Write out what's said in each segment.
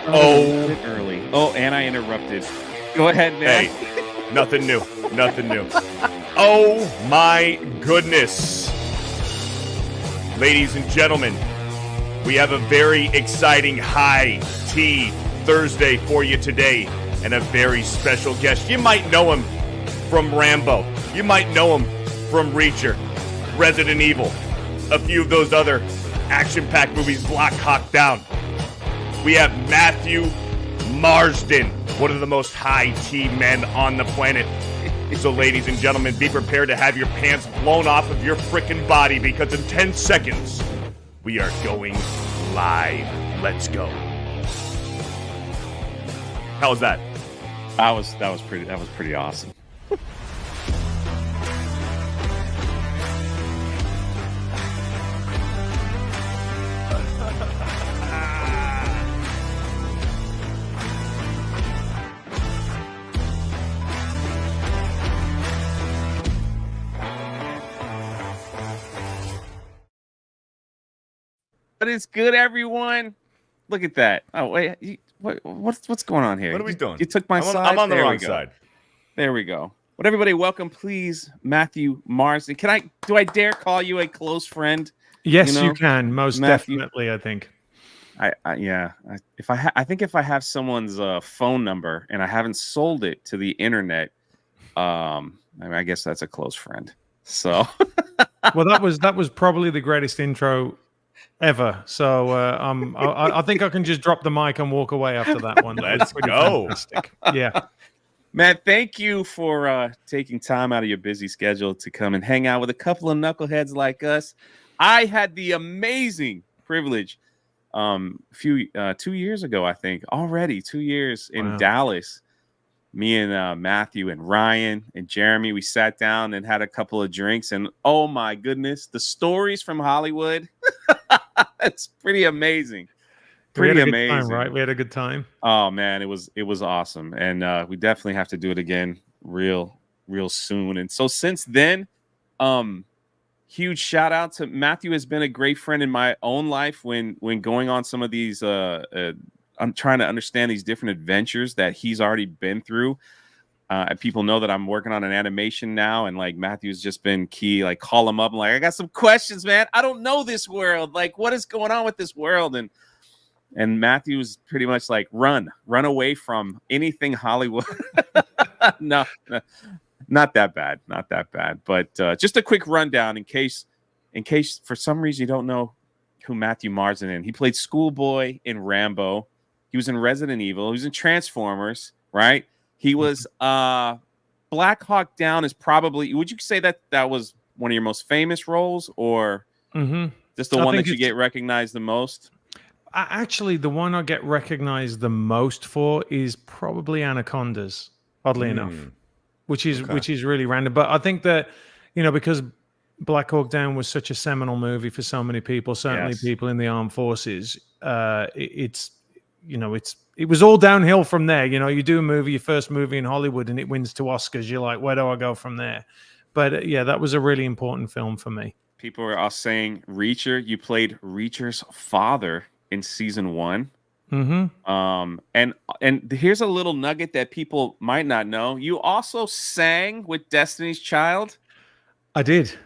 Oh, early. Oh, and I interrupted. Go ahead, man. Hey, nothing new. Nothing new. Oh my goodness. Ladies and gentlemen, we have a very exciting high tea Thursday for you today, and a very special guest. You might know him from Rambo. You might know him from Reacher, Resident Evil, a few of those other action-packed movies, Lock, Hawk Down. We have Matthew Marsden, one of the most high tea men on the planet. So, ladies and gentlemen, be prepared to have your pants blown off of your frickin' body, because in 10 seconds, we are going live. Let's go. How was that? That was pretty awesome. But it's good, everyone. Look at that. Oh wait, what's going on here? What are we doing? You took my side. I'm on the wrong side. There we go. But everybody, welcome, please, Matthew Marsden. Do I dare call you a close friend? Yes, you can. Most Matthew, definitely, I think. I think if I have someone's phone number and I haven't sold it to the internet, I guess that's a close friend. So, well, that was probably the greatest intro ever. So I think I can just drop the mic and walk away after that one. Let's go. Fantastic. Yeah. Matt, thank you for taking time out of your busy schedule to come and hang out with a couple of knuckleheads like us. I had the amazing privilege 2 years ago, I think, already 2 years in Dallas. Me and Matthew and Ryan and Jeremy, we sat down and had a couple of drinks, and oh my goodness, the stories from Hollywood. It's pretty amazing. Pretty amazing, time, right? We had a good time. Oh man, it was awesome, and we definitely have to do it again real soon. And so since then, huge shout out to Matthew. Has been a great friend in my own life when going on some of these. I'm trying to understand these different adventures that he's already been through. People know that I'm working on an animation now, and like Matthew's just been key. Like, call him up. I'm like, I got some questions, man. I don't know this world. Like, what is going on with this world? And Matthew's pretty much like, run away from anything Hollywood. No, not that bad. Not that bad. But just a quick rundown in case for some reason you don't know who Matthew Marsden is. He played Schoolboy in Rambo. He was in Resident Evil. He was in Transformers, right? He was Black Hawk Down is probably, would you say that was one of your most famous roles, or just the one that you get recognized the most? Actually, the one I get recognized the most for is probably Anacondas, oddly enough, which is really random. But I think that, because Black Hawk Down was such a seminal movie for so many people, certainly people in the armed forces, it was all downhill from there. You do a movie, your first movie in Hollywood, and it wins 2 Oscars. You're like, where do I go from there? But that was a really important film for me. People are all saying Reacher. You played Reacher's father in season 1. And here's a little nugget that people might not know. You also sang with Destiny's Child. I did.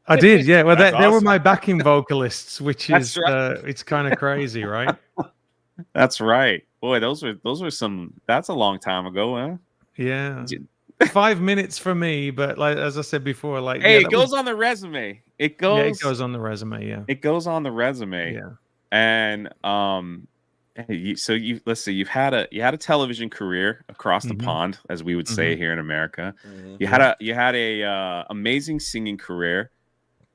Yeah. Well, they were my backing vocalists, which is it's kind of crazy, right? That's right. Boy, those were some. That's a long time ago, huh? Yeah. 5 minutes for me, but like as I said before, like it goes on the resume. It goes on the resume. Yeah. It goes on the resume. Yeah. And let's see, you had a television career across the pond, as we would say here in America. You had a amazing singing career,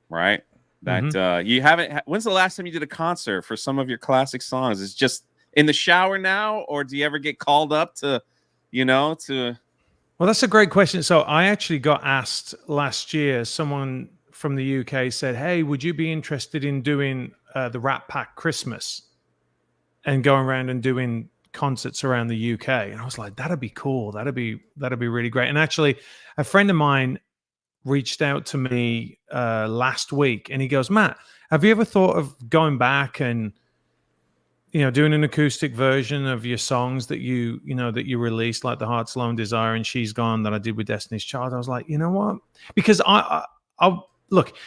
right? That you haven't. When's the last time you did a concert for some of your classic songs? It's just in the shower now, or do you ever get called up to? Well, that's a great question. So I actually got asked last year. Someone from the UK said, "Hey, would you be interested in doing the Rat Pack Christmas and going around and doing concerts around the UK?" And I was like, "That'd be cool. That'd be really great." And actually, a friend of mine reached out to me last week, and he goes, Matt, have you ever thought of going back and doing an acoustic version of your songs that you released, like The Heart's Lone Desire and She's Gone, that I did with Destiny's Child? I was like, you know what? Because I look,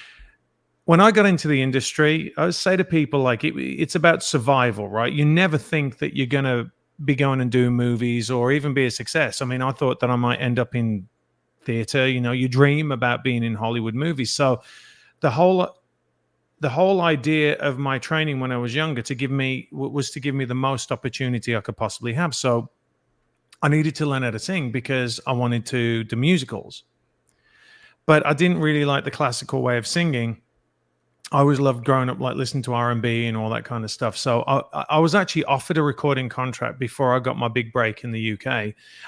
when I got into the industry, I would say to people, like, it's about survival, right? You never think that you're going to be going and do movies or even be a success. I mean, I thought that I might end up in theater. You dream about being in Hollywood movies. So the whole idea of my training when I was younger was to give me the most opportunity I could possibly have. So I needed to learn how to sing because I wanted to do musicals. But I didn't really like the classical way of singing. I always loved growing up, like listening to R&B and all that kind of stuff. So I was actually offered a recording contract before I got my big break in the UK.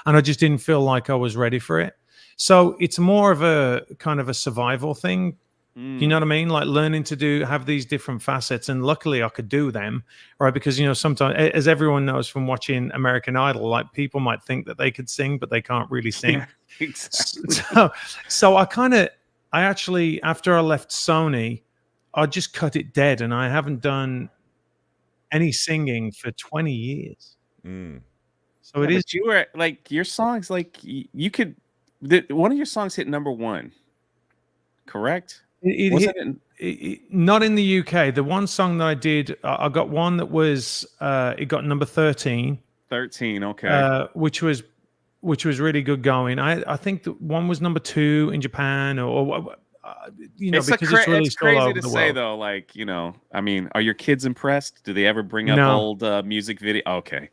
And I just didn't feel like I was ready for it. So it's more of a kind of a survival thing. You know what I mean? Like learning to have these different facets. And luckily I could do them, right? Because, sometimes, as everyone knows from watching American Idol, like people might think that they could sing, but they can't really sing. Yeah, exactly. So I actually, after I left Sony, I just cut it dead, and I haven't done any singing for 20 years. So it is. You were like, your songs, like you could, one of your songs hit #1, correct? Not in the UK. The one song that I did, I got one that was, it got number 13. 13, okay. Which was really good going. I think that one was #2 in Japan, or it's because it's released all crazy over to the say world. though. Like, I mean, are your kids impressed? Do they ever bring up old music video? Okay,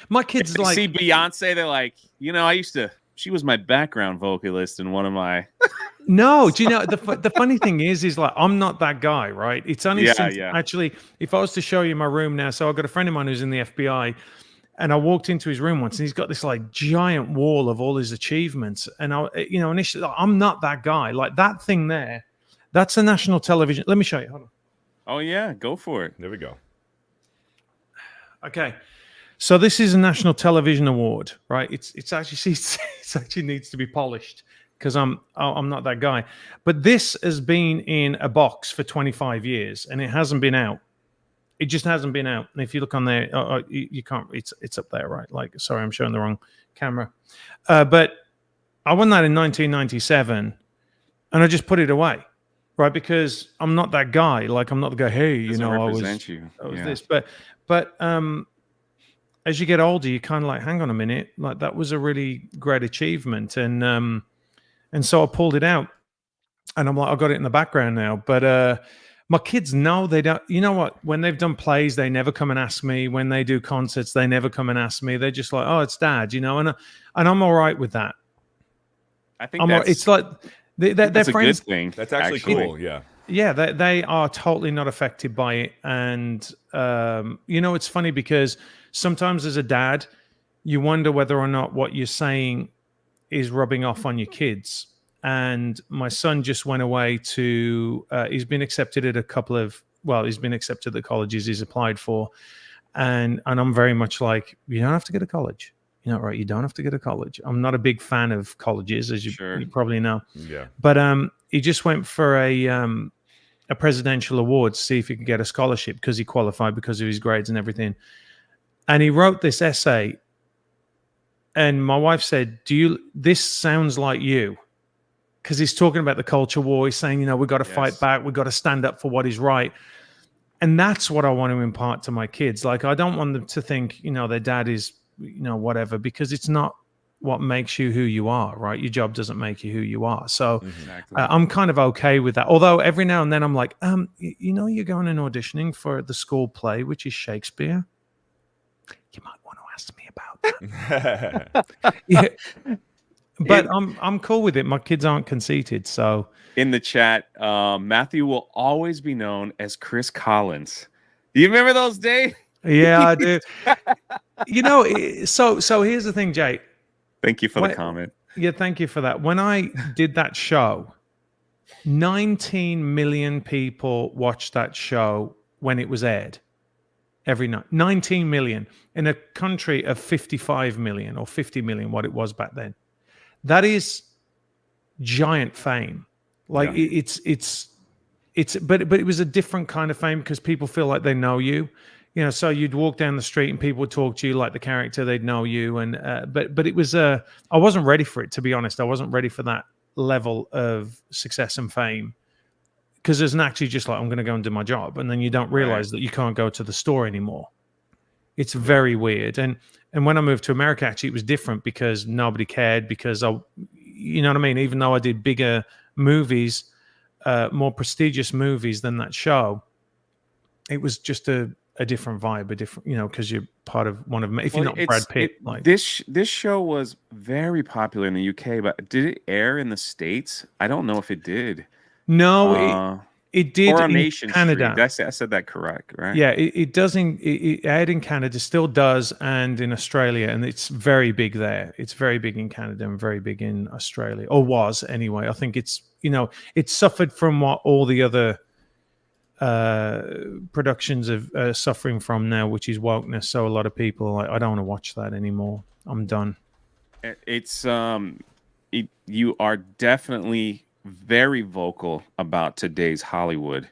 my kids if they see Beyonce, they're like, she was my background vocalist in one of my. No, do you know the funny thing is like I'm not that guy, right? It's only actually, if I was to show you my room now, so I've got a friend of mine who's in the FBI, and I walked into his room once, and he's got this like giant wall of all his achievements, and initially I'm not that guy. Like that thing there, that's a national television. Let me show you. Hold on. Oh yeah, go for it. There we go. Okay. So this is a national television award, right? It's actually it actually needs to be polished because I'm not that guy. But this has been in a box for 25 years and it hasn't been out. It just hasn't been out. And if you look on there, you can't. It's up there, right? Like, sorry, I'm showing the wrong camera. But I won that in 1997, and I just put it away, right? Because I'm not that guy. Like, I'm not the guy. Hey, I was this. But as you get older, you kind of like, hang on a minute, like that was a really great achievement, and so I pulled it out, and I'm like, I got it in the background now. But my kids know they don't. You know what? When they've done plays, they never come and ask me. When they do concerts, they never come and ask me. They're just like, oh, it's Dad, and I'm all right with that. I think it's like that's a good thing. That's actually cool. Yeah. Yeah, they are totally not affected by it. And, it's funny because sometimes as a dad, you wonder whether or not what you're saying is rubbing off on your kids. And my son just went away to, he's been accepted at he's been accepted at the colleges he's applied for. And I'm very much like, you don't have to go to college. Right? You don't have to go to college. I'm not a big fan of colleges, as you probably know. Yeah. But he just went for a presidential award to see if he could get a scholarship because he qualified because of his grades and everything. And he wrote this essay. And my wife said, this sounds like you. Because he's talking about the culture war. He's saying, we've got to fight back. We've got to stand up for what is right. And that's what I want to impart to my kids. Like, I don't want them to think, their dad is, whatever, because it's not what makes you who you are, right? Your job doesn't make you who you are. So I'm kind of okay with that. Although every now and then I'm like, you're going and auditioning for the school play, which is Shakespeare. You might want to ask me about that. Yeah. But I'm cool with it. My kids aren't conceited. So in the chat, Matthew will always be known as Chris Collins. Do you remember those days? Yeah, I do. So here's the thing, Jay. Thank you for the comment. Yeah, thank you for that. When I did that show, 19 million people watched that show when it was aired every night. 19 million in a country of 55 million or 50 million, what it was back then. That is giant fame. Like but it was a different kind of fame because people feel like they know you. You know, so you'd walk down the street and people would talk to you like the character, they'd know you. And but it was I wasn't ready for it, to be honest. I wasn't ready for that level of success and fame, because there's actually just like, I'm going to go and do my job, and then you don't realize that you can't go to the store anymore. It's very weird. And when I moved to America, actually, it was different because nobody cared, because you know what I mean? Even though I did bigger movies, more prestigious movies than that show, it was just a different vibe, a different, you know, because you're part of one of, if you're not Brad Pitt. Like this show was very popular in the UK, but did it air in the States? I don't know if it did. No, it did or in Nation Canada. Street. I said that correct, right? Yeah, it does. It aired in Canada, still does, and in Australia, and it's very big there. It's very big in Canada and very big in Australia, or was anyway. I think it's, you know, it suffered from what all the other productions are suffering from now, which is wokeness. So a lot of people are like, I don't want to watch that anymore. I'm done. It's you are definitely very vocal about today's Hollywood,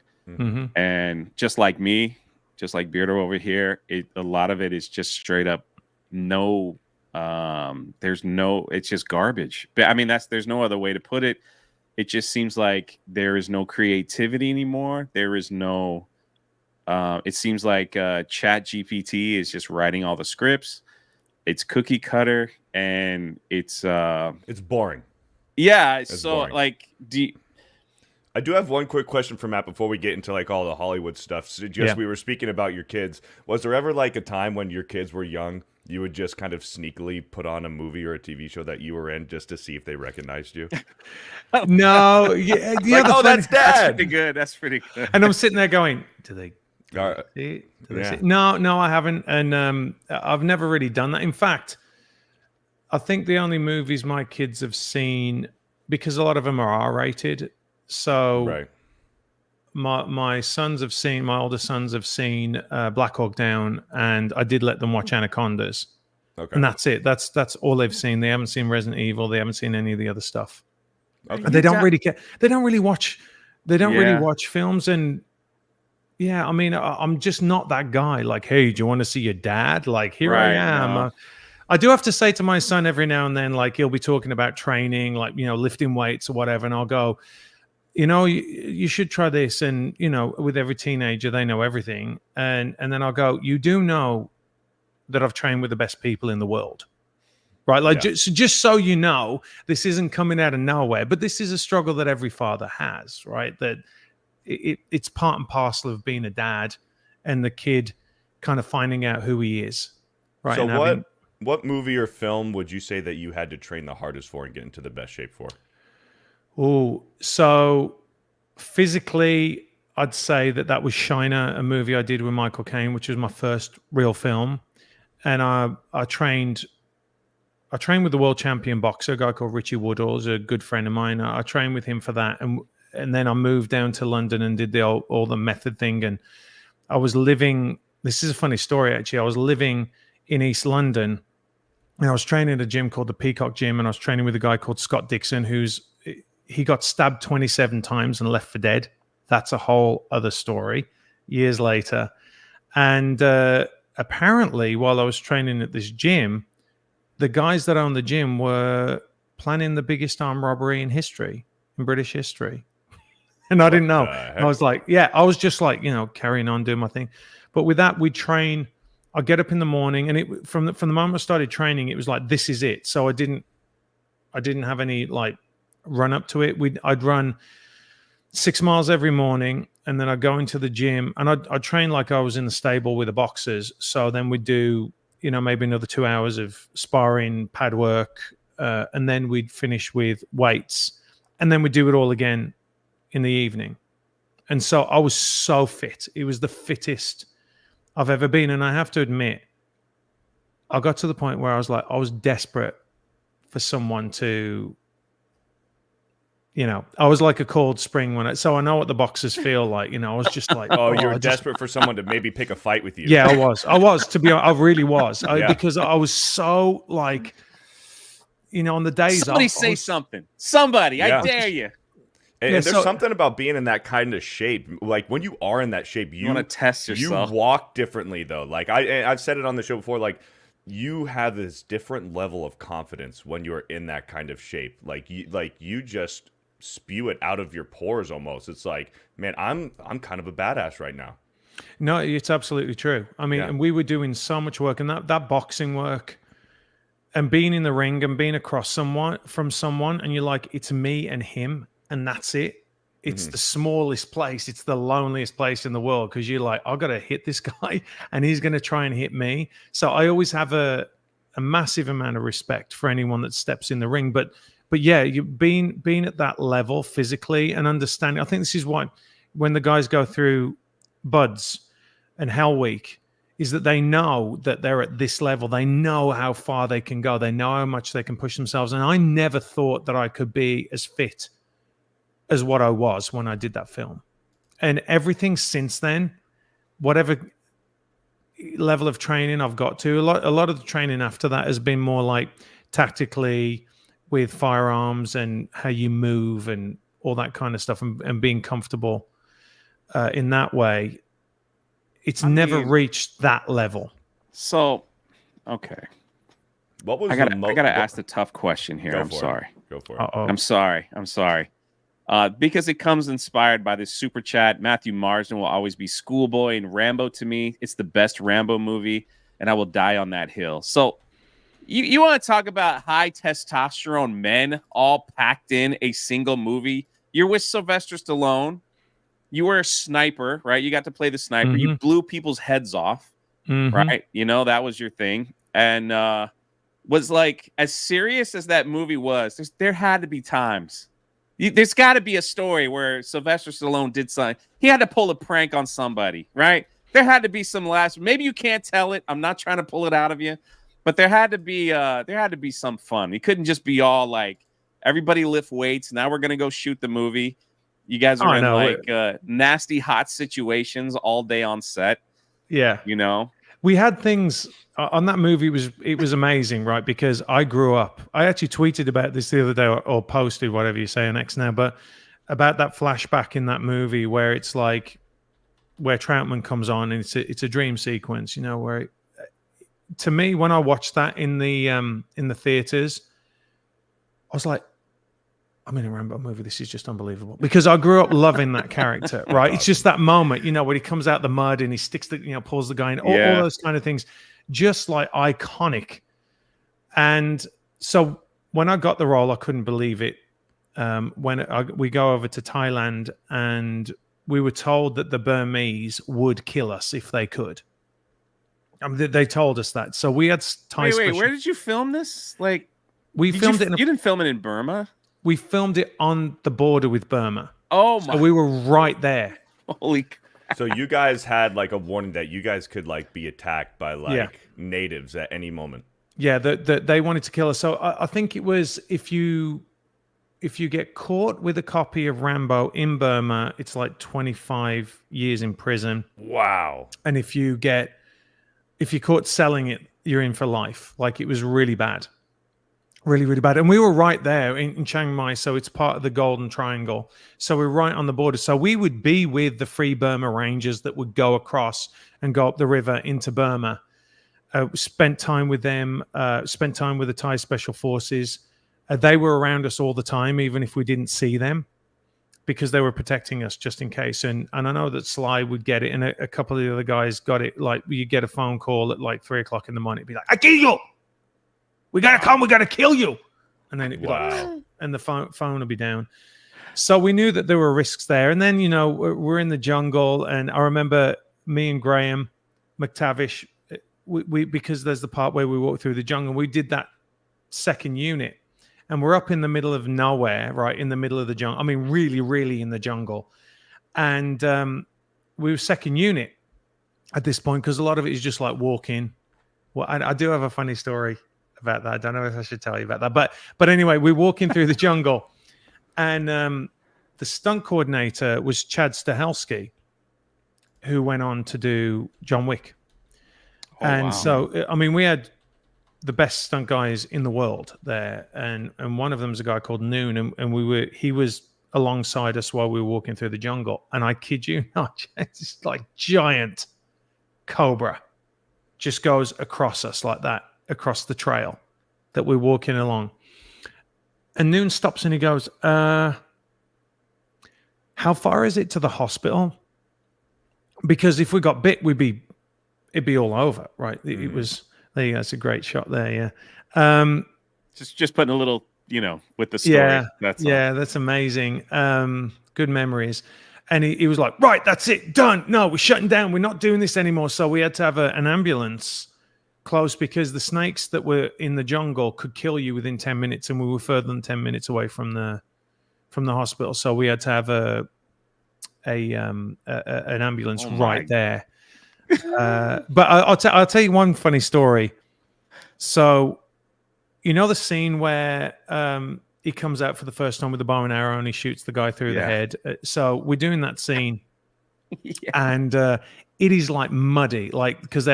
and just like me, just like Beardo over here, a lot of it is just straight up no. It's just garbage. But I mean, there's no other way to put it. It just seems like there is no creativity anymore. There is no. It seems like Chat GPT is just writing all the scripts. It's cookie cutter, and it's boring. Yeah, it's so boring. Like, I do have one quick question for Matt before we get into like all the Hollywood stuff. So we were speaking about your kids. Was there ever like a time when your kids were young, you would just kind of sneakily put on a movie or a TV show that you were in just to see if they recognized you? No, yeah, like, that's Dad. That's pretty good. And I'm sitting there going, do they see it? See it? No, I haven't, and I've never really done that. In fact, I think the only movies my kids have seen, because a lot of them are R-rated, so my sons have seen, my older sons have seen Black Hawk Down, and I did let them watch Anacondas. Okay. And that's it. That's all they've seen. They haven't seen Resident Evil. They haven't seen any of the other stuff. Okay. And they don't really care. They don't really watch films. And yeah, I mean, I'm just not that guy. Like, hey, do you want to see your dad? Like, here I am. No. I do have to say to my son every now and then, like, he'll be talking about training, like, you know, lifting weights or whatever. And I'll go, you know, you should try this. And, you know, with every teenager, they know everything. And then I'll go, you do know that I've trained with the best people in the world, right? Like, just so you know, this isn't coming out of nowhere, but this is a struggle that every father has, right? That it's part and parcel of being a dad and the kid kind of finding out who he is, right? So what movie or film would you say that you had to train the hardest for and get into the best shape for? Oh, so physically, I'd say that was Shiner, a movie I did with Michael Caine, which was my first real film. And I trained with the world champion boxer, a guy called Richie Woodall, who's a good friend of mine. I trained with him for that. And then I moved down to London and did all the method thing. And I was living, this is a funny story, actually. I was living in East London, and I was training at a gym called the Peacock Gym, and I was training with a guy called Scott Dixon, he got stabbed 27 times and left for dead. That's a whole other story years later. And apparently, while I was training at this gym, the guys that owned the gym were planning the biggest armed robbery in British history. And I didn't know. I was like, I was just like, you know, carrying on, doing my thing. But with that, we train. I get up in the morning, and from the moment I started training, it was like, this is it. So I didn't have any like run up to it. I'd run 6 miles every morning, and then I'd go into the gym, and I'd train like I was in the stable with the boxers. So then we'd do, you know, maybe another 2 hours of sparring, pad work, and then we'd finish with weights, and then we'd do it all again in the evening. And so I was so fit. It was the fittest I've ever been. And I have to admit, I got to the point where I was desperate for someone to, you know, I was like a cold spring so I know what the boxers feel like, you know. I was just like, you're desperate for someone to maybe pick a fight with you. Yeah, I was, to be honest, I really was. Because I was so like, on the days Somebody off, say something. Somebody, I Yeah. dare you. And Yeah, there's something about being in that kind of shape. Like when you are in that shape, you want to test yourself. You walk differently though. Like I've said it on the show before. Like you have this different level of confidence when you're in that kind of shape. Like you just spew it out of your pores almost. It's like, man, I'm kind of a badass right now. No, it's absolutely true. I mean, and we were doing so much work, and that boxing work, and being in the ring and being across from someone, and you're like, it's me and him, and that's it. It's the smallest place. It's the loneliest place in the world because you're like, I've got to hit this guy, and he's going to try and hit me. So I always have a massive amount of respect for anyone that steps in the ring. But yeah, you being at that level physically and understanding. I think this is why when the guys go through Buds and Hell Week, is that they know that they're at this level. They know how far they can go. They know how much they can push themselves. And I never thought that I could be as fit as what I was when I did that film. And everything since then, whatever level of training I've got to, a lot of the training after that has been more like tactically with firearms and how you move and all that kind of stuff, and being comfortable in that way. It's never reached that level. So, okay. What was I gotta ask the tough question here. I'm sorry. Go for it. Uh-oh. I'm sorry. Because it comes inspired by this super chat. Matthew Marsden will always be schoolboy in Rambo to me. It's the best Rambo movie, and I will die on that hill. So you want to talk about high testosterone men all packed in a single movie? You're with Sylvester Stallone. You were a sniper, right? You got to play the sniper. You blew people's heads off, right? That was your thing. And was like, as serious as that movie was, there had to be times. There's got to be a story where Sylvester Stallone did something. He had to pull a prank on somebody, right? There had to be some maybe you can't tell it. I'm not trying to pull it out of you, but there had to be some fun. It couldn't just be all like, everybody lift weights. Now we're going to go shoot the movie. You guys are in nasty hot situations all day on set. Yeah. We had things on that movie. It was amazing, right? Because I grew up. I actually tweeted about this the other day, or posted, whatever you say on X now, but about that flashback in that movie where it's like where Troutman comes on, and it's a dream sequence, where to me, when I watched that in the theaters, I was like, I'm in a Rambo movie. This is just unbelievable, because I grew up loving that character, right? It's just that moment, when he comes out the mud and he sticks pulls the guy in, all those kind of things, just like iconic. And so when I got the role, I couldn't believe it. When we go over to Thailand, and we were told that the Burmese would kill us if they could. They told us that. So we had Thai. Wait, where did you film this? Like, we filmed it. You didn't film it in Burma? We filmed it on the border with Burma. Oh my! So we were right there. Holy! So you guys had like a warning that you guys could like be attacked by natives at any moment. Yeah, they wanted to kill us. So I think it was if you get caught with a copy of Rambo in Burma, it's like 25 years in prison. Wow! And if you're caught selling it, you're in for life. Like, it was really bad. Really, really bad. And we were right there in Chiang Mai, so it's part of the Golden Triangle. So we're right on the border. So we would be with the Free Burma Rangers that would go across and go up the river into Burma. Spent time with them, spent time with the Thai Special Forces. They were around us all the time, even if we didn't see them, because they were protecting us just in case. And I know that Sly would get it, and a couple of the other guys got it. Like, you get a phone call at like 3:00 in the morning. It'd be like, I kill you! We gotta come. We gotta kill you, and then it'd be like, and the phone would be down. So we knew that there were risks there. And then we're in the jungle, and I remember me and Graham McTavish, we because there's the part where we walk through the jungle. We did that second unit, and we're up in the middle of nowhere, right in the middle of the jungle. I mean, really, really in the jungle, and we were second unit at this point because a lot of it is just like walking. Well, I do have a funny story about that. I don't know if I should tell you about that, but anyway, we're walking through the jungle, and the stunt coordinator was Chad Stahelski, who went on to do John Wick. So I mean, we had the best stunt guys in the world there, and one of them is a guy called Noon, and he was alongside us while we were walking through the jungle, and I kid you not, it's like giant cobra just goes across us like that, across the trail that we're walking along. And Noon stops and he goes, how far is it to the hospital? Because if we got bit, it'd be all over, right? It was, there you go, that's a great shot there, yeah. Just putting a little, with the story. Yeah, that's that's amazing. Good memories. And he was like, right, that's it, done. No, we're shutting down. We're not doing this anymore. So we had to have an ambulance close because the snakes that were in the jungle could kill you within 10 minutes. And we were further than 10 minutes away from the hospital. So we had to have an ambulance right there. But I'll tell you one funny story. So, the scene where he comes out for the first time with the bow and arrow and he shoots the guy through the head. So we're doing that scene, and it is like muddy, like because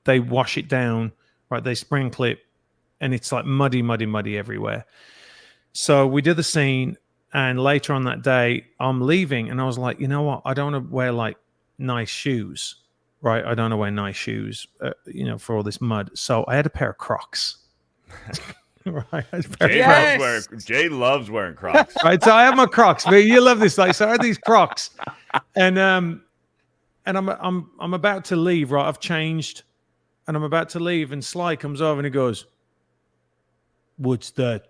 they wash it down, right? They sprinkle it, and it's like muddy everywhere. So we did the scene, and later on that day, I'm leaving, and I was like, you know what? I don't want to wear like nice shoes, right? I don't want to wear nice shoes, for all this mud. So I had a pair of Crocs. Right. Jay loves wearing Crocs. Right. So I have my Crocs. But you love this. Like, so I had these Crocs, and I'm about to leave. Right. I've changed, and I'm about to leave, and Sly comes over and he goes, "What's that?"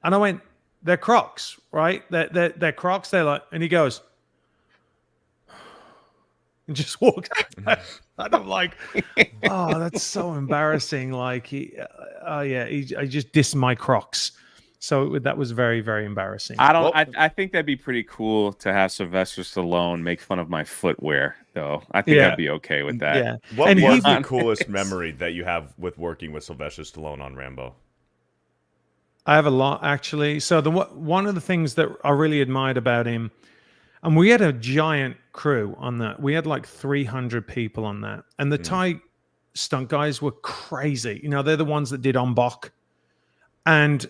And I went, "They're Crocs, right? They're Crocs." They're like, and he goes, and just walks out. And I'm like, oh, that's so embarrassing. Like, I just dissed my Crocs. So that was very, very embarrassing. I think that'd be pretty cool to have Sylvester Stallone make fun of my footwear, though. I think I'd be okay with that. Yeah. What was the coolest memory that you have with working with Sylvester Stallone on Rambo? I have a lot, actually. So one of the things that I really admired about him, and we had a giant crew on that. We had like 300 people on that. And the Thai stunt guys were crazy. They're the ones that did On Bok. And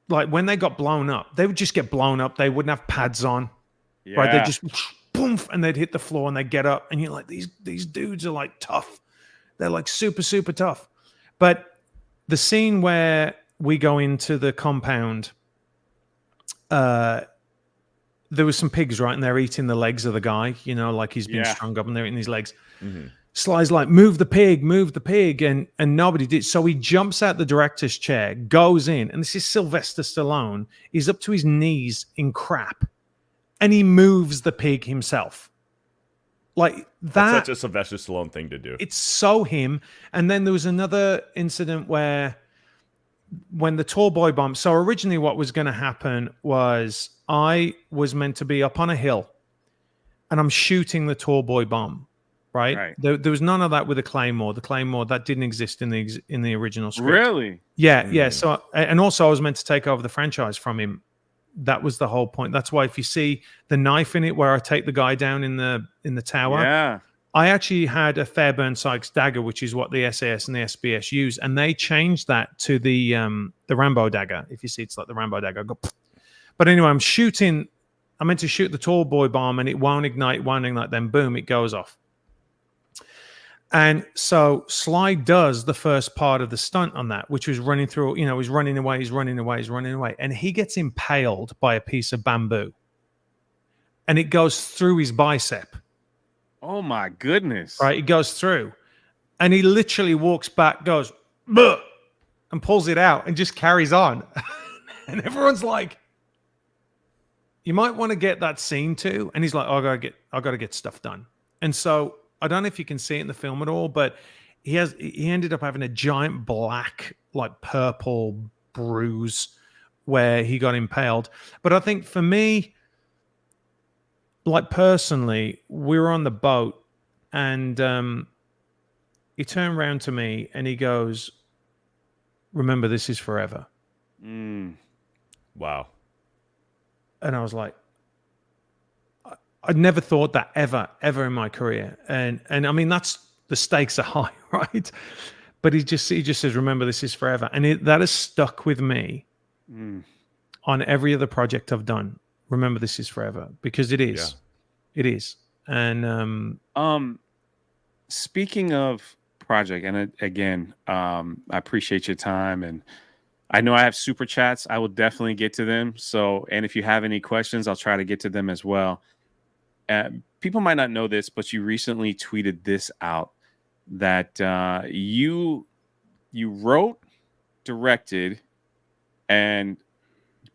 like when they got blown up, they would just get blown up. They wouldn't have pads on. Yeah. Right? They'd just boom, and they'd hit the floor and they'd get up. And you're like, these dudes are like tough. They're like super, super tough. But the scene where we go into the compound, there was some pigs, right? And they're eating the legs of the guy, like he's been strung up and they're eating his legs. Mm-hmm. Sly's like, move the pig. And nobody did. So he jumps out the director's chair, goes in, and this is Sylvester Stallone. He's up to his knees in crap. And he moves the pig himself. Like that. That's such a Sylvester Stallone thing to do. It's so him. And then there was another incident where when the tall boy bomb. So originally what was going to happen was I was meant to be up on a hill and I'm shooting the tall boy bomb, right? There was none of that with the Claymore. The Claymore, that didn't exist in the original script. Really? Yeah, yeah. So, and also I was meant to take over the franchise from him. That was the whole point. That's why if you see the knife in it where I take the guy down in the tower, I actually had a Fairbairn Sykes dagger, which is what the SAS and the SBS use, and they changed that to the Rambo dagger. If you see, it's like the Rambo dagger. But anyway, I'm meant to shoot the tall boy bomb, and it won't ignite. Then boom, it goes off. And so Sly does the first part of the stunt on that, which was running through, he's running away. And he gets impaled by a piece of bamboo. And it goes through his bicep. Oh my goodness. Right, it goes through. And he literally walks back, goes, "Bleh," and pulls it out and just carries on. And everyone's like, you might want to get that scene too. And he's like, I gotta get stuff done. And so I don't know if you can see it in the film at all, but he ended up having a giant black, like purple bruise where he got impaled. But I think for me, like personally, we were on the boat and he turned around to me and he goes, "Remember, this is forever." Wow. And I was like, I'd never thought that ever in my career. And I mean, the stakes are high, right? but he just says, "Remember, this is forever," and that has stuck with me on every other project I've done. Remember, this is forever, because it is. Yeah. It is. And speaking of project, and again, I appreciate your time, and I know I have super chats. I will definitely get to them. So, and if you have any questions, I'll try to get to them as well. People might not know this, but you recently tweeted this out, that you wrote, directed, and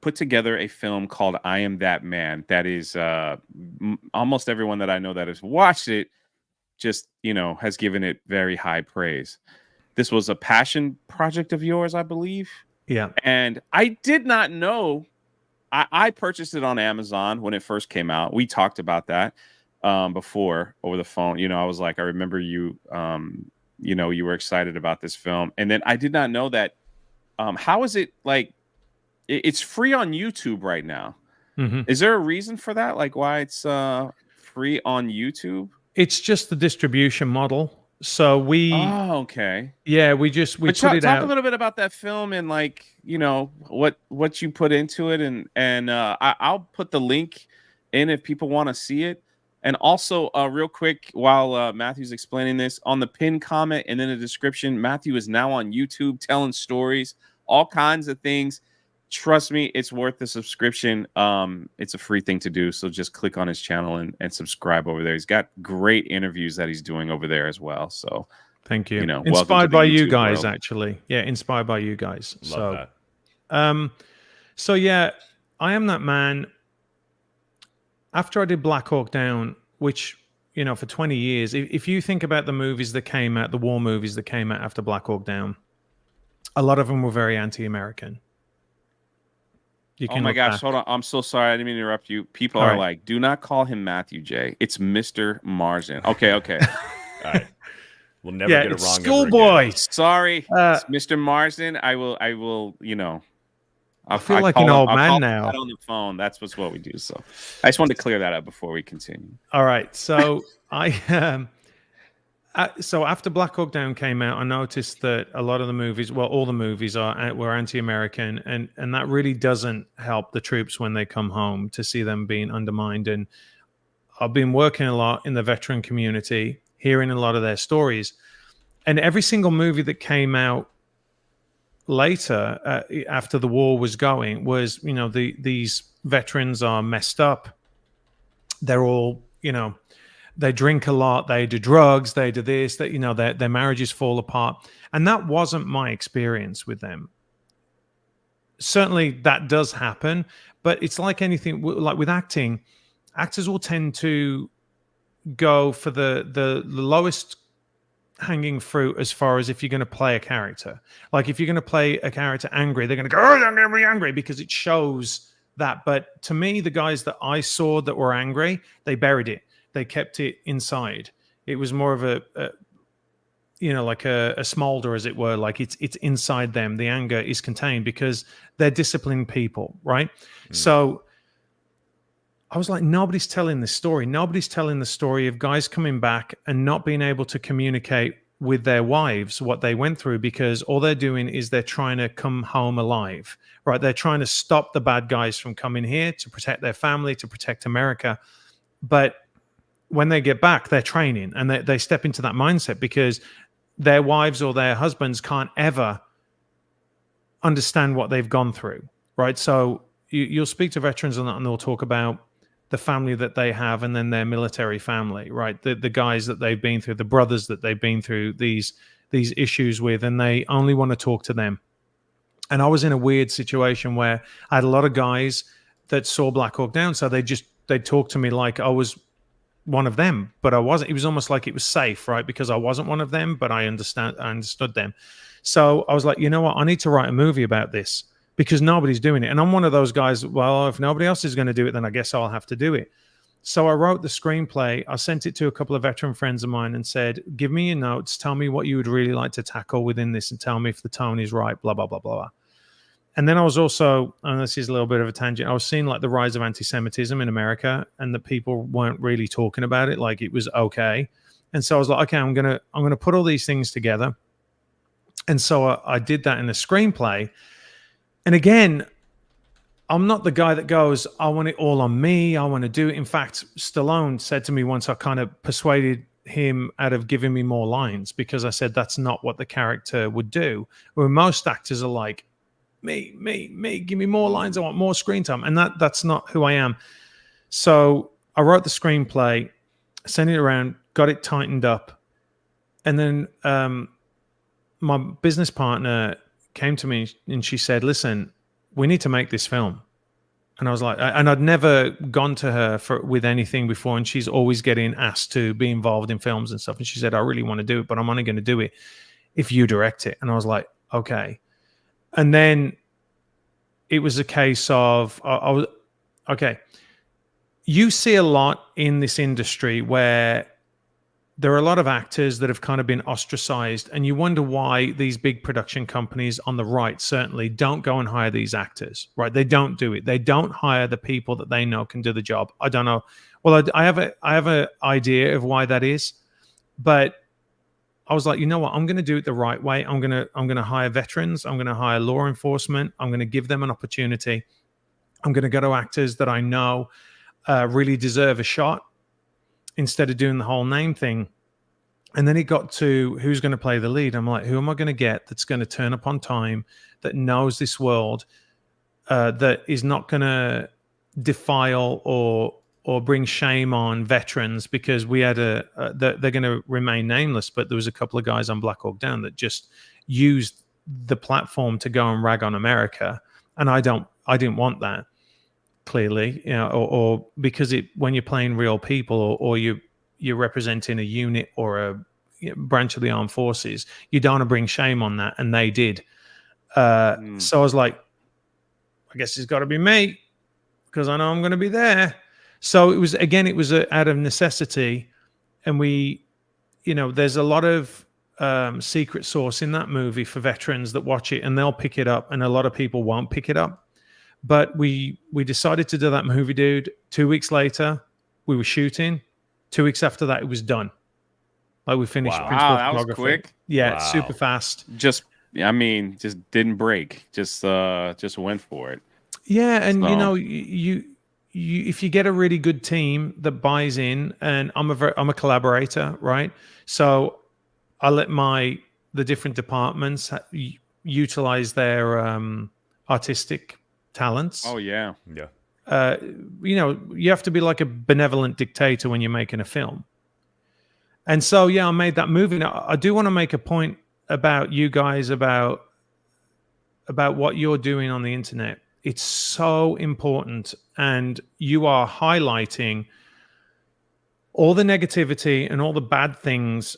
put together a film called I Am That Man. That is almost everyone that I know that has watched it just, has given it very high praise. This was a passion project of yours, I believe. Yeah. And I did not know. I purchased it on Amazon when it first came out. We talked about that before over the phone. I was like, I remember you, you were excited about this film. And then I did not know that. How is it like? It's free on YouTube right now. Mm-hmm. Is there a reason for that? Like why it's free on YouTube? It's just the distribution model. So we. Oh, okay. Yeah, we put it out. Talk a little bit about that film and like what you put into it, and I'll put the link in if people want to see it. And also, real quick, while Matthew's explaining this, on the pinned comment and in the description, Matthew is now on YouTube telling stories, all kinds of things. Trust me, it's worth the subscription. It's a free thing to do. So just click on his channel and subscribe over there. He's got great interviews that he's doing over there as well. So thank you. Inspired by you guys, actually. Yeah, inspired by you guys. Love that. So yeah, I Am That Man. After I did Black Hawk Down, which, for 20 years, if you think about the movies that came out, the war movies that came out after Black Hawk Down, a lot of them were very anti-American. Oh my gosh, hold on. I'm so sorry. I didn't mean to interrupt you. People are like, do not call him Matthew J. It's Mr. Marsden. Okay. All right. We'll never get it wrong. Schoolboy. Sorry. It's Mr. Marsden. I will, I feel like an old man now. On the phone. That's what we do. So I just wanted to clear that up before we continue. All right. So so after Black Hawk Down came out, I noticed that a lot of the movies, well, all the movies were anti-American, and that really doesn't help the troops when they come home to see them being undermined. And I've been working a lot in the veteran community, hearing a lot of their stories, and every single movie that came out later after the war was going was, these veterans are messed up. They're all, they drink a lot, they do drugs, they do this, that, their marriages fall apart. And that wasn't my experience with them. Certainly that does happen, but it's like anything, like with acting, actors will tend to go for the lowest hanging fruit as far as if you're going to play a character. Like if you're going to play a character angry, they're going to go, oh, I'm going to be angry, because it shows that. But to me, the guys that I saw that were angry, they buried it. They kept it inside. It was more of a like a smolder, as it were. Like it's inside them. The anger is contained because they're disciplined people, right? So I was like, nobody's telling this story. Nobody's telling the story of guys coming back and not being able to communicate with their wives what they went through, because all they're doing is they're trying to come home alive, right? They're trying to stop the bad guys from coming here to protect their family, to protect America. But when they get back, they're training, and they step into that mindset because their wives or their husbands can't ever understand what they've gone through, right? So you'll speak to veterans on that, and they'll talk about the family that they have, and then their military family, right? The guys that they've been through, the brothers that they've been through these issues with, and they only want to talk to them. And I was in a weird situation where I had a lot of guys that saw Black Hawk Down, so they'd talk to me like I was one of them, but I wasn't. It was almost like it was safe, right? Because I wasn't one of them, but I understood them. So I was like, you know what? I need to write a movie about this, because nobody's doing it. And I'm one of those guys, well, if nobody else is going to do it, then I guess I'll have to do it. So I wrote the screenplay. I sent it to a couple of veteran friends of mine and said, give me your notes. Tell me what you would really like to tackle within this, and tell me if the tone is right, blah, blah, blah, blah. And then I was also, and this is a little bit of a tangent, I was seeing like the rise of anti-Semitism in America, and the people weren't really talking about it like it was okay. And so I was like, okay, I'm gonna put all these things together, And so I did that in the screenplay. And again, I'm not the guy that goes, I want it all on me. I want to do it. In fact, Stallone said to me once, I kind of persuaded him out of giving me more lines because I said that's not what the character would do. Where most actors are like, me, give me more lines. I want more screen time. And that's not who I am. So I wrote the screenplay, sent it around, got it tightened up. And then my business partner came to me and she said, listen, we need to make this film. And I was like, and I'd never gone to her with anything before. And she's always getting asked to be involved in films and stuff. And she said, I really want to do it, but I'm only going to do it if you direct it. And I was like, okay. And then it was a case of, I was, okay. You see a lot in this industry where there are a lot of actors that have kind of been ostracized, and you wonder why these big production companies on the right certainly don't go and hire these actors, right? They don't do it. They don't hire the people that they know can do the job. I don't know. Well, I have an idea of why that is, but I was like, you know what? I'm going to do it the right way. I'm going to hire veterans. I'm going to hire law enforcement. I'm going to give them an opportunity. I'm going to go to actors that I know really deserve a shot, instead of doing the whole name thing. And then it got to who's going to play the lead. I'm like, who am I going to get that's going to turn up on time, that knows this world, that is not going to defile or bring shame on veterans, because we had they're going to remain nameless, but there was a couple of guys on Black Hawk Down that just used the platform to go and rag on America. And I didn't want that. Clearly, you know, or because when you're playing real people, or you're representing a unit or a branch of the armed forces, you don't want to bring shame on that, and they did. So I was like, I guess it's got to be me because I know I'm going to be there. So it was out of necessity, and there's a lot of secret sauce in that movie for veterans that watch it, and they'll pick it up, and a lot of people won't pick it up. But we decided to do that movie, dude. 2 weeks later, we were shooting. 2 weeks after that, it was done. Like, we finished principal that was photography. quick. Yeah, super fast. Just didn't break. Just went for it. Yeah, and you if you get a really good team that buys in, and I'm a collaborator, right? So I let the different departments utilize their artistic talents. Oh yeah. You have to be like a benevolent dictator when you're making a film. And so I made that movie. Now, I do want to make a point about you guys, about what you're doing on the internet. It's so important, and you are highlighting all the negativity and all the bad things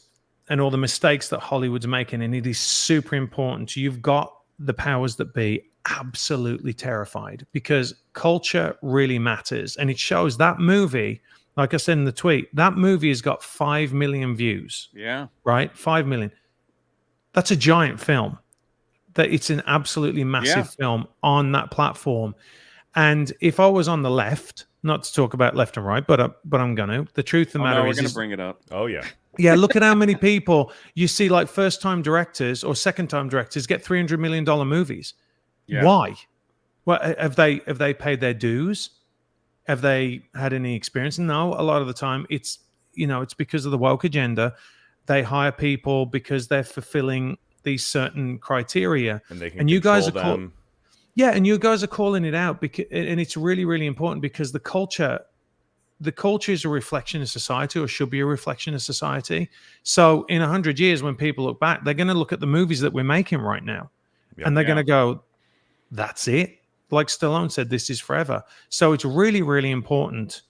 and all the mistakes that Hollywood's making, and it is super important. You've got the powers that be absolutely terrified, because culture really matters. And it shows. That movie, like I said in the tweet, that movie has got 5 million views. Yeah. Right? 5 million. That's a giant film. That it's an absolutely massive film on that platform. And if I was on the left, not to talk about left and right, but I'm going to. The truth of the matter we're going to bring it up. Oh, yeah. Yeah, look at how many people you see, like first-time directors or second-time directors get $300 million movies. Yeah. Why? Well, have they paid their dues? Have they had any experience? No, a lot of the time it's because of the woke agenda. They hire people because they're fulfilling these certain criteria, and you guys are and you guys are calling it out, and it's really, really important, because the culture is a reflection of society, or should be a reflection of society. So in 100 years, when people look back, they're going to look at the movies that we're making right now, and they're going to go, that's it. Like Stallone said, this is forever. So it's really, really important,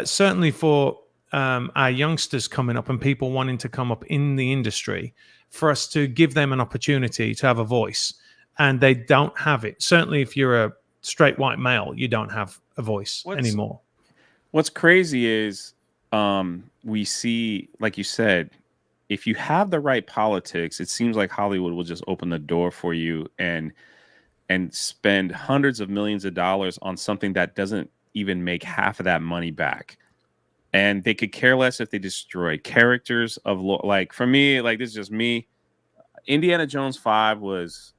certainly for our youngsters coming up and people wanting to come up in the industry, for us to give them an opportunity to have a voice. And they don't have it. Certainly if you're a straight white male, you don't have a voice anymore. What's crazy is we see, like you said, if you have the right politics, it seems like Hollywood will just open the door for you and spend hundreds of millions of dollars on something that doesn't even make half of that money back. And they could care less if they destroy characters of, like, for me, like, this is just me. Indiana Jones 5 was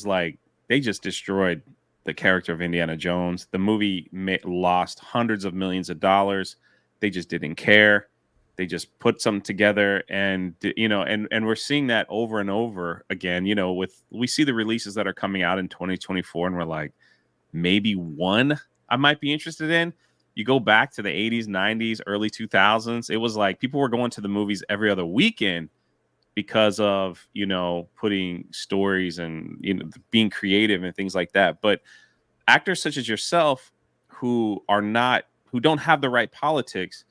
like they just destroyed the character of Indiana Jones. The movie lost hundreds of millions of dollars. They just didn't care. They just put something together, and and we're seeing that over and over again. We see the releases that are coming out in 2024, and we're like, maybe one I might be interested in. You go back to the 80s, 90s, early 2000s. It was like people were going to the movies every other weekend because of putting stories and being creative and things like that. But actors such as yourself who don't have the right politics,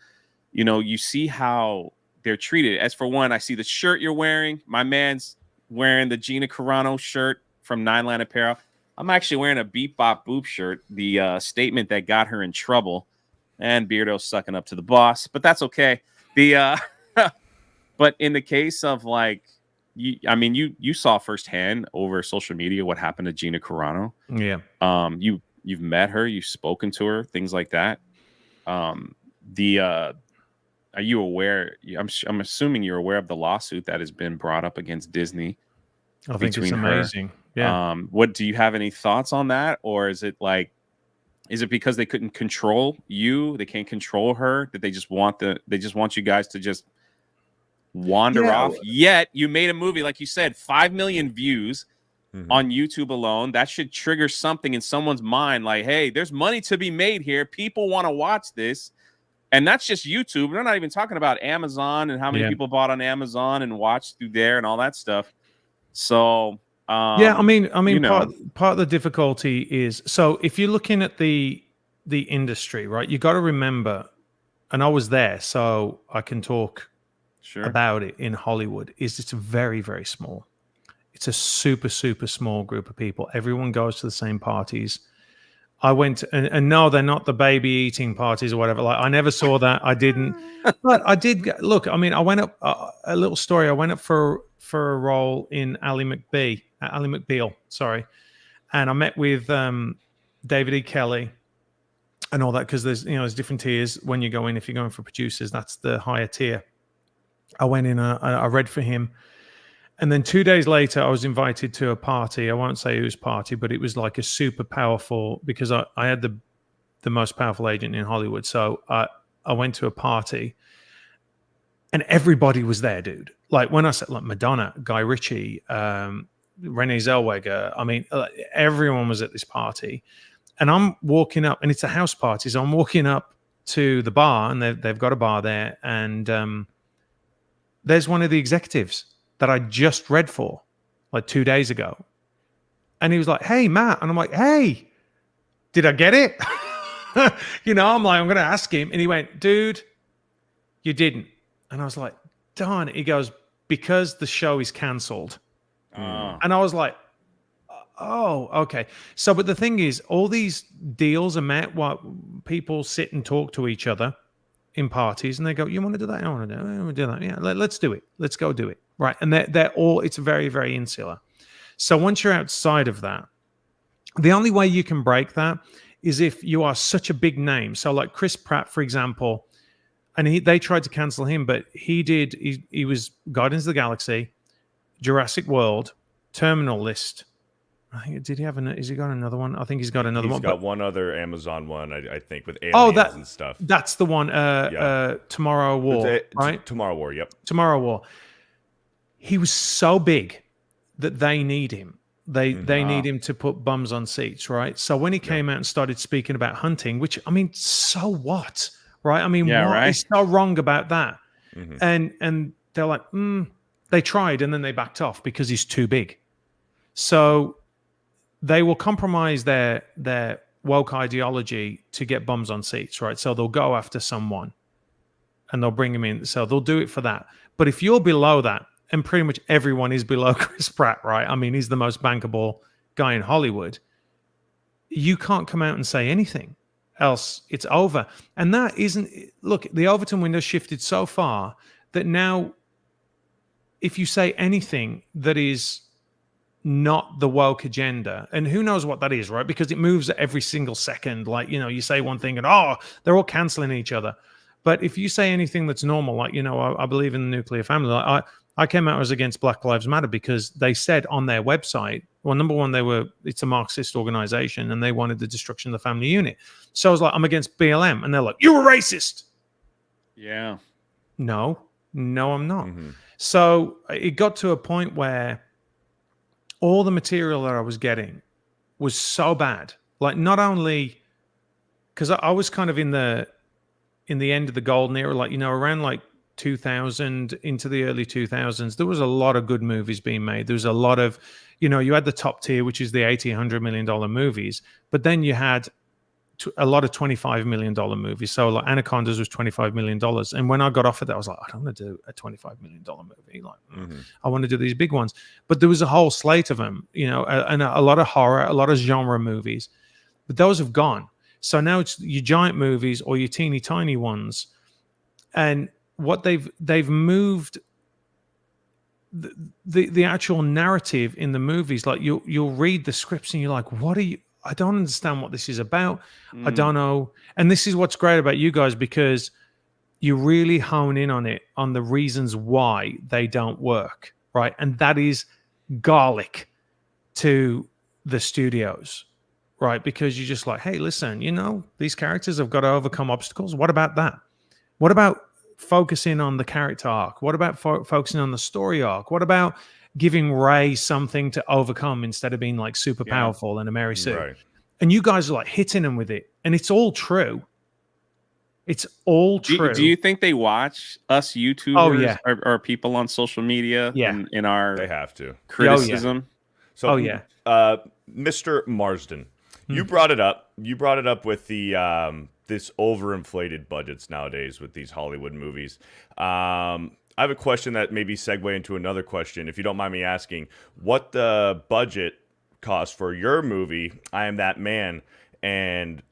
you see how they're treated. As for one, I see the shirt you're wearing. My man's wearing the Gina Carano shirt from Nine Line Apparel. I'm actually wearing a Beep Bop Boop shirt, the statement that got her in trouble, and Beardo sucking up to the boss, but that's okay. But in the case of like, you saw firsthand over social media what happened to Gina Carano. Yeah. You've met her, you've spoken to her, things like that. Are you aware? I'm assuming you're aware of the lawsuit that has been brought up against Disney. I think it's amazing. Yeah. What do you have any thoughts on that, or is it because they couldn't control you? They can't control her. That they just want you guys to just wander off. Yet you made a movie, like you said, 5 million views on YouTube alone. That should trigger something in someone's mind. Like, hey, there's money to be made here. People want to watch this. And that's just YouTube. We're not even talking about Amazon and how many people bought on Amazon and watched through there and all that stuff. So, I mean, part of the difficulty is, so if you're looking at the industry, right, you got to remember, and I was there, so I can talk about it in Hollywood, is it's very, very small. It's a super, super small group of people. Everyone goes to the same parties. I went, and no, they're not the baby eating parties or whatever. Like, I never saw that. I didn't, but I did look. I mean, I went up a little story. I went up for a role in Ally McBeal, sorry, and I met with David E. Kelly and all that, because there's different tiers when you go in. If you're going for producers, that's the higher tier. I went in. I read for him. And then 2 days later, I was invited to a party. I won't say whose party, but it was like a super powerful, because I had the most powerful agent in Hollywood. So I went to a party and everybody was there, dude. Like when I said, like Madonna, Guy Ritchie, Renee Zellweger, I mean, everyone was at this party. And I'm walking up, and it's a house party. So I'm walking up to the bar, and they've got a bar there. And there's one of the executives that I just read for like 2 days ago. And he was like, hey, Matt. And I'm like, hey, did I get it? I'm like, I'm going to ask him. And he went, dude, you didn't. And I was like, darn it. He goes, because the show is canceled. And I was like, oh, okay. So, but the thing is, all these deals are met while people sit and talk to each other in parties, and they go, you want to do that? I want to do that. Yeah, let's do it. Let's go do it. Right. And they're all, it's very, very insular. So once you're outside of that, the only way you can break that is if you are such a big name. So like Chris Pratt, for example, and they tried to cancel him, but he was Guardians of the Galaxy, Jurassic World, Terminal List. I think, has he got another one? I think he's got another one. He's got one other Amazon one, I think, with aliens and stuff. That's the one, Tomorrow War, right? Tomorrow War, yep. Tomorrow War. He was so big that they need him. They need him to put bums on seats, right? So when he came out and started speaking about hunting, which, I mean, so what, right? I mean, what is so wrong about that? And they're like, they tried, and then they backed off because he's too big. So they will compromise their woke ideology to get bums on seats, right? So they'll go after someone and they'll bring him in. So they'll do it for that. But if you're below that, and pretty much everyone is below Chris Pratt, right? I mean, he's the most bankable guy in Hollywood. You can't come out and say anything else. It's over. And that isn't... Look, the Overton window shifted so far that now if you say anything that is not the woke agenda, and who knows what that is, right? Because it moves at every single second. Like, you say one thing and, they're all canceling each other. But if you say anything that's normal, like, I believe in the nuclear family, like, I came out as against Black Lives Matter because they said on their website, well, number one, it's a Marxist organization and they wanted the destruction of the family unit. So I was like, I'm against BLM. And they're like, you're a racist. Yeah. No, I'm not. So it got to a point where all the material that I was getting was so bad. Like, not only because I was kind of in the end of the golden era, like, around like 2000 into the early 2000s, there was a lot of good movies being made. There was a lot of, you had the top tier, which is the $80-100 million movies, but then you had a lot of $25 million movies. So like Anacondas was $25 million. And when I got offered that, I was like, I don't want to do a $25 million movie. Like, I want to do these big ones. But there was a whole slate of them, and a lot of horror, a lot of genre movies, but those have gone. So now it's your giant movies or your teeny tiny ones. And what they've moved the actual narrative in the movies. Like you'll read the scripts and you're like, I don't understand what this is about. I don't know. And this is what's great about you guys, because you really hone in on it, on the reasons why they don't work, right? And that is garlic to the studios, right? Because you're just like, hey, listen, these characters have got to overcome obstacles. What about that? What about focusing on the character arc? What about focusing on the story arc? What about giving Ray something to overcome instead of being like super powerful and a Mary Sue? Right. And you guys are like hitting them with it. And it's all true. It's all true. Do you think they watch us YouTubers or people on social media in our they have to criticism? So Mr. Marsden, you brought it up. You brought it up with the this overinflated budgets nowadays with these Hollywood movies. I have a question that maybe segue into another question, if you don't mind me asking. What the budget cost for your movie, I Am That Man, and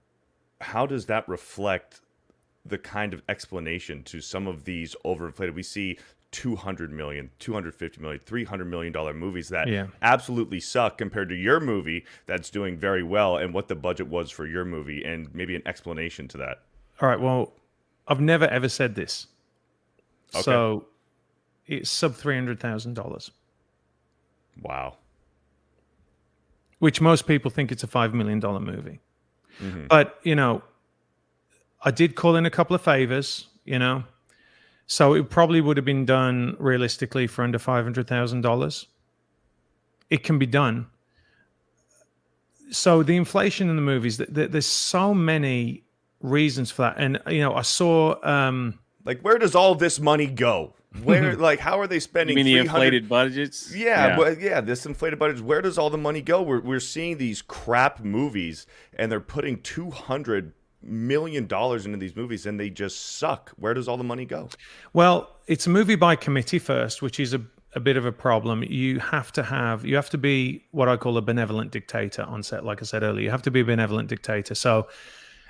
how does that reflect the kind of explanation to some of these overinflated? We see $200 million, $250 million, $300 million movies that absolutely suck compared to your movie that's doing very well, and what the budget was for your movie, and maybe an explanation to that. All right. Well, I've never ever said this. Okay. So it's sub $300,000. Wow. Which most people think it's a $5 million movie. But, I did call in a couple of favors, so it probably would have been done realistically for under $500,000. It can be done. So the inflation in the movies, there's so many reasons for that. And, I saw... like, where does all this money go? Where, like, how are they spending? You mean the inflated budgets? This inflated budget. Where does all the money go? We're seeing these crap movies, and they're putting $200 million into these movies, and they just suck. Where does all the money go? Well, it's a movie by committee first, which is a bit of a problem. You have to be what I call a benevolent dictator on set. Like I said earlier, you have to be a benevolent dictator. So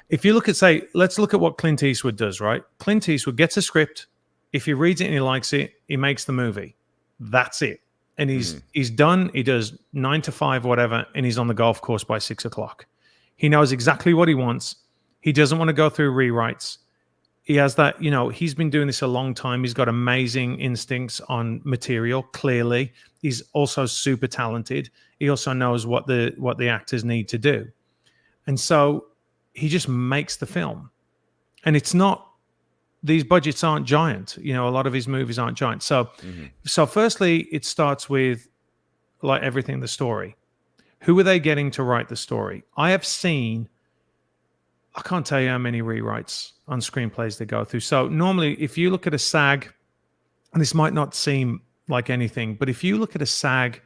if you look at, let's look at what Clint Eastwood does, right? Clint Eastwood gets a script. If he reads it and he likes it, he makes the movie. That's it. And he's done. He does 9 to 5, whatever, and he's on the golf course by 6 o'clock. He knows exactly what he wants. He doesn't want to go through rewrites. He has that, he's been doing this a long time. He's got amazing instincts on material, clearly. He's also super talented. He also knows what the actors need to do. And so he just makes the film. And it's not, these budgets aren't giant. A lot of his movies aren't giant. So, so firstly, it starts with, like everything, the story. Who are they getting to write the story? I have seen, I can't tell you how many rewrites on screenplays they go through. So normally, if you look at a SAG, and this might not seem like anything, but if you look at a SAG,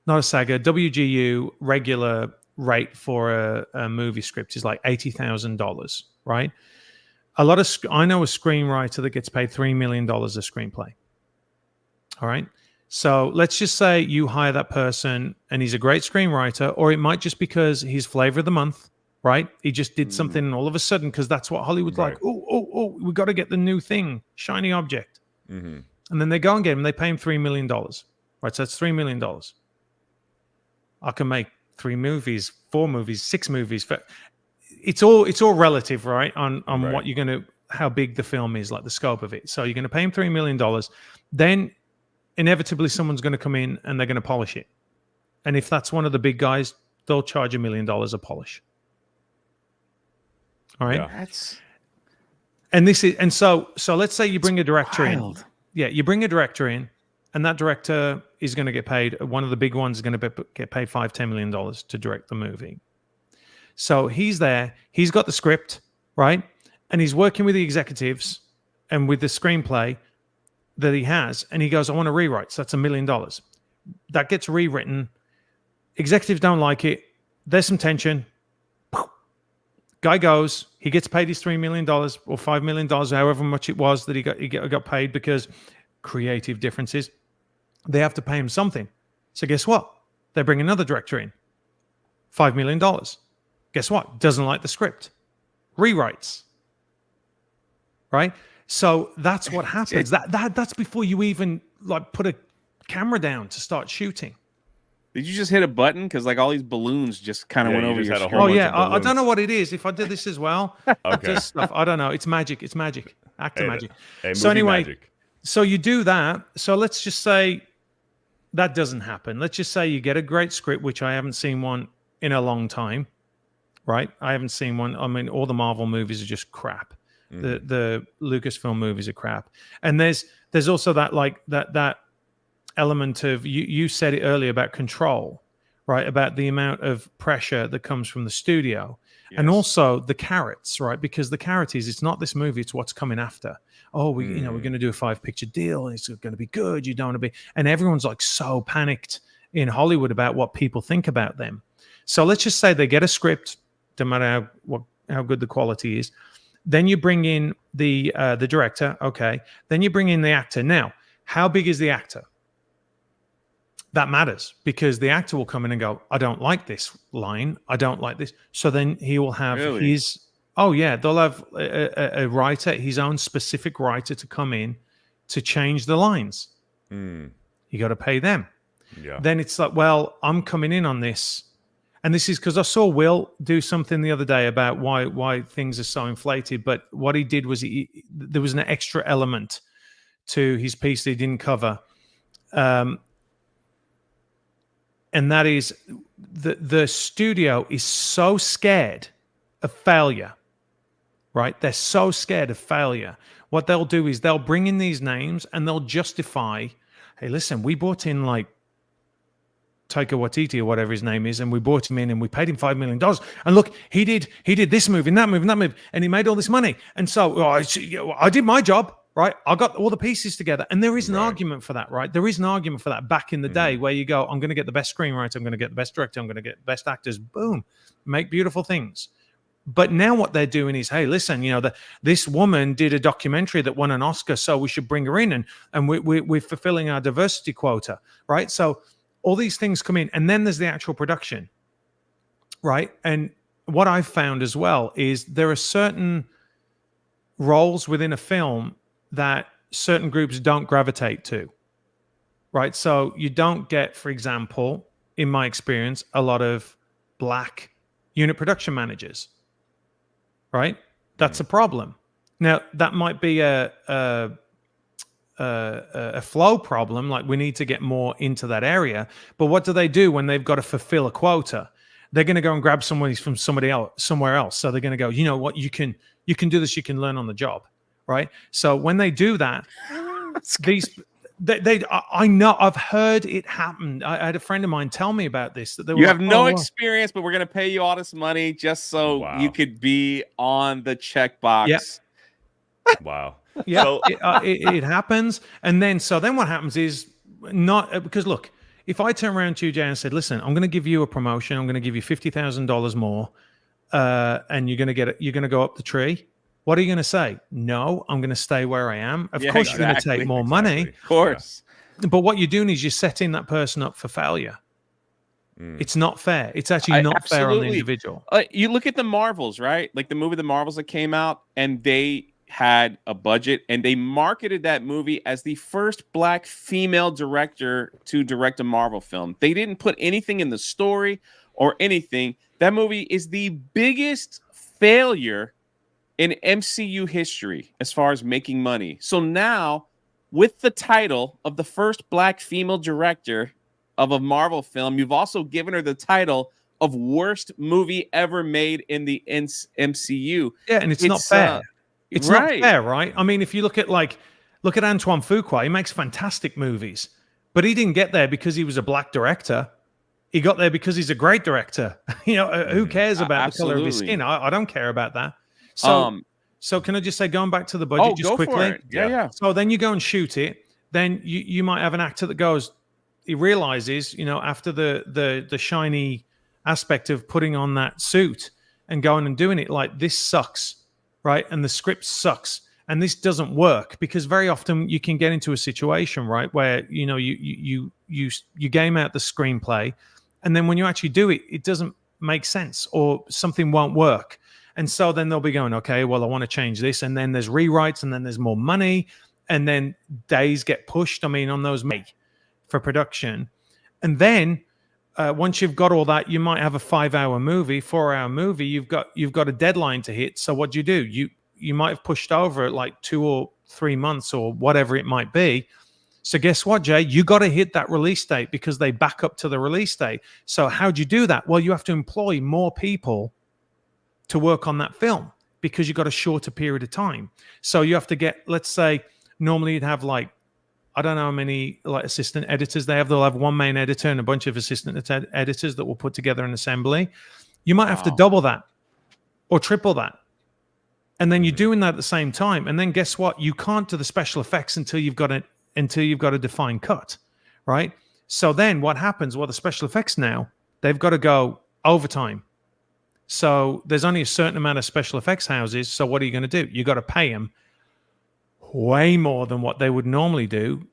not a SAG, a WGU regular rate for a movie script is like $80,000, right? I know a screenwriter that gets paid $3 million a screenplay. All right. So let's just say you hire that person and he's a great screenwriter, or it might just because he's flavor of the month, right? He just did something and all of a sudden, because that's what Hollywood's like. Oh, we got to get the new thing, shiny object. And then they go and get him. They pay him $3 million, right? So that's $3 million. I can make 3 movies, 4 movies, 6 movies. It's all relative, right? On what you're going to, how big the film is, like the scope of it. So you're going to pay him $3 million. Then inevitably someone's going to come in and they're going to polish it. And if that's one of the big guys, they'll charge $1 million a polish. All right. Yeah. So let's say you bring a director in. Yeah, you bring a director in, and that director is going to get paid. One of the big ones is going to get paid $5-10 million to direct the movie. So he's there. He's got the script, right? And he's working with the executives and with the screenplay that he has. And he goes, I want to rewrite. So that's $1 million. That gets rewritten. Executives don't like it. There's some tension. Guy goes. He gets paid his $3 million or $5 million, however much it was that he got paid, because creative differences. They have to pay him something. So guess what? They bring another director in. $5 million. Guess what? Doesn't like the script. Rewrites. Right? So that's what happens. That's before you even like put a camera down to start shooting. Did you just hit a button? Because like all these balloons just kind of went over your screen. Oh yeah, I don't know what it is. If I did this as well, okay. this stuff, I don't know. It's magic. It's magic. Actor magic. So anyway, magic. So you do that. So let's just say that doesn't happen. Let's just say you get a great script, which I haven't seen one in a long time. Right? I haven't seen one. I mean, all the Marvel movies are just crap. The Lucasfilm movies are crap. And there's also that like that element of you said it earlier about control, right? About the amount of pressure that comes from the studio. Yes. And also the carrots, right? Because the carrot is, it's not this movie, it's what's coming after. Oh, we're going to do a 5-picture deal. It's going to be good. You don't want to be, and everyone's like so panicked in Hollywood about what people think about them. So let's just say they get a script, no matter how good the quality is. Then you bring in the director, okay. Then you bring in the actor. Now, how big is the actor? That matters, because the actor will come in and go, I don't like this line. I don't like this. So then he will have his, they'll have a writer, his own specific writer to come in to change the lines. You got to pay them. Yeah. Then it's like, well, I'm coming in on this. And this is because I saw Will do something the other day about why things are so inflated. But what he did was there was an extra element to his piece that he didn't cover. And that is the studio is so scared of failure, right? They're so scared of failure. What they'll do is they'll bring in these names and they'll justify, hey, listen, we brought in like Taika Waititi or whatever his name is, and we brought him in and we paid him $5 million. And look, he did this movie and that movie and that movie, and he made all this money. And so I did my job. Right, I got all the pieces together, and there is an argument for that. Right, there is an argument for that back in the day, where you go, I'm going to get the best screenwriter, I'm going to get the best director, I'm going to get the best actors. Boom, make beautiful things. But now what they're doing is, hey, listen, this woman did a documentary that won an Oscar, so we should bring her in, and we're fulfilling our diversity quota. Right, so all these things come in, and then there's the actual production. Right, and what I've found as well is there are certain roles within a film that certain groups don't gravitate to, right? So you don't get, for example, in my experience, a lot of black unit production managers, right? That's a problem. Now, that might be a flow problem, like we need to get more into that area. But what do they do when they've got to fulfill a quota? They're going to go and grab somebody from somewhere else. So they're going to go, you know what, you can do this, you can learn on the job. Right. So when they do that, I know I've heard it happen. I had a friend of mine tell me about this. That you have no experience, but we're going to pay you all this money just so you could be on the checkbox. Yeah. Wow. Yeah. So, it happens. And then what happens is because look, if I turn around to you, Jay, and said, listen, I'm going to give you a promotion. I'm going to give you $50,000 more. And you're going to go up the tree. What are you going to say? No, I'm going to stay where I am. Of course, you're going to take more money. Of course. Yeah. But what you're doing is you're setting that person up for failure. It's not fair. It's actually not fair on the individual. You look at the Marvels, right? Like the movie The Marvels that came out, and they had a budget, and they marketed that movie as the first black female director to direct a Marvel film. They didn't put anything in the story or anything. That movie is the biggest failure in MCU history as far as making money. So now with the title of the first black female director of a Marvel film. You've also given her the title of worst movie ever made in the MCU. Yeah, and it's not fair. It's not fair, right? I mean, if you look at Antoine Fuqua, he makes fantastic movies, but he didn't get there because he was a black director. He got there because he's a great director. Who cares about the color of his skin? I don't care about that. So can I just say, going back to the budget just quickly? For it. Yeah. So then you go and shoot it. Then you might have an actor that goes, he realizes, after the shiny aspect of putting on that suit and going and doing it, like, this sucks, right? And the script sucks. And this doesn't work, because very often you can get into a situation, right, where, you game out the screenplay, and then when you actually do it, it doesn't make sense, or something won't work. And so then they'll be going, okay, well, I want to change this. And then there's rewrites, and then there's more money, and then days get pushed, on those for production. And then once you've got all that, you might have a 5-hour movie, 4-hour movie. You've got a deadline to hit. So what do? You might have pushed over like 2 or 3 months or whatever it might be. So guess what, Jay? You got to hit that release date, because they back up to the release date. So how do you do that? Well, you have to employ more people to work on that film, because you've got a shorter period of time. So you have to get, let's say, normally you'd have like, I don't know how many like assistant editors they have. They'll have one main editor and a bunch of assistant editors that will put together an assembly. You might have to double that or triple that. And then you're doing that at the same time. And then guess what? You can't do the special effects until you've got a defined cut, right? So then what happens? Well, the special effects now, they've got to go overtime. So there's only a certain amount of special effects houses. So what are you going to do? You got to pay them way more than what they would normally do.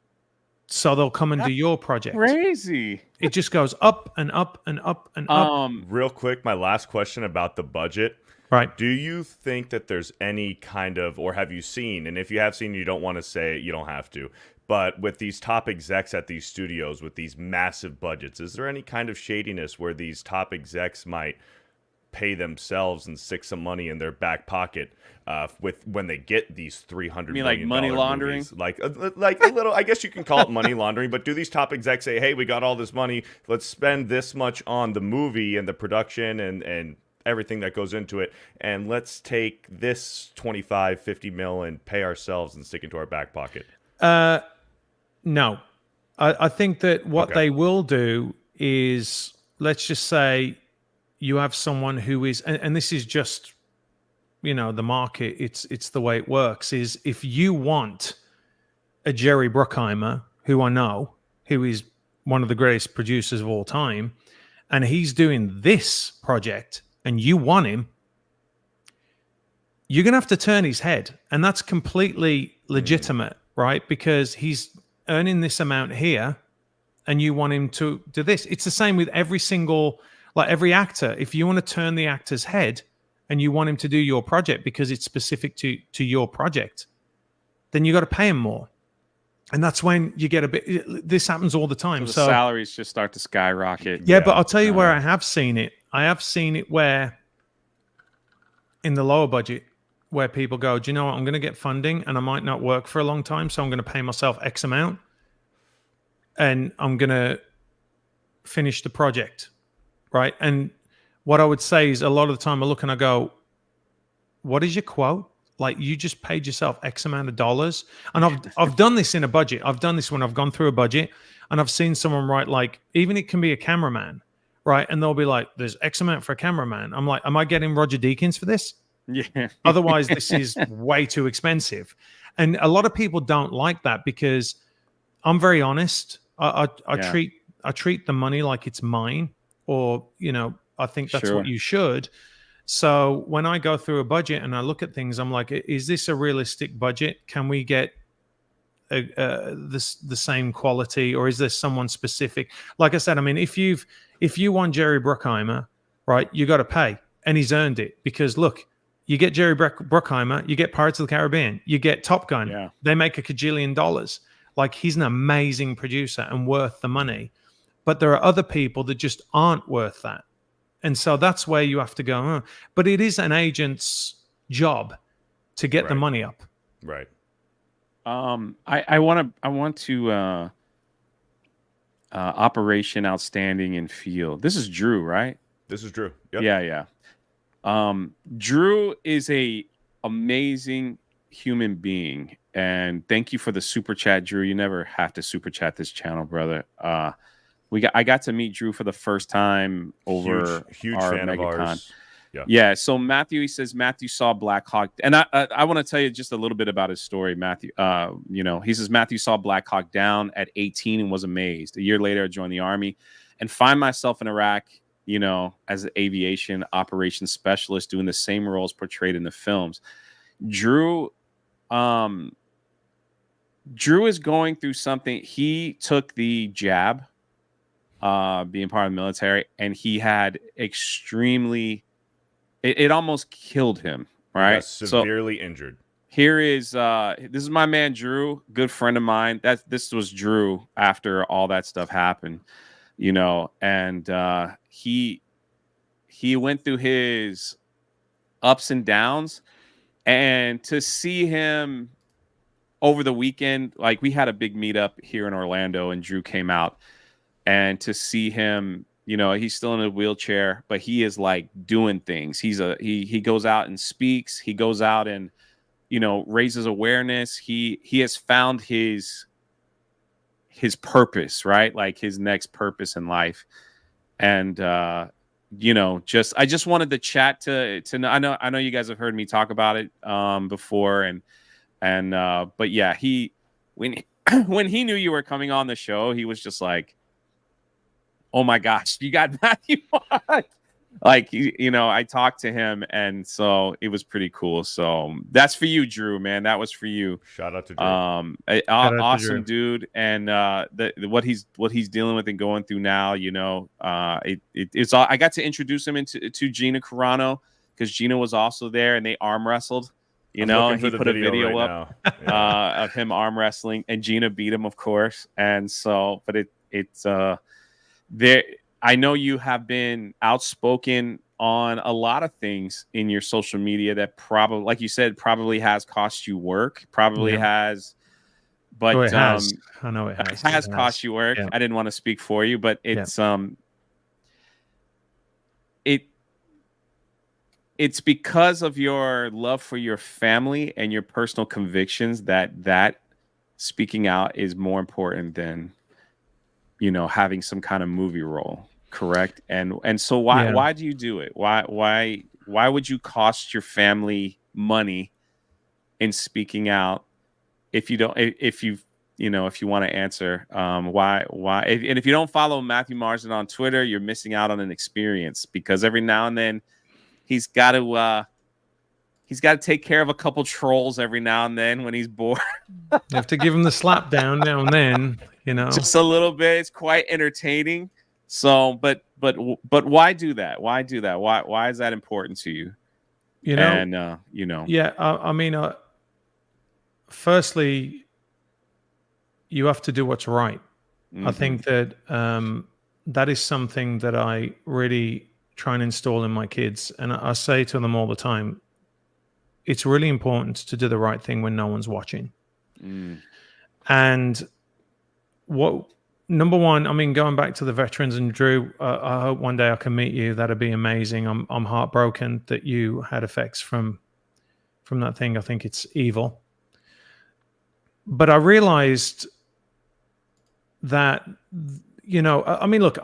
So they'll come and do your project. Crazy. It just goes up and up and up and up. Real quick, my last question about the budget. Right. Do you think that there's any kind of, or have you seen, and if you have seen, you don't want to say it, you don't have to, but with these top execs at these studios with these massive budgets, is there any kind of shadiness where these top execs might pay themselves and stick some money in their back pocket with when they get these $300 million like money laundering movies? Like a little, I guess you can call it money laundering, but do these top execs say, hey, we got all this money, let's spend this much on the movie and the production and everything that goes into it, and let's take this 25-50 mil and pay ourselves and stick into our back pocket? No. I think that what they will do is, let's just say you have someone who is, and this is just, the market, it's the way it works, is if you want a Jerry Bruckheimer, who I know, who is one of the greatest producers of all time, and he's doing this project, and you want him, you're going to have to turn his head. And that's completely legitimate, right? Because he's earning this amount here, and you want him to do this. It's the same with every actor. If you want to turn the actor's head and you want him to do your project because it's specific to your project, then you got to pay him more. And that's when you get a bit, this happens all the time. So the salaries just start to skyrocket. Yeah, but I'll tell you where I have seen it. I have seen it where, in the lower budget, where people go, do you know what? I'm going to get funding and I might not work for a long time, so I'm going to pay myself X amount and I'm going to finish the project, right? And what I would say is, a lot of the time I look and I go, what is your quote? Like, you just paid yourself X amount of dollars. And I've done this in a budget. I've done this when I've gone through a budget and I've seen someone write, like, even it can be a cameraman, right? And they'll be like, there's X amount for a cameraman. I'm like, am I getting Roger Deakins for this? Yeah. Otherwise, this is way too expensive. And a lot of people don't like that, because I'm very honest. I treat the money like it's mine, or, I think that's what you should. So when I go through a budget and I look at things, I'm like, is this a realistic budget? Can we get the same quality, or is there someone specific? Like I said, I mean, if you want Jerry Bruckheimer, right, you got to pay, and he's earned it, because look, you get Jerry Bruckheimer, you get Pirates of the Caribbean, you get Top Gun. Yeah. They make $1 kajillion. Like, he's an amazing producer and worth the money. But there are other people that just aren't worth that. And so that's where you have to go. But it is an agent's job to get the money up. Right. I want to Operation Outstanding in Field. This is Drew, right? This is Drew. Yep. Yeah. Drew is a amazing human being, and thank you for the super chat, Drew. You never have to super chat this channel, brother. I got to meet Drew for the first time over huge our fan of MegaCon. ours. Yeah. So Matthew, he says Matthew saw Black Hawk, and I want to tell you just a little bit about his story. Matthew, he says Matthew saw Black Hawk Down at 18 and was amazed. A year later, I joined the army, and find myself in Iraq, as an aviation operations specialist, doing the same roles portrayed in the films. Drew is going through something. He took the jab, being part of the military, and he had extremely. It almost killed him, right? He got severely injured. Here is this is my man Drew, good friend of mine. This was Drew after all that stuff happened, and he went through his ups and downs, and to see him over the weekend, like we had a big meetup here in Orlando, and Drew came out, and to see him. He's still in a wheelchair, but he is like doing things. He goes out and speaks. He goes out and, raises awareness. He has found his purpose, right? Like his next purpose in life. And, I just wanted the chat to know. I know you guys have heard me talk about it before. But yeah, when he knew you were coming on the show, he was just like, oh my gosh, you got Matthew on. Like, I talked to him, and so it was pretty cool. So that's for you, Drew, man. That was for you. Shout out to Drew. Awesome dude. And what he's dealing with and going through now, it's all. I got to introduce him to Gina Carano, because Gina was also there, and they arm wrestled. He put a video up of him arm wrestling, and Gina beat him, of course. And so, but it's there. I know you have been outspoken on a lot of things in your social media that probably, like you said, probably has cost you work. Probably has, but it has. I know it has. It has cost you work. Yeah. I didn't want to speak for you, but it's it's because of your love for your family and your personal convictions that speaking out is more important than having some kind of movie role. Correct. And so why do you do it? Why would you cost your family money in speaking out if you want to answer why and if you don't follow Matthew Marsden on Twitter, you're missing out on an experience, because every now and then he's got to take care of a couple trolls every now and then when he's bored. You have to give him the slap down now and then, just a little bit. It's quite entertaining. So, but why do that? Why do that? Why is that important to you? Yeah. I mean, firstly, you have to do what's right. Mm-hmm. I think that that is something that I really try and install in my kids, and I say to them all the time, it's really important to do the right thing when no one's watching. And number one, I mean, going back to the veterans, and Drew, I hope one day I can meet you. That'd be amazing. I'm heartbroken that you had effects from that thing. I think it's evil. But I realized that, I mean, look,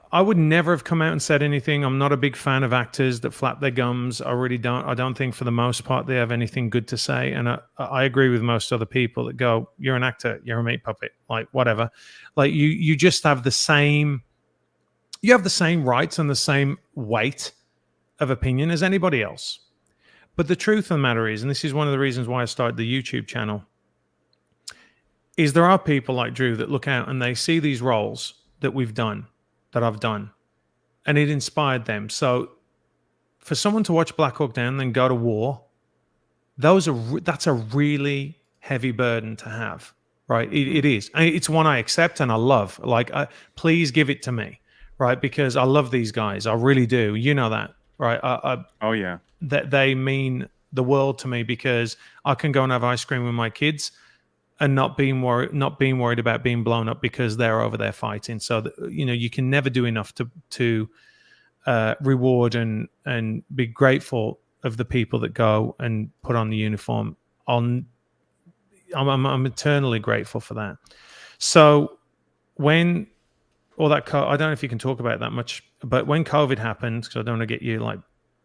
I would never have come out and said anything. I'm not a big fan of actors that flap their gums. I really don't. I don't think for the most part they have anything good to say. And I agree with most other people that go, you're an actor, you're a meat puppet, like whatever. Like you just have the same rights and the same weight of opinion as anybody else. But the truth of the matter is, and this is one of the reasons why I started the YouTube channel, is there are people like Drew that look out and they see these roles that we've done, that I've done, and it inspired them. So for someone to watch Black Hawk Down and then go to war, that's a really heavy burden to have, right? It is. It's one I accept and I love. Like, please give it to me, right? Because I love these guys. I really do. You know that, right? Oh, yeah. That they mean the world to me, because I can go and have ice cream with my kids and not being worried about being blown up because they're over there fighting. So that, you can never do enough to reward and be grateful of the people that go and put on the uniform. I'm eternally grateful for that. So when all that, I don't know if you can talk about that much, but when COVID happened, because I don't want to get you like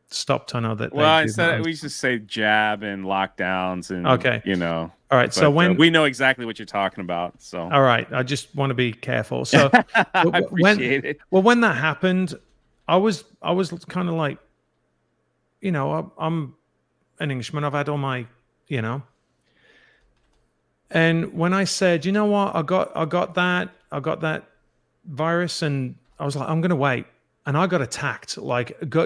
stopped. I know that. Well, instead we just say jab and lockdowns and okay, All right. But, so when we know exactly what you're talking about, so all right, I just want to be careful. So I appreciate it. Well, when that happened, I was kind of like, I'm an Englishman. I've had all my, and when I said, you know what, I got that virus, and I was like, I'm gonna wait. And I got attacked,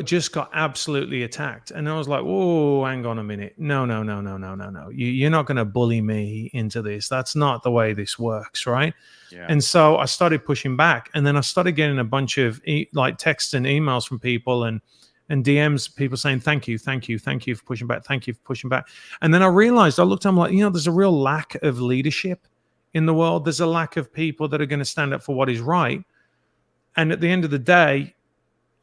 just got absolutely attacked. And I was like, whoa, hang on a minute. No. You're not going to bully me into this. That's not the way this works, right? Yeah. And so I started pushing back. And then I started getting a bunch of texts and emails from people and DMs, people saying, thank you for pushing back. Thank you for pushing back. And then I realized, I looked, I'm like, there's a real lack of leadership in the world. There's a lack of people that are going to stand up for what is right. And at the end of the day,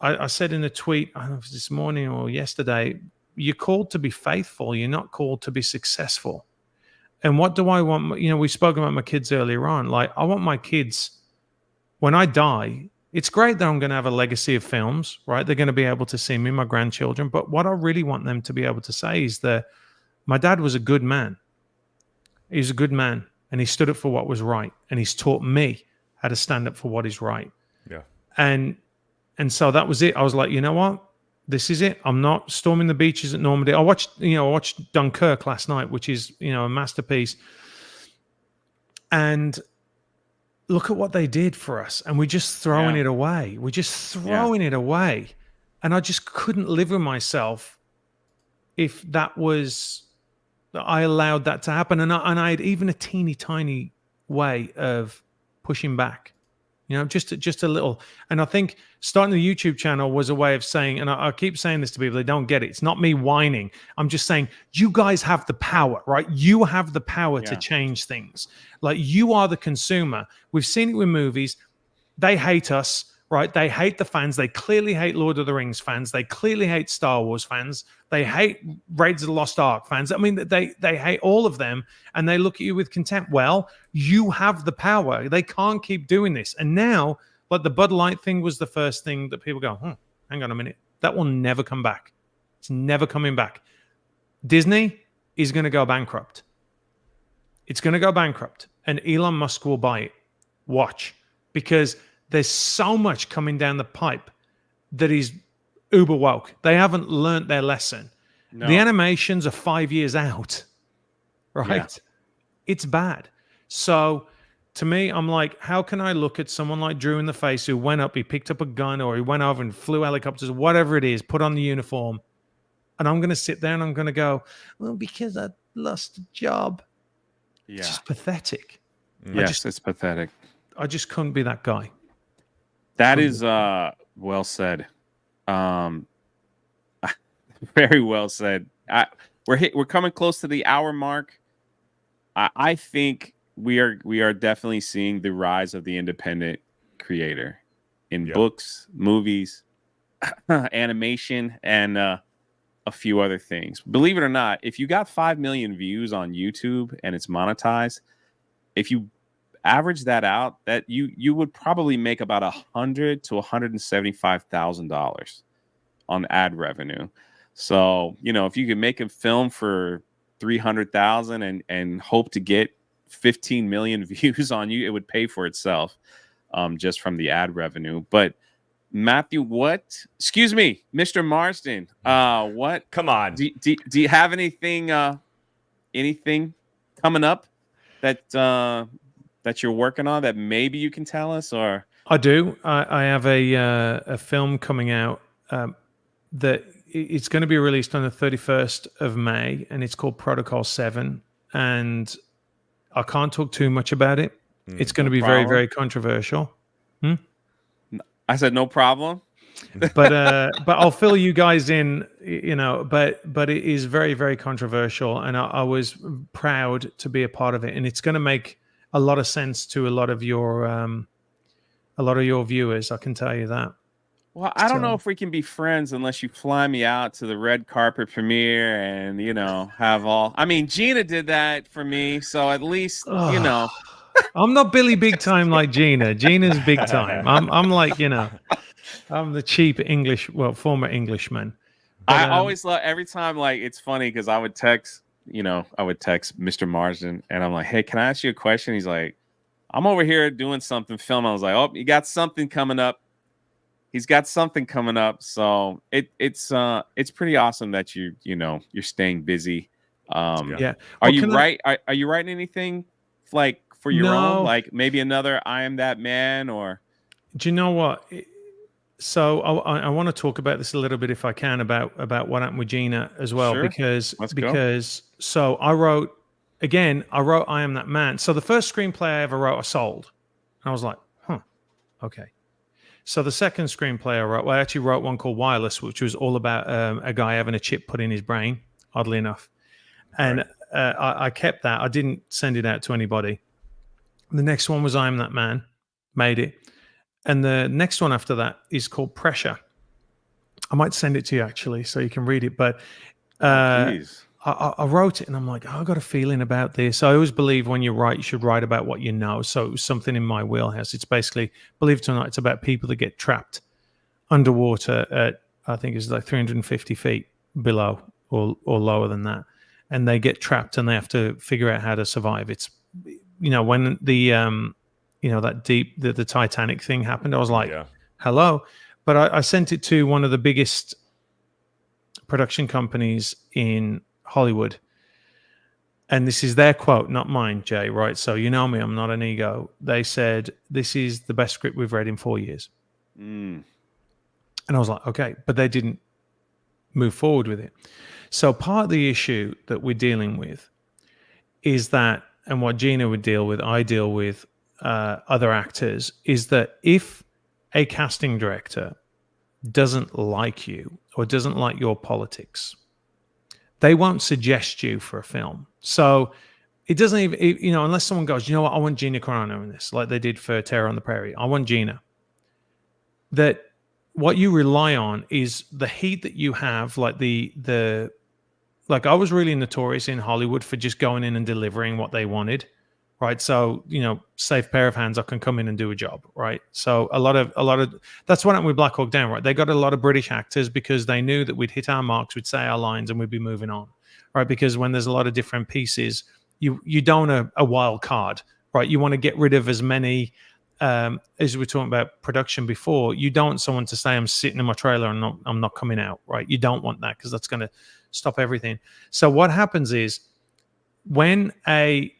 I said in a tweet, I don't know if it was this morning or yesterday, you're called to be faithful. You're not called to be successful. And what do I want? We spoke about my kids earlier on. Like, I want my kids, when I die, it's great that I'm going to have a legacy of films, right? They're going to be able to see me, my grandchildren. But what I really want them to be able to say is that my dad was a good man. He's a good man. And he stood up for what was right. And he's taught me how to stand up for what is right. Yeah. And so that was it. I was like, you know what? This is it. I'm not storming the beaches at Normandy. I watched Dunkirk last night, which is, a masterpiece. And look at what they did for us. And we're just throwing it away. We're just throwing it away. And I just couldn't live with myself if I allowed that to happen. And I had even a teeny tiny way of pushing back. Just a little. And I think starting the YouTube channel was a way of saying, and I keep saying this to people, they don't get it. It's not me whining. I'm just saying, you guys have the power, right? You have the power to change things. Like, you are the consumer. We've seen it with movies. They hate us, right? They hate the fans. They clearly hate Lord of the Rings fans. They clearly hate Star Wars fans. They hate Raiders of the Lost Ark fans. I mean, they hate all of them, and they look at you with contempt. Well, you have the power. They can't keep doing this. And now, like, the Bud Light thing was the first thing that people go, hang on a minute. That will never come back. It's never coming back. Disney is going to go bankrupt. It's going to go bankrupt. And Elon Musk will buy it. Watch. Because there's so much coming down the pipe that is uber woke. They haven't learned their lesson. No. The animations are 5 years out, right? Yeah. It's bad. So to me, I'm like, how can I look at someone like Drew in the face who went up, he picked up a gun, or he went over and flew helicopters, whatever it is, put on the uniform, and I'm going to sit there and I'm going to go, well, because I lost a job. Yeah. It's just pathetic. Yes, it's pathetic. I just couldn't be that guy. That is well said. Very well said. We're coming close to the hour mark. I think we are definitely seeing the rise of the independent creator in books, movies, animation, and a few other things. Believe it or not, if you got 5 million views on YouTube and it's monetized, if you average that out, that you would probably make about $100,000 to $175,000 on ad revenue. So, if you could make a film for 300,000 and hope to get 15 million views on you, it would pay for itself, just from the ad revenue. But Matthew, excuse me, Mr. Marsden, what? Come on. Do you have anything coming up that you're working on that maybe you can tell us? Or I do. I have a film coming out that it's going to be released on the 31st of May, and it's called Protocol 7. And I can't talk too much about it. It's going to be very, very controversial. I said no problem. but I'll fill you guys in, but it is very, very controversial, and I was proud to be a part of it, and it's going to make a lot of sense to a lot of your viewers. I can tell you that. Well, I don't know if we can be friends unless you fly me out to the red carpet premiere and, have all. I mean, Gina did that for me, so at least, I'm not Billy Big Time like Gina. Gina's big time. I'm like, I'm the cheap former Englishman. But, I always love every time, like, it's funny because I would text Mr. Marsden and I'm like, hey, can I ask you a question? He's like, I'm over here doing something, film. I was like, oh, you got something coming up. He's got something coming up, so it's pretty awesome that you're staying busy. Yeah. Are you writing anything like for your own, like maybe another I Am That Man, or? Do you know what? So I want to talk about this a little bit if I can about what happened with Gina as well, Sure. because Go. So I wrote I Am That Man. So the first screenplay I ever wrote, I sold, and I was like, okay. So the second screenplay I actually wrote one called Wireless, which was all about a guy having a chip put in his brain, oddly enough. And I kept that. I didn't send it out to anybody. The next one was I Am That Man, made it. And the next one after that is called Pressure. I might send it to you, actually, so you can read it. But Please. I wrote it, and I'm like, I got a feeling about this. I always believe when you write, you should write about what you know. So it was something in my wheelhouse. It's basically, believe it or not, it's about people that get trapped underwater at, I think it's like 350 feet below or lower than that. And they get trapped and they have to figure out how to survive. It's, when the, that deep, the Titanic thing happened, I was like, hello. But I sent it to one of the biggest production companies in Hollywood, and this is their quote, not mine, Jay, right? So you know me, I'm not an ego. They said, this is the best script we've read in 4 years. And I was like, okay, but they didn't move forward with it. So part of the issue that we're dealing with is that, and what Gina would deal with, I deal with other actors, is that if a casting director doesn't like you or doesn't like your politics, they won't suggest you for a film. So it doesn't even, unless someone goes, you know what, I want Gina Carano in this, like they did for Terror on the Prairie. I want Gina. That what you rely on is the heat that you have, like like I was really notorious in Hollywood for just going in and delivering what they wanted. Right. So, safe pair of hands, I can come in and do a job. Right. So a lot of that's what happened with Black Hawk Down. Right. They got a lot of British actors because they knew that we'd hit our marks, we'd say our lines, and we'd be moving on. Right. Because when there's a lot of different pieces, you don't a wild card. Right. You want to get rid of as many, as we were talking about production before. You don't want someone to say, I'm sitting in my trailer and I'm not coming out. Right. You don't want that because that's going to stop everything. So what happens is when a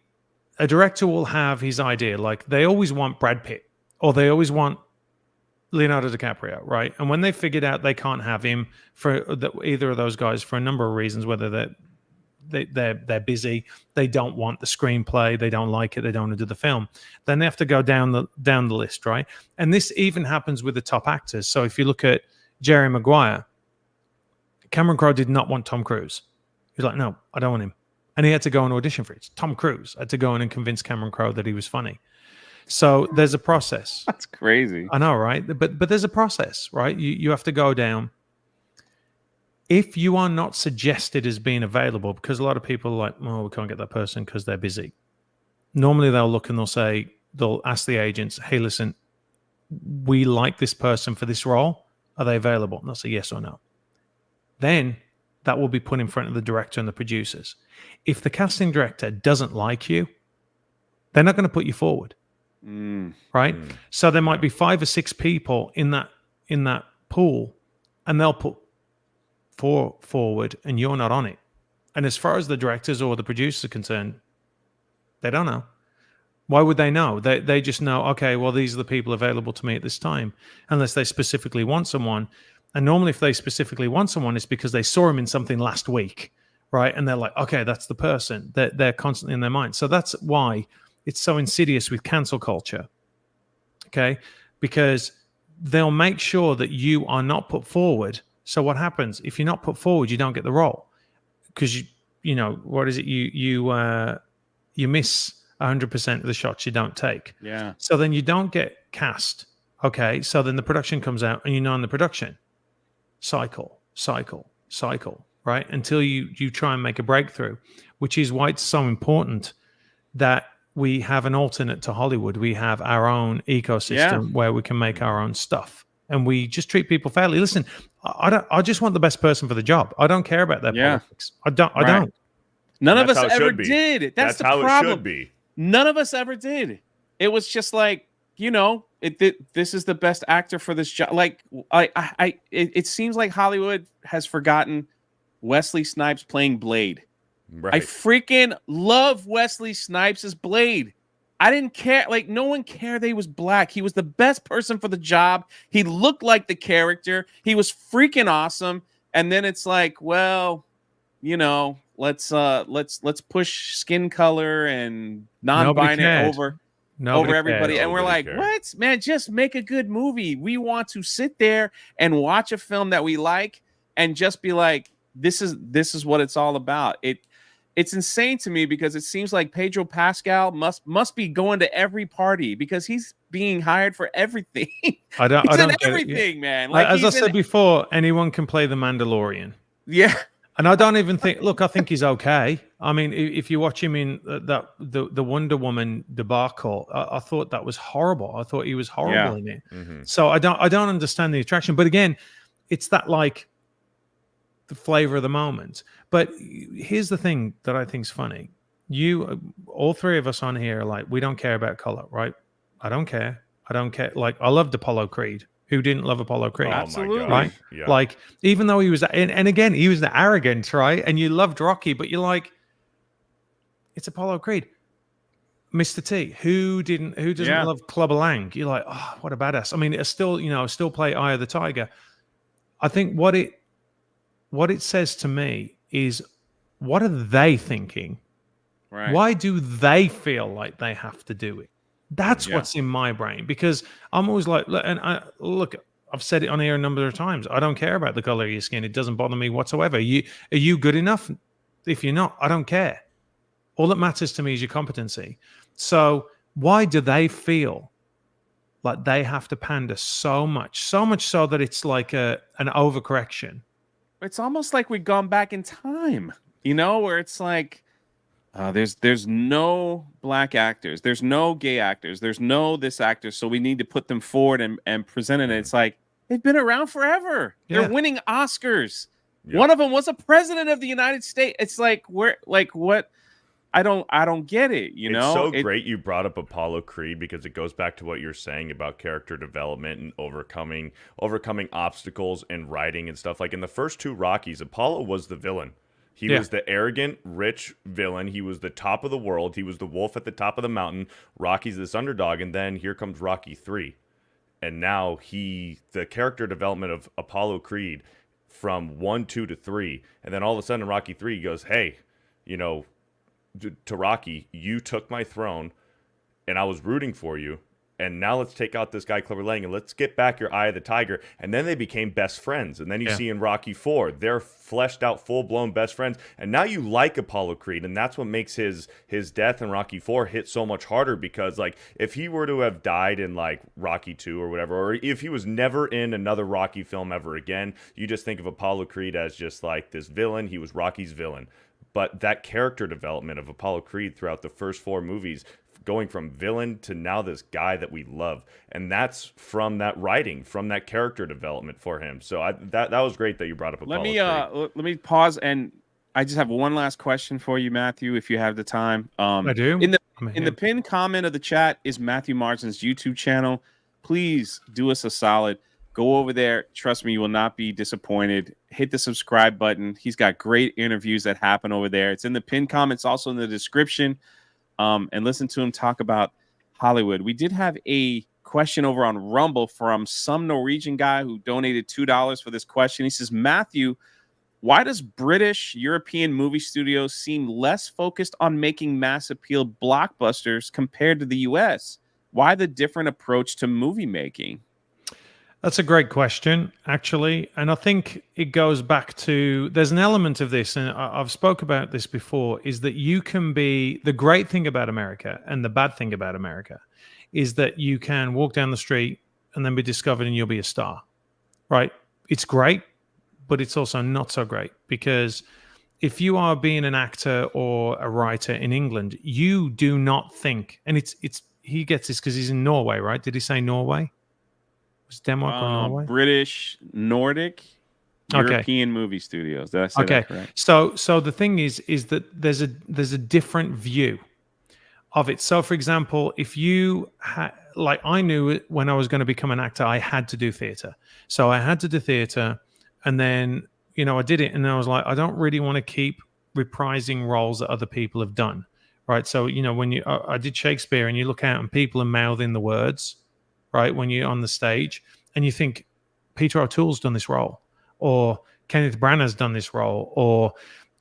director will have his idea, like they always want Brad Pitt or they always want Leonardo DiCaprio, right? And when they figured out they can't have him for either of those guys for a number of reasons, whether they're busy, they don't want the screenplay, they don't like it, they don't want to do the film, then they have to go down the list, right? And this even happens with the top actors. So if you look at Jerry Maguire, Cameron Crowe did not want Tom Cruise. He was like, no, I don't want him. And he had to go and audition for it. Tom Cruise had to go in and convince Cameron Crowe that he was funny. So there's a process. That's crazy. I know, right? But there's a process, right? You have to go down. If you are not suggested as being available, because a lot of people are like, oh, we can't get that person because they're busy. Normally they'll look and they'll ask the agents, hey, listen, we like this person for this role. Are they available? And they'll say yes or no. Then that will be put in front of the director and the producers. If the casting director doesn't like you, they're not going to put you forward. Right? So there might be 5 or 6 people in that pool, and they'll put 4 forward, and you're not on it. And as far as the directors or the producers are concerned, they don't know. Why would they know? They just know, okay, well, these are the people available to me at this time, unless they specifically want someone. And normally if they specifically want someone, it's because they saw him in something last week, right? And they're like, okay, that's the person. They're constantly in their mind. So that's why it's so insidious with cancel culture, okay? Because they'll make sure that you are not put forward. So what happens if you're not put forward? You don't get the role because you know what is it? You miss 100% of the shots you don't take. Yeah. So then you don't get cast. Okay. So then the production comes out, and in the production cycle, right? Until you try and make a breakthrough, which is why it's so important that we have an alternate to Hollywood. We have our own ecosystem where we can make our own stuff, and we just treat people fairly. Listen, I just want the best person for the job. I don't care about their politics. I don't. None of us ever did. That's the how problem. It should be. None of us ever did. It was just like, this is the best actor for this job. Like, it seems like Hollywood has forgotten Wesley Snipes playing Blade. Right. I freaking love Wesley Snipes as Blade. I didn't care. Like, no one cared that he was black. He was the best person for the job. He looked like the character. He was freaking awesome. And then it's like, well, let's push skin color and non-binary over everybody. And we're like, what? Man, just make a good movie. We want to sit there and watch a film that we like and just be like, this is what it's all about. It's insane to me because it seems like Pedro Pascal must be going to every party because he's being hired for everything. I don't get everything, man. Like, as I said before, anyone can play the Mandalorian. Yeah. And I don't even think. Look, I think he's okay. I mean, if you watch him in the Wonder Woman debacle, I thought that was horrible. I thought he was horrible in it. Mm-hmm. So I don't understand the attraction. But again, it's that like the flavor of the moment. But here's the thing that I think is funny. All three of us on here are like, we don't care about color, right? I don't care. Like, I loved Apollo Creed. Who didn't love Apollo Creed? Oh, absolutely. my God. Yeah. Like, even though he was, and again, he was the arrogant, right? And you loved Rocky, but you're like, it's Apollo Creed. Mr. T, who doesn't love Clubber Lang? You're like, oh, what a badass. I mean, it's still play Eye of the Tiger. I think what it says to me is, what are they thinking? Right. Why do they feel like they have to do it? That's what's in my brain, because I'm always like, look, I've said it on here a number of times. I don't care about the color of your skin. It doesn't bother me whatsoever. Are you good enough? If you're not, I don't care. All that matters to me is your competency. So why do they feel like they have to pander so much so that it's like an overcorrection? It's almost like we've gone back in time, where it's like, there's no black actors, there's no gay actors, there's no this actor, so we need to put them forward and present it. It's like, they've been around forever. They're winning Oscars. One of them was a president of the United States. It's like, what? I don't get it. It's so great you brought up Apollo Creed, because it goes back to what you're saying about character development and overcoming obstacles and writing and stuff. Like in the first two Rockies, Apollo was the villain. He was the arrogant, rich villain. He was the top of the world. He was the wolf at the top of the mountain. Rocky's this underdog, and then here comes Rocky 3. And now the character development of Apollo Creed from 1, 2 to 3, and then all of a sudden in Rocky 3 he goes, hey, to Rocky, you took my throne, and I was rooting for you, and now let's take out this guy Clubber Lang, and let's get back your Eye of the Tiger. And then they became best friends. And then you see in Rocky 4, they're fleshed out, full-blown best friends. And now you like Apollo Creed, and that's what makes his death in Rocky 4 hit so much harder, because, like, if he were to have died in, like, Rocky 2 or whatever, or if he was never in another Rocky film ever again, you just think of Apollo Creed as just, like, this villain. He was Rocky's villain. But that character development of Apollo Creed throughout the first 4 movies, going from villain to now this guy that we love, and that's from that writing, from that character development for him. So that was great that you brought up Apollo Creed. Let me pause, and I just have one last question for you, Matthew, if you have the time. I do. In the pinned comment of the chat is Matthew Marsden's YouTube channel. Please do us a solid. Go over there. Trust me, you will not be disappointed. Hit the subscribe button. He's got great interviews that happen over there. It's in the pinned comments, also in the description. And listen to him talk about Hollywood. We did have a question over on Rumble from some Norwegian guy who donated $2 for this question. He says, Matthew, why does British European movie studios seem less focused on making mass appeal blockbusters compared to the US? Why the different approach to movie making? That's a great question, actually. And I think it goes back to, there's an element of this, and I've spoke about this before, is that you can be, the great thing about America and the bad thing about America is that you can walk down the street and then be discovered and you'll be a star, right? It's great, but it's also not so great, because if you are being an actor or a writer in England, you do not think, and he gets this because he's in Norway, right? Did he say Norway? Was it Denmark or Norway? British, Nordic, European movie studios. Did I say that correct? So the thing is that there's a different view of it. So, for example, if you like, I knew when I was going to become an actor, I had to do theater. So I had to do theater, and then I did it, and I was like, I don't really want to keep reprising roles that other people have done, right? So when I did Shakespeare, and you look out and people are mouthing the words, right, when you're on the stage, and you think Peter O'Toole's done this role, or Kenneth Branagh's done this role, or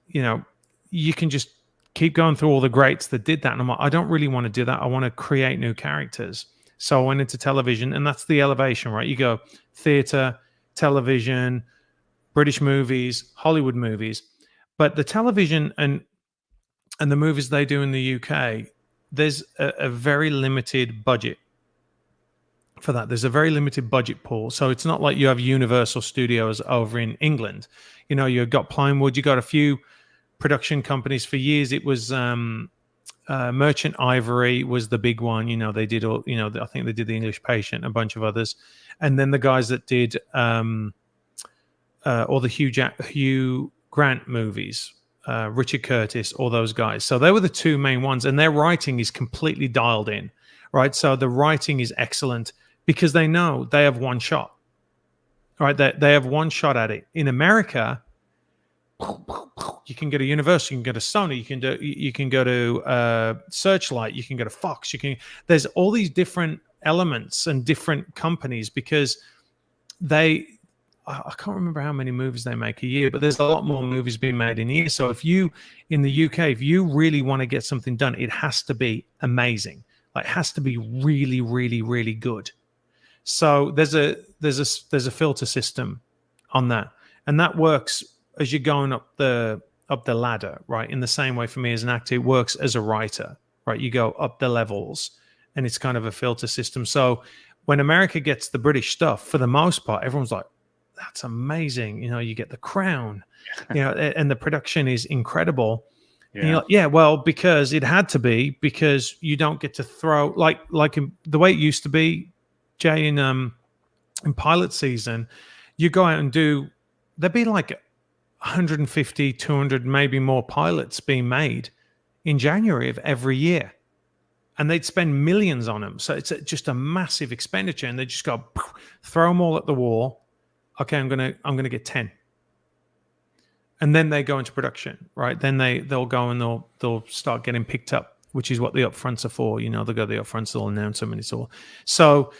you can just keep going through all the greats that did that. And I'm like, I don't really want to do that. I want to create new characters. So I went into television, and that's the elevation, right? You go theater, television, British movies, Hollywood movies. But the television and the movies they do in the UK, there's a very limited budget for that. There's a very limited budget pool. So it's not like you have Universal Studios over in England. You've got Pinewood, you got a few production companies. For years it was Merchant Ivory was the big one. They did all, I think they did The English Patient, a bunch of others. And then the guys that did all the Hugh Grant movies, Richard Curtis, all those guys. So they were the two main ones, and their writing is completely dialed in, right? So the writing is excellent because they know they have one shot, right? They have one shot at it. In America, you can go to Universal, you can go to Sony, you can go to Searchlight, you can go to Fox, there's all these different elements and different companies, because I can't remember how many movies they make a year, but there's a lot more movies being made in a year. So if you, in the UK, if you really want to get something done, it has to be amazing. Like, it has to be really, really, really good. So there's a filter system on that, and that works as you're going up the ladder, right? In the same way, for me as an actor, it works as a writer, right? You go up the levels, and it's kind of a filter system. So when America gets the British stuff, for the most part, everyone's like, that's amazing. You get The Crown, and the production is incredible. Yeah. And you're like, yeah, well, because it had to be, because you don't get to throw like the way it used to be, Jay, in pilot season, you go out and there'd be like 150, 200, maybe more pilots being made in January of every year. And they'd spend millions on them. So it's just a massive expenditure, and they just go throw them all at the wall. Okay, I'm gonna get 10, and then they go into production, right? Then they'll go and they'll start getting picked up, which is what the upfronts are for. They'll go to the upfronts, they'll announce them, and it's all. So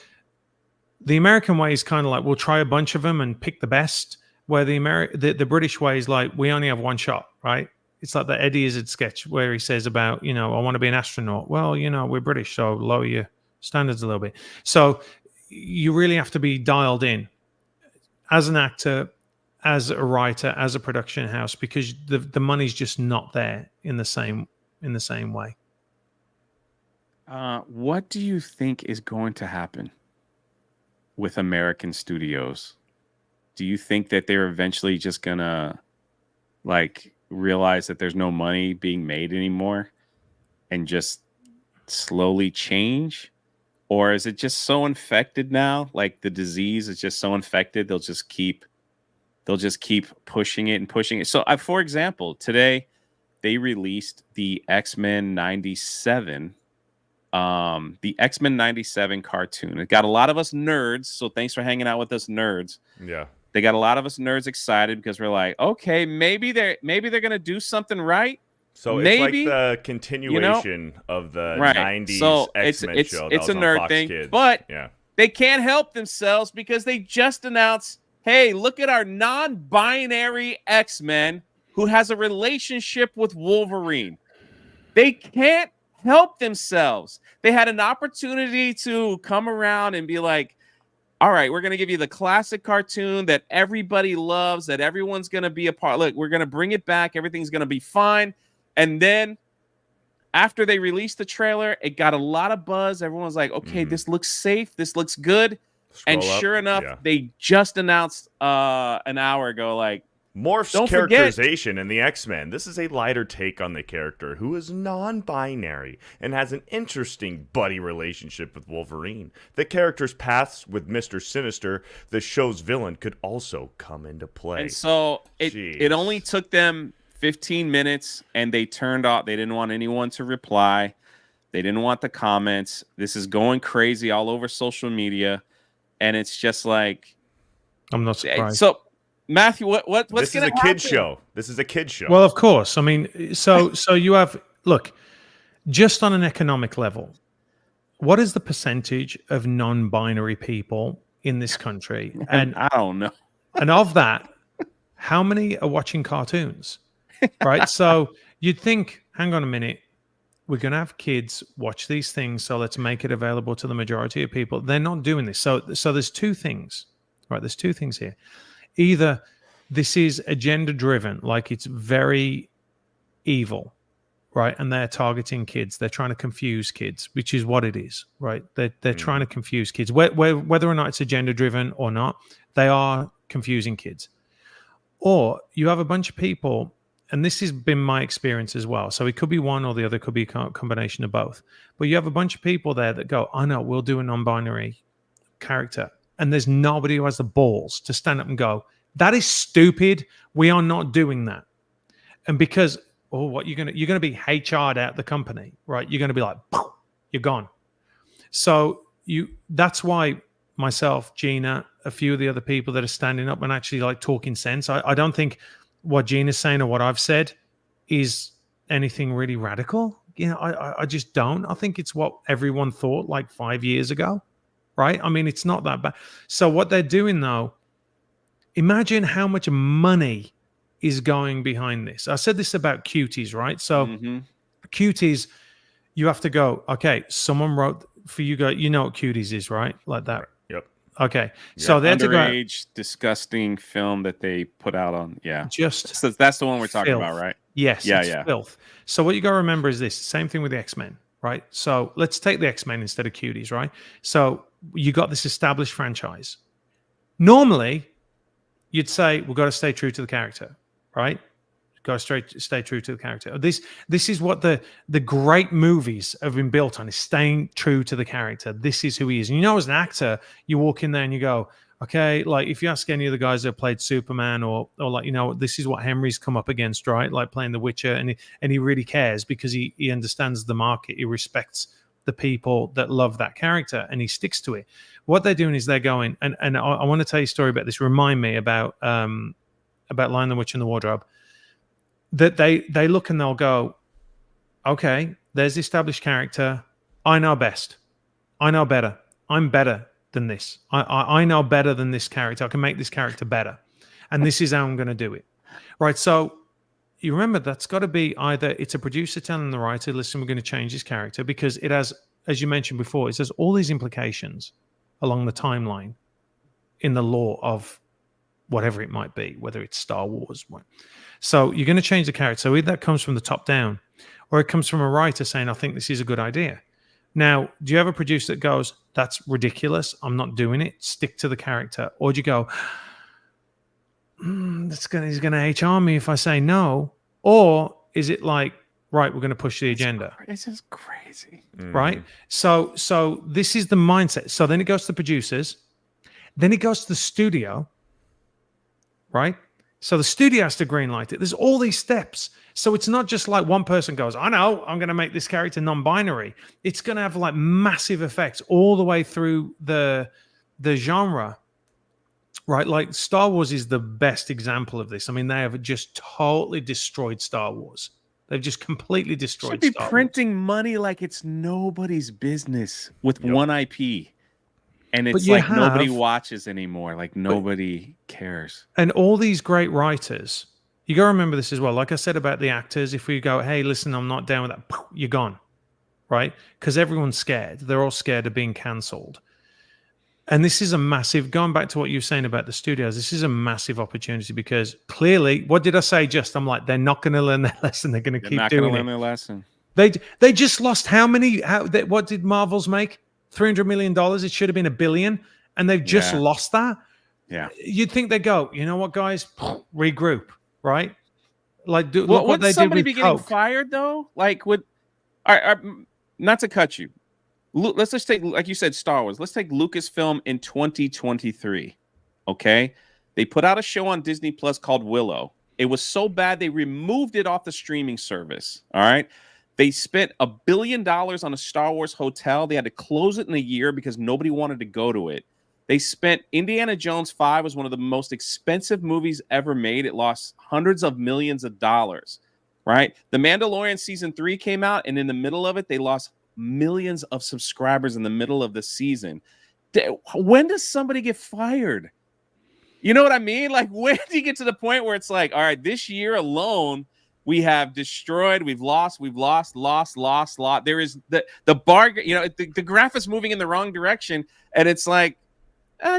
the American way is kind of like, we'll try a bunch of them and pick the best. Where the British way is like, we only have one shot, right? It's like the Eddie Izzard sketch where he says about, I want to be an astronaut. Well, we're British, so lower your standards a little bit. So you really have to be dialed in as an actor, as a writer, as a production house, because the money's just not there in the same way. What do you think is going to happen with American studios? Do you think that they're eventually just gonna realize that there's no money being made anymore and just slowly change? Or is it just so infected now? Like, the disease is just so infected, they'll just keep pushing it and pushing it. So, for example, today they released the X-Men 97, the X-Men 97 cartoon. It got a lot of us nerds. So thanks for hanging out with us nerds. Yeah. They got a lot of us nerds excited because we're like, okay, maybe they're gonna do something right. So maybe, it's like the continuation of the 90s so X-Men show. It's a nerd thing, Kids. But yeah, they can't help themselves because they just announced, hey, look at our non-binary X-Men who has a relationship with Wolverine. They can't help themselves. They had an opportunity to come around and be like, all right, we're going to give you the classic cartoon that everybody loves, that everyone's going to be a part. Look, we're going to bring it back. Everything's going to be fine. And then after they released the trailer, it got a lot of buzz. Everyone's like, okay, this looks safe. This looks good. And sure enough, they just announced an hour ago, like, Morph's characterization in the X-Men. This is a lighter take on the character who is non-binary and has an interesting buddy relationship with Wolverine. The character's paths with Mr. Sinister, the show's villain, could also come into play. And so it only took them 15 minutes, and they turned off. They didn't want anyone to reply. They didn't want the comments. This is going crazy all over social media, and it's just like, I'm not surprised. So, Matthew, what's going to happen? This is a kid show. This is a kid show. Well, of course. I mean, so you have, look, just on an economic level, what is the percentage of non-binary people in this country? And I don't know. And of that, how many are watching cartoons? Right? So you'd think, hang on a minute, we're going to have kids watch these things, so let's make it available to the majority of people. They're not doing this. So there's two things, right? There's two things here. Either this is agenda driven, like it's very evil, right? And they're targeting kids. They're trying to confuse kids, which is what it is, right? They're trying to confuse kids. Whether or not it's agenda driven or not, they are confusing kids. Or you have a bunch of people, and this has been my experience as well. So it could be one or the other, could be a combination of both. But you have a bunch of people there that go, oh no, we'll do a non-binary character. And there's nobody who has the balls to stand up and go, that is stupid. We are not doing that. And because, what you're gonna be HR'd out the company, right? You're gonna be like, you're gone. So that's why myself, Gina, a few of the other people that are standing up and actually like talking sense. I don't think what Gina's saying or what I've said is anything really radical. You know, I just don't. I think it's what everyone thought like 5 years ago. Right? I mean, it's not that bad. So what they're doing, though, imagine how much money is going behind this. I said this about cuties, right? So cuties, you have to go, okay, someone wrote for you, you know what cuties is, right? Like that. Yep. Okay. Yeah. So they're underage, disgusting film that they put out on. Yeah. That's the one we're talking about, right? Yes. Yeah. Filth. So what you got to remember is this, same thing with the X-Men, right? So let's take the X-Men instead of cuties, right? So you got this established franchise. Normally, you'd say, we've got to stay true to the character, right? Got to stay true to the character. This is what the great movies have been built on, is staying true to the character. This is who he is. And you know, as an actor, you walk in there and you go, okay, like if you ask any of the guys that played Superman or like, you know, this is what Henry's come up against, right? Like playing The Witcher, and he really cares because he understands the market. He respects the people that love that character and he sticks to it. What they're doing is they're going, and I want to tell you a story about this. Remind me about Lion, the Witch, and the Wardrobe. That they look and they'll go, okay, there's the established character. I know best. I know better. I'm better than this. I know better than this character. I can make this character better. And this is how I'm going to do it. Right. So you remember that's got to be either it's a producer telling the writer, listen, we're going to change this character, because it has, as you mentioned before, it has all these implications along the timeline in the lore of whatever it might be, whether it's Star Wars. So you're going to change the character. So either that comes from the top down, or it comes from a writer saying, I think this is a good idea. Now, do you have a producer that goes, that's ridiculous, I'm not doing it, stick to the character? Or do you go, he's going to HR me if I say no? Or is it like, right, we're going to push the agenda? This is crazy. Right? So this is the mindset. So then it goes to the producers. Then it goes to the studio. Right? So the studio has to greenlight it. There's all these steps. So it's not just like one person goes, I know, I'm going to make this character non-binary. It's going to have like massive effects all the way through the genre. Right? Like Star Wars is the best example of this. I mean, they have just totally destroyed Star Wars. They've just completely destroyed Star Wars. Should be printing money like it's nobody's business with one IP. And it's like nobody watches anymore. Like nobody cares. And all these great writers, you got to remember this as well. Like I said about the actors, if we go, hey, listen, I'm not down with that, you're gone. Right? Because everyone's scared. They're all scared of being cancelled. And this is a massive, going back to what you were saying about the studios, this is a massive opportunity because clearly, what did I say just? I'm like, they're not going to learn their lesson. They're going to keep doing it. Their lesson. They just lost how many? What did Marvel's make? $300 million. It should have been $1 billion. And they've just lost that. Yeah. You'd think they go, you know what, guys? Regroup, right? Like, look what they did with Coke. Would somebody be getting fired, though? Like, not to cut you. Let's just take, like you said, Star Wars. Let's take Lucasfilm in 2023, okay? They put out a show on Disney Plus called Willow. It was so bad, they removed it off the streaming service, all right? They spent $1 billion on a Star Wars hotel. They had to close it in a year because nobody wanted to go to it. They spent Indiana Jones 5 was one of the most expensive movies ever made. It lost hundreds of millions of dollars, right? The Mandalorian season 3 came out, and in the middle of it, they lost millions of subscribers in the middle of the season. When does somebody get fired? You know what I mean? Like, when do you get to the point where it's like, all right, this year alone, we have destroyed, we've lost. There is the bar, you know, the graph is moving in the wrong direction, and it's like,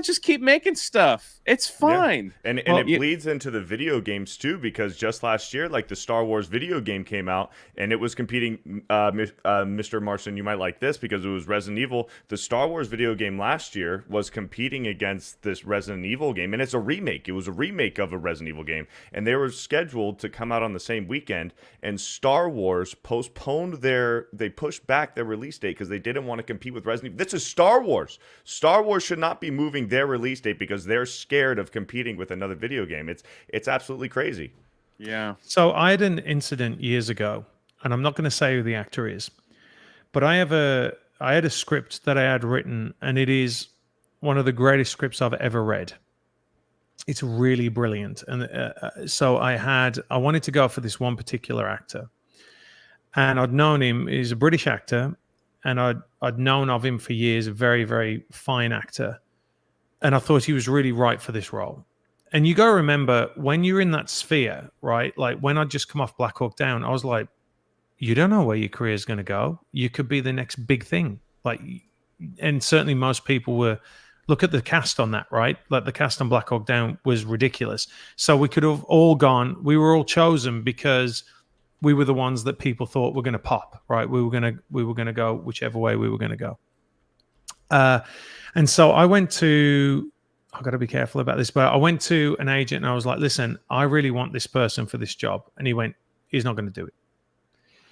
just keep making stuff. It's fine. Yeah. And it bleeds into the video games too, because just last year, like the Star Wars video game came out and it was competing. Mr. Marsden, you might like this because it was Resident Evil. The Star Wars video game last year was competing against this Resident Evil game, and it's a remake. It was a remake of a Resident Evil game, and they were scheduled to come out on the same weekend. And Star Wars they pushed back their release date because they didn't want to compete with Resident Evil. This is Star Wars. Star Wars should not be moving their release date because they're scared of competing with another video game. It's absolutely crazy. Yeah. So I had an incident years ago, and I'm not going to say who the actor is, but I had a script that I had written, and it is one of the greatest scripts I've ever read. It's really brilliant. And so I wanted to go for this one particular actor, and I'd known him. He's a British actor, and I'd known of him for years, a very, very fine actor. And I thought he was really right for this role. And you got to remember, when you're in that sphere, right? Like when I'd just come off Black Hawk Down, I was like, you don't know where your career is going to go. You could be the next big thing. Like, and certainly most people were, look at the cast on that, right? Like the cast on Black Hawk Down was ridiculous. So we could have all gone, we were all chosen because we were the ones that people thought were going to pop, right? We were going to go whichever way we were going to go. And so I went to, I've got to be careful about this, but I went to an agent and I was like, listen, I really want this person for this job. And he went, he's not going to do it.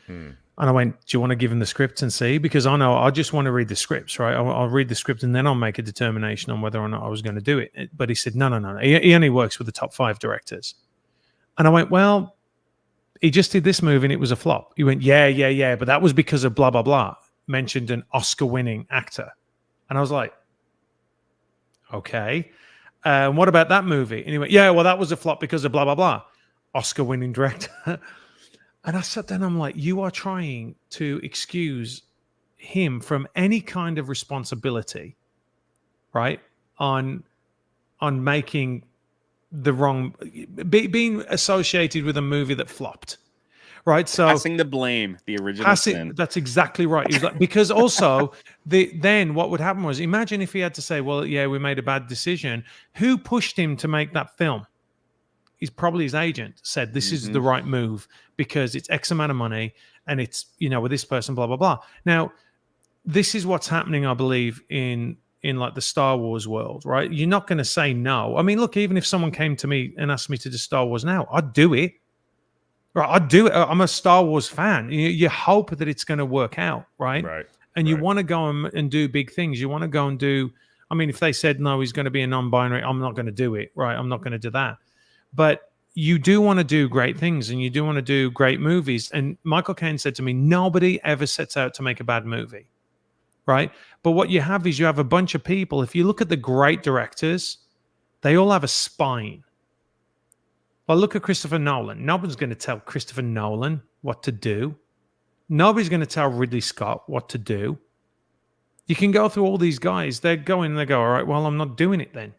And I went, do you want to give him the script and see? Because I know I just want to read the scripts, right? I'll read the script and then I'll make a determination on whether or not I was going to do it. But he said, no. He only works with the top 5 directors. And I went, well, he just did this movie and it was a flop. He went, yeah. But that was because of blah, blah, blah. Mentioned an Oscar-winning actor. And I was like, okay. What about that movie? And he went, yeah, well, that was a flop because of blah, blah, blah. Oscar-winning director. And I sat down, I'm like, you are trying to excuse him from any kind of responsibility, right? On making the wrong, being associated with a movie that flopped. Right, so passing the blame, the original sin. That's exactly right. He was like, because also then what would happen was, imagine if he had to say, well, yeah, we made a bad decision. Who pushed him to make that film? He's probably his agent said this is the right move because it's X amount of money and it's, you know, with this person, blah, blah, blah. Now, this is what's happening, I believe, in like the Star Wars world, right? You're not going to say no. I mean, look, even if someone came to me and asked me to do Star Wars now, I'd do it. Right, I'd do it. I'm a Star Wars fan. You hope that it's going to work out, right? Right. And you want to go and do big things. You want to go and do. I mean, if they said no, he's going to be a non-binary, I'm not going to do it, right? I'm not going to do that. But you do want to do great things, and you do want to do great movies. And Michael Caine said to me, nobody ever sets out to make a bad movie, right? But what you have is you have a bunch of people. If you look at the great directors, they all have a spine. Well, look at Christopher Nolan. Nobody's going to tell Christopher Nolan what to do. Nobody's going to tell Ridley Scott what to do. You can go through all these guys. They go in and they go, all right, well, I'm not doing it then,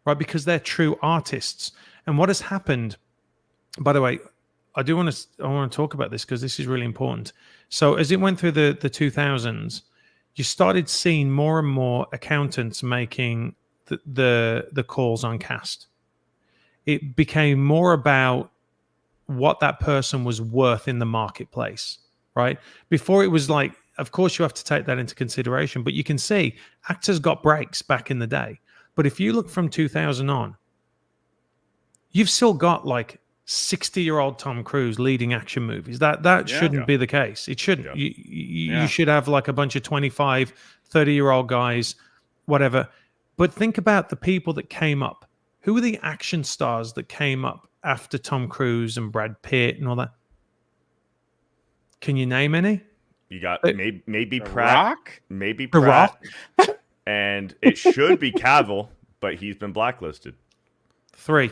right? Because they're true artists. And what has happened, by the way, I want to talk about this because this is really important. So as it went through the 2000s, you started seeing more and more accountants making the calls on cast. It became more about what that person was worth in the marketplace, right? Before it was like, of course you have to take that into consideration, but you can see actors got breaks back in the day. But if you look from 2000 on, you've still got like 60-year-old Tom Cruise leading action movies. That shouldn't be the case. It shouldn't. You should have like a bunch of 25, 30-year-old guys, whatever. But think about the people that came up. Who were the action stars that came up after Tom Cruise and Brad Pitt and all that? Can you name any? You got maybe Pratt. Rock? Maybe The Pratt. Rock? And it should be Cavill, but he's been blacklisted. 3.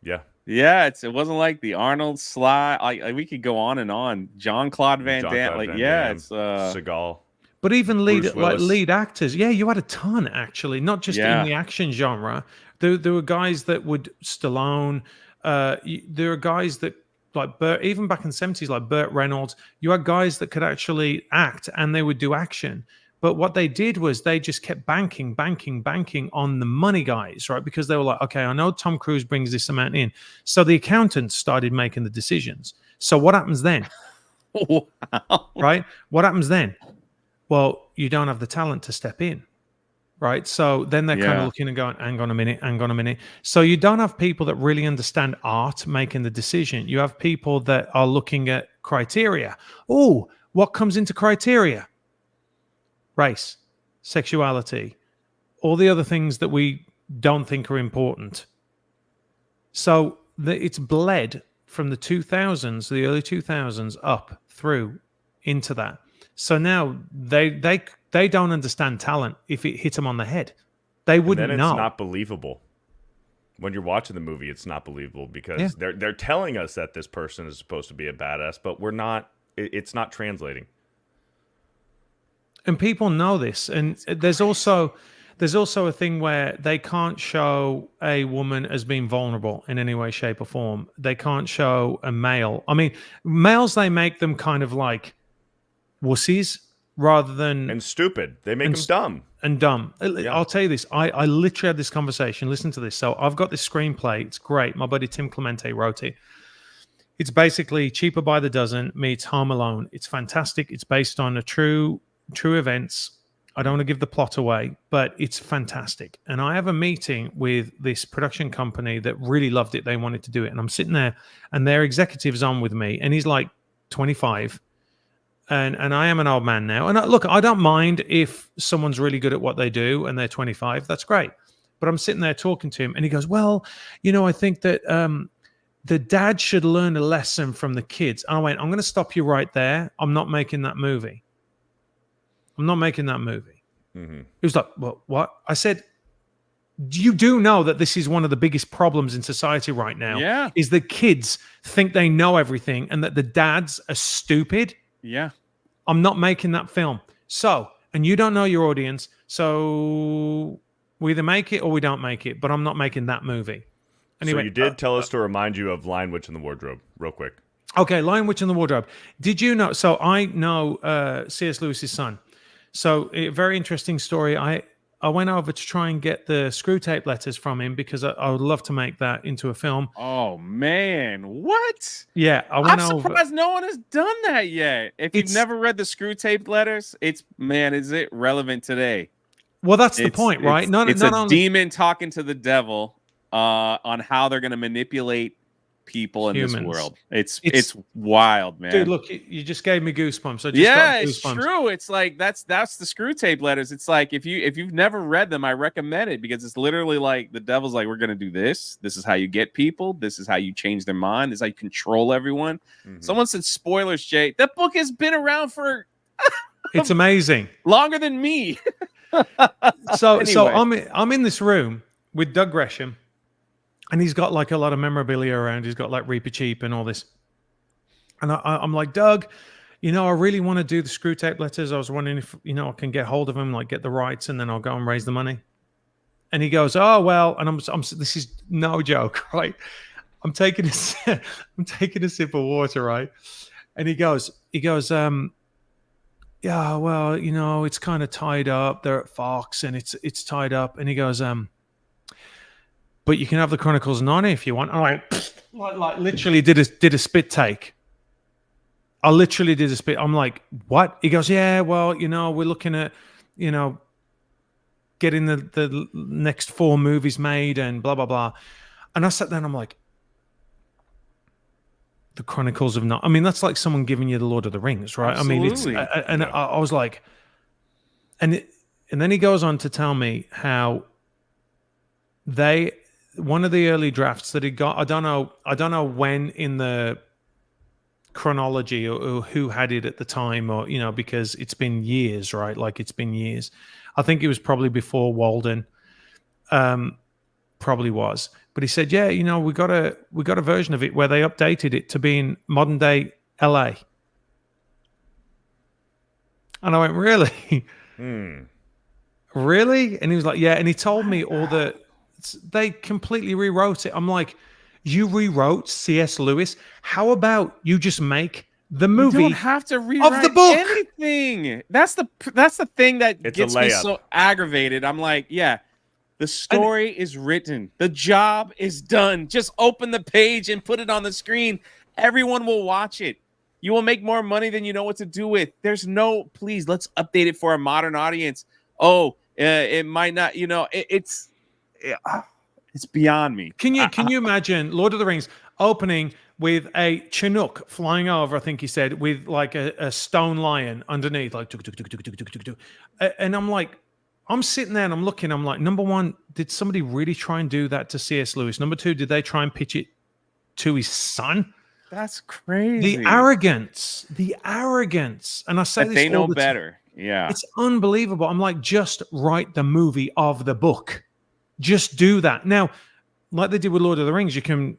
Yeah. Yeah, it wasn't like the Arnold, Sly. We could go on and on. Jean-Claude Van Damme. It's Seagal. But even Bruce Willis. lead actors, you had a ton actually, not just in the action genre. There were guys that would Stallone. There are guys that like Burt, even back in the 70s, like Burt Reynolds. You had guys that could actually act and they would do action. But what they did was they just kept banking on the money guys, right? Because they were like, okay, I know Tom Cruise brings this amount in. So the accountants started making the decisions. So what happens then? Wow. Right? What happens then? Well, you don't have the talent to step in, right? So then they're kind of looking and going, hang on a minute. So you don't have people that really understand art making the decision. You have people that are looking at criteria. Oh, what comes into criteria? Race, sexuality, all the other things that we don't think are important. So it's bled from the 2000s, the early 2000s, up through into that. So now they don't understand talent if it hit them on the head. They wouldn't know. It's not believable. When you're watching the movie, it's not believable because they're telling us that this person is supposed to be a badass, but we're not. It's not translating. And people know this. And there's also a thing where they can't show a woman as being vulnerable in any way, shape, or form. They can't show a male. I mean, males, they make them kind of like wussies rather than... And stupid. They make them dumb. And dumb. Yeah. I'll tell you this. I literally had this conversation. Listen to this. So I've got this screenplay. It's great. My buddy Tim Clemente wrote it. It's basically Cheaper by the Dozen meets Home Alone. It's fantastic. It's based on a true events. I don't want to give the plot away, but it's fantastic. And I have a meeting with this production company that really loved it. They wanted to do it. And I'm sitting there and their executive's on with me. And he's like 25. And I am an old man now. And look, I don't mind if someone's really good at what they do and they're 25. That's great. But I'm sitting there talking to him and he goes, well, I think that the dad should learn a lesson from the kids. And I went, I'm going to stop you right there. I'm not making that movie. Mm-hmm. He was like, well, what? I said, you do know that this is one of the biggest problems in society right now. Yeah. Is that kids think they know everything and that the dads are stupid. Yeah. I'm not making that film. So, and you don't know your audience. So we either make it or we don't make it, but I'm not making that movie. Anyway, so you did tell us to remind you of Lion, Witch, and the Wardrobe real quick. Okay. Lion, Witch, and the Wardrobe. Did you know? So I know C.S. Lewis's son. So a very interesting story. I went over to try and get the screw tape letters from him because I would love to make that into a film. Oh man, what? Yeah, I'm surprised no one has done that yet. If you've never read the screw tape letters, is it relevant today? Well, that's the point, right? It's a demon talking to the devil on how they're going to manipulate people in this world. It's wild, man. Dude, look, you just gave me goosebumps. It's true. It's like that's the screw tape letters. It's like if you've never read them, I recommend it because it's literally like the devil's like, we're gonna do this. This is how you get people. This is how you change their mind. This is how you control everyone. Mm-hmm. Someone said spoilers, Jay. That book has been around for it's amazing. Longer than me. So I'm in this room with Doug Gresham. And he's got like a lot of memorabilia around. He's got like Reaper Cheap and all this. And I'm like, Doug, I really want to do the screw tape letters. I was wondering if, I can get hold of them, like get the rights, and then I'll go and raise the money. And he goes, oh, well, and I'm this is no joke, right? I'm taking a sip of water, right? And he goes, yeah, well, it's kind of tied up. They're at Fox, and it's tied up. And he goes, but you can have the Chronicles of Narnia if you want. I'm like literally did a spit take. I literally did a spit. I'm like, what? He goes, yeah, well, we're looking at, getting the next 4 movies made and blah, blah, blah. And I sat there and I'm like, the Chronicles of Narnia. I mean, that's like someone giving you the Lord of the Rings, right? Absolutely. I mean, I was like, and then he goes on to tell me how one of the early drafts that he got, I don't know when in the chronology or who had it at the time, or because it's been years, right? Like it's been years. I think it was probably before Walden, probably was. But he said, yeah, we got a version of it where they updated it to be in modern day LA. And I went, really? Really? And he was like, yeah. And he told me they completely rewrote it. I'm like, you rewrote C.S. Lewis. How about you just make the movie? You don't have to rewrite of the book. Anything. That's the thing that gets me so aggravated. I'm like, yeah, the story is written. The job is done. Just open the page and put it on the screen. Everyone will watch it. You will make more money than you know what to do with. There's no, please, let's update it for a modern audience. Oh, it might not, it's beyond me. Can you imagine Lord of the Rings opening with a Chinook flying over, I think he said, with like a stone lion underneath, like, and I'm like, I'm sitting there and I'm looking, I'm like, number one, did somebody really try and do that to C.S. Lewis? Number two, did they try and pitch it to his son? That's crazy. The arrogance. And I say that this they know all the better. Yeah. It's unbelievable. I'm like, just write the movie of the book. Just do that. Now, like they did with Lord of the Rings, you can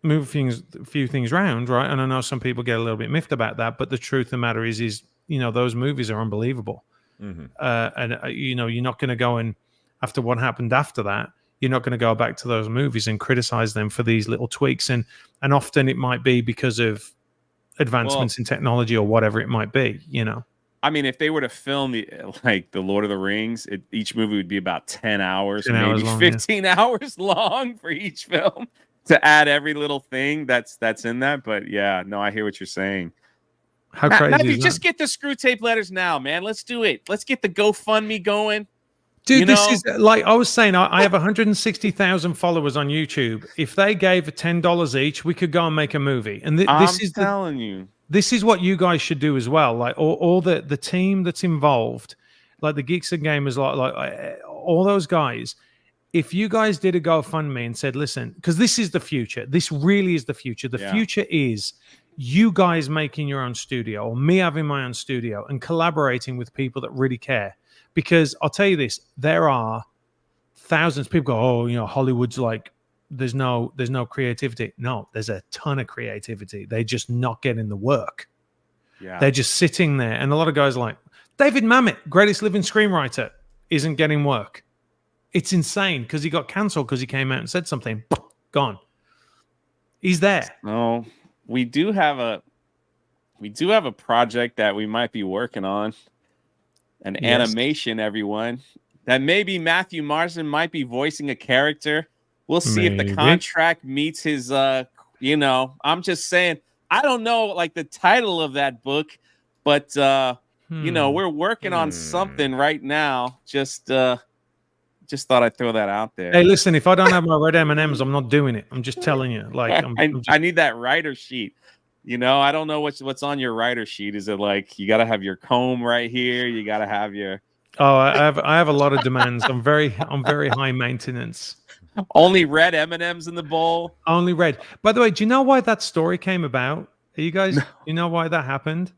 move a few things around, right? And I know some people get a little bit miffed about that, but the truth of the matter is those movies are unbelievable. Mm-hmm. And you're not going to go and, after what happened after that, you're not going to go back to those movies and criticize them for these little tweaks. And often it might be because of advancements in technology or whatever it might be, I mean, if they were to film the Lord of the Rings, each movie would be about 10 hours, 10 maybe hours long, 15 hours long for each film to add every little thing that's in that. But yeah, no, I hear what you're saying. How crazy is that? Just get the Screw Tape letters now, man. Let's do it. Let's get the GoFundMe going. Dude, this is like I was saying, I have 160,000 followers on YouTube. If they gave $10 each, we could go and make a movie. And telling you. This is what you guys should do as well. Like all the team that's involved, like the Geeks and Gamers, like all those guys. If you guys did a GoFundMe and said, listen, because this is the future. This really is the future. The future is you guys making your own studio or me having my own studio and collaborating with people that really care. Because I'll tell you this, there are thousands of people go, oh, Hollywood's like, there's no creativity. No, there's a ton of creativity. They're just not getting the work. Yeah. They're just sitting there. And a lot of guys are like, David Mamet, greatest living screenwriter, isn't getting work. It's insane because he got canceled because he came out and said something. Gone. He's there. No, we do have a project that we might be working on. An animation, everyone. That maybe Matthew Marsden might be voicing a character. We'll see if the contract meets his, I'm just saying, I don't know, like the title of that book, but, we're working on something right now. Just thought I'd throw that out there. Hey, listen, if I don't have my red M&Ms, I'm not doing it. I'm just telling you. Like, I need that writer sheet. I don't know what's on your writer sheet. Is it like you got to have your comb right here? You got to have your. Oh, I have a lot of demands. I'm very high maintenance. Only red M&Ms in the bowl. Only red. By the way, do you know why that story came about? Are you guys? No. You know why that happened?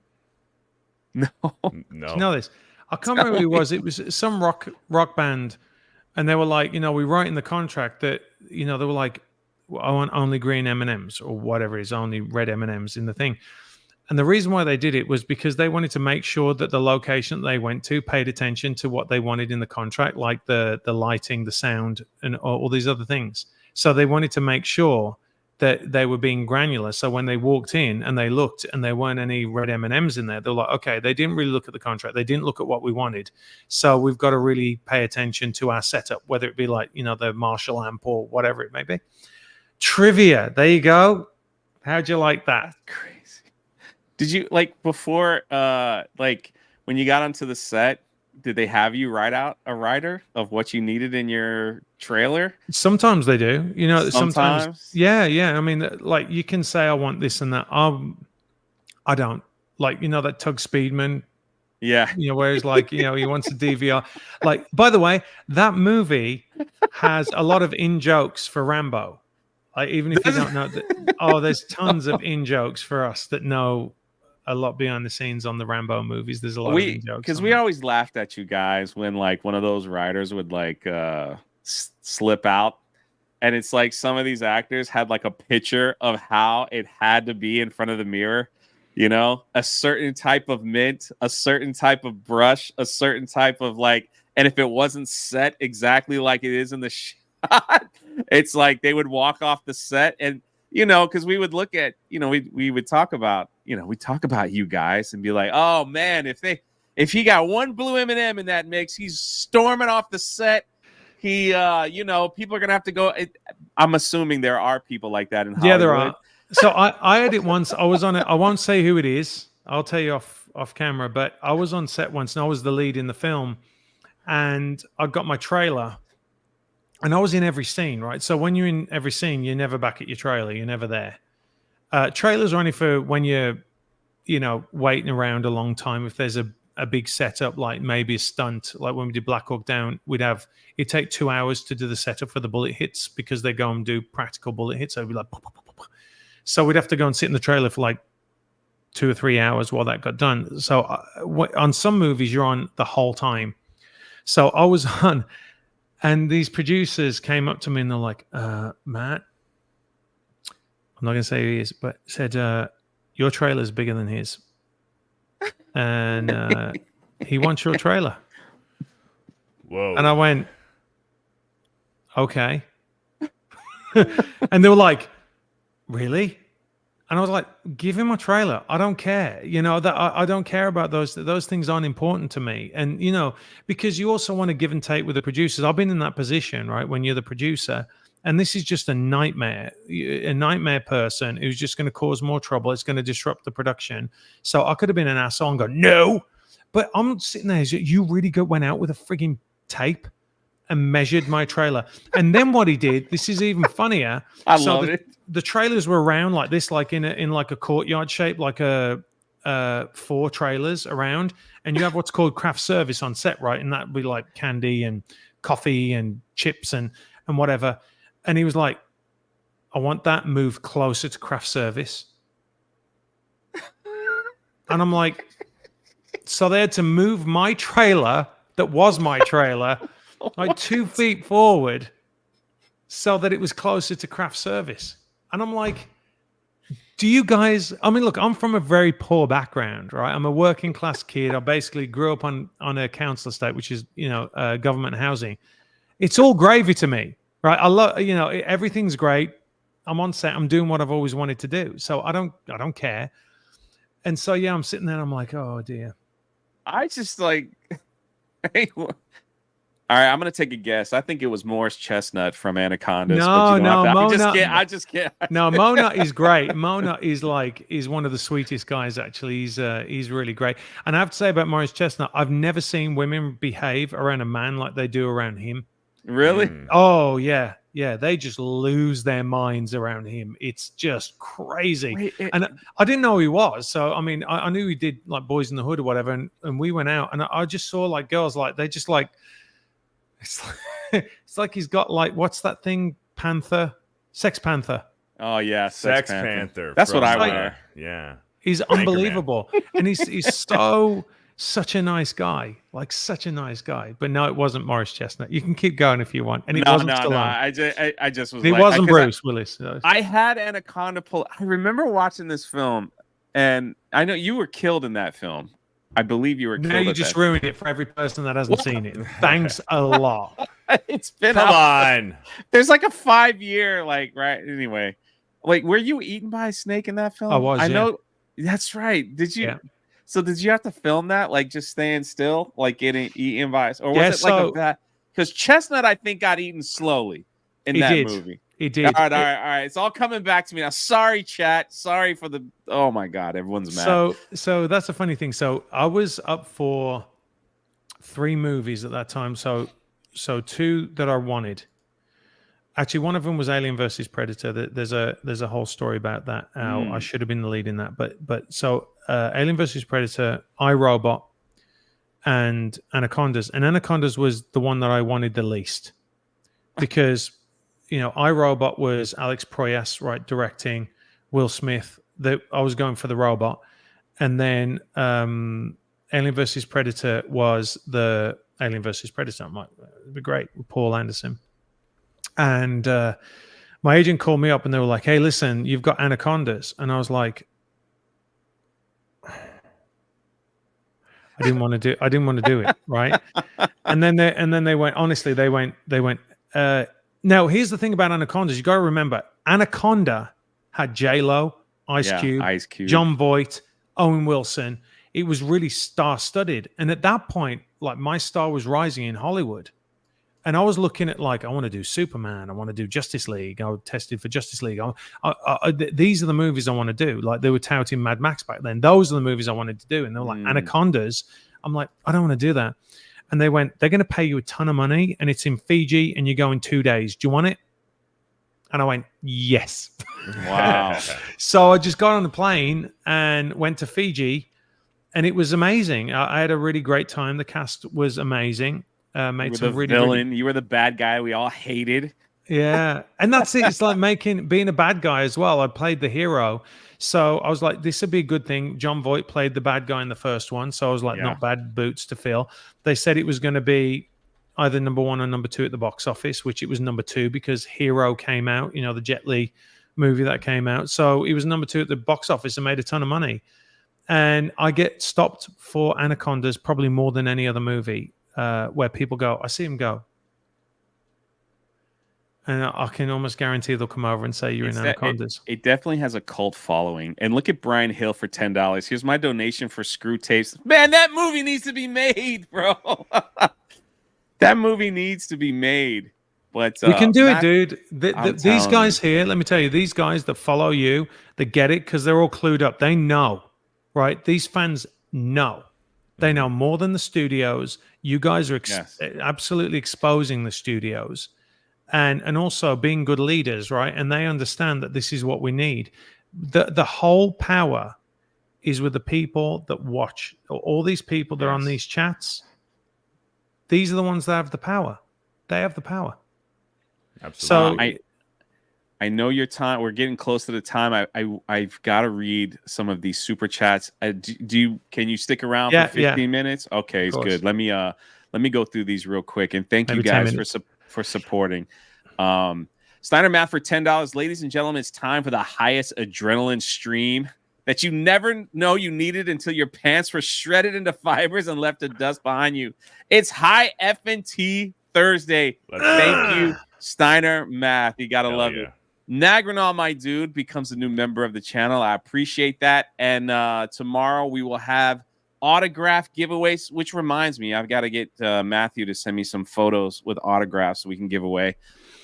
No. Do you know this? I can't remember who it was. It was some rock band, and they were like, we write in the contract that they were like, I want only green M&Ms or whatever it is, only red M&Ms in the thing. And the reason why they did it was because they wanted to make sure that the location they went to paid attention to what they wanted in the contract, like the lighting, the sound, and all these other things. So they wanted to make sure that they were being granular. So when they walked in and they looked and there weren't any red M&Ms in there, they're like, okay, they didn't really look at the contract. They didn't look at what we wanted. So we've got to really pay attention to our setup, whether it be like, the Marshall amp or whatever it may be. Trivia. There you go. How'd you like that? That's crazy. Did you before, when you got onto the set, did they have you write out a writer of what you needed in your trailer? Sometimes they do. Sometimes. Yeah. I mean, you can say, I want this and that. I don't. That Tug Speedman. Yeah. Where he's he wants a DVR. By the way, that movie has a lot of in-jokes for Rambo. Even if you don't know that, there's tons of in-jokes for us that know a lot behind the scenes on the Rambo movies. There's a lot of in-jokes. Because we always laughed at you guys when one of those writers would slip out. And it's some of these actors had a picture of how it had to be in front of the mirror. A certain type of mint, a certain type of brush, a certain type of and if it wasn't set exactly like it is in the shot, it's they would walk off the set and, because we would look at, we would talk about, we talk about you guys and be like, oh man, if he got one blue M&M in that mix, he's storming off the set. He, people are going to have to go. I'm assuming there are people like that in Hollywood. Yeah, there are. So I had it once. I was on it. I won't say who it is. I'll tell you off camera, but I was on set once and I was the lead in the film and I got my trailer. And I was in every scene, right? So when you're in every scene, you're never back at your trailer. You're never there. Trailers are only for when you're, waiting around a long time. If there's a big setup, like maybe a stunt, like when we did Black Hawk Down, it'd take 2 hours to do the setup for the bullet hits because they go and do practical bullet hits. So it'd be pop, pop, pop, pop. So we'd have to go and sit in the trailer for 2 or 3 hours while that got done. So on some movies, you're on the whole time. So I was on... And these producers came up to me and they're like, Matt, I'm not going to say who he is, but said, your trailer's bigger than his. And he wants your trailer. Whoa. And I went, okay. And they were like, really? And I was like, give him a trailer. I don't care. That I don't care about those. Those things aren't important to me. And, because you also want to give and take with the producers. I've been in that position, right? When you're the producer and this is just a nightmare person who's just going to cause more trouble. It's going to disrupt the production. So I could have been an asshole and go, no, but I'm sitting there. You really went out with a frigging tape and measured my trailer. And then what he did, this is even funnier. I love it. The trailers were around like this, in a courtyard shape, 4 trailers around. And you have what's called craft service on set, right? And that'd be candy and coffee and chips and whatever. And he was like, I want that moved closer to craft service. And I'm like, so they had to move my trailer that was my trailer 2 feet forward so that it was closer to craft service. And I'm like, do you guys, look, I'm from a very poor background, right? I'm a working class kid. I basically grew up on a council estate, which is, government housing. It's all gravy to me, right? I love, everything's great. I'm on set. I'm doing what I've always wanted to do. So I don't care. And so, yeah, I'm sitting there and I'm like, oh dear. I just hey, all right, I'm gonna take a guess. I think it was Morris Chestnut from Anacondas. No, I just can't. No, Mona is great. Mona is one of the sweetest guys. Actually, he's really great. And I have to say about Morris Chestnut, I've never seen women behave around a man like they do around him. Really? Oh yeah. They just lose their minds around him. It's just crazy. And I didn't know who he was. So I knew he did Boys in the Hood or whatever. And we went out, and I just saw girls they just it's like he's got what's that thing? Panther, Sex Panther. Oh yeah, Sex Panther. That's what I wear. Yeah, he's unbelievable, and he's such a nice guy, such a nice guy. But no, it wasn't Morris Chestnut. You can keep going if you want. And it wasn't Stallone. I just was. He wasn't Bruce Willis. I had Anaconda pull. I remember watching this film, and I know you were killed in that film. I believe you were killed. Now you just ruined it for every person that hasn't seen it. Thanks a lot. It's been Come on. There's a 5-year right. Anyway, Like, were you eaten by a snake in that film? I was. I Yeah. know. That's right. Did you? Yeah. So did you have to film that, like just staying still, like getting eaten by, or was Yeah, it like a so bad? Because Chestnut, I think, got eaten slowly in he that did. movie. He All did. right, all right, all right. It's all coming back to me now. Sorry, chat. Sorry for the. Oh my God, everyone's mad. So that's a funny thing. So I was up for 3 movies at that time. So 2 that I wanted. Actually, one of them was Alien versus Predator. There's a whole story about that. How I should have been the lead in that. But so Alien versus Predator, iRobot, and Anacondas. And Anacondas was the one that I wanted the least because iRobot was Alex Proyas, right, directing, Will Smith. I was going for the robot, and then Alien versus Predator was the Alien versus Predator. I'm like, it'd be great with Paul Anderson. And my agent called me up and they were like, "Hey, listen, you've got Anacondas," and I was like, I didn't want to do it, right? And then they went. Honestly, they went. Now, here's the thing about Anacondas. You got to remember, Anaconda had J-Lo, Ice Cube, John Voight, Owen Wilson. It was really star-studded, and at that point, like, my star was rising in Hollywood. And I was looking at, like, I want to do Superman. I want to do Justice League. I tested for Justice League. These are the movies I want to do. Like, they were touting Mad Max back then. Those are the movies I wanted to do. And they were like, Anacondas. I'm like, I don't want to do that. And they went, they're going to pay you a ton of money. And it's in Fiji. And you go in 2 days. Do you want it? And I went, yes. Wow. So I just got on the plane and went to Fiji. And it was amazing. I had a really great time. The cast was amazing. Made some really villain. You were the bad guy we all hated. Yeah, and that's it. It's like being a bad guy as well. I played the hero, so I was like, this would be a good thing. John Voight played the bad guy in the first one, so I was like, not bad boots to fill. They said it was going to be either number 1 or number 2 at the box office, which it was number 2 because Hero came out. The Jet Li movie that came out, so it was number 2 at the box office and made a ton of money. And I get stopped for Anacondas probably more than any other movie. Where people go, I see them go. And I can almost guarantee they'll come over and say you're in Anacondas. It definitely has a cult following. And look at Brian Hill for $10. Here's my donation for Screw Tapes. Man, that movie needs to be made, bro. That movie needs to be made. But we can do it, dude. These guys here, let me tell you, these guys that follow you, that get it, because they're all clued up. They know, right? These fans know. They know more than the studios. You guys are absolutely exposing the studios and also being good leaders, right? And they understand that this is what we need. The whole power is with the people that watch. All these people that are on these chats, these are the ones that have the power. They have the power. Absolutely. So I know your time. We're getting close to the time. I've got to read some of these super chats. Can you stick around for 15 minutes? Okay, it's good. Let me go through these real quick. And thank you guys for supporting. Steiner Math for $10. Ladies and gentlemen, it's time for the highest adrenaline stream that you never know you needed until your pants were shredded into fibers and left the dust behind you. It's High F&T Thursday. Thank you, Steiner Math. You got to love it. Nagranol, my dude, becomes a new member of the channel. I appreciate that. And tomorrow we will have autograph giveaways, which reminds me, I've got to get Matthew to send me some photos with autographs so we can give away.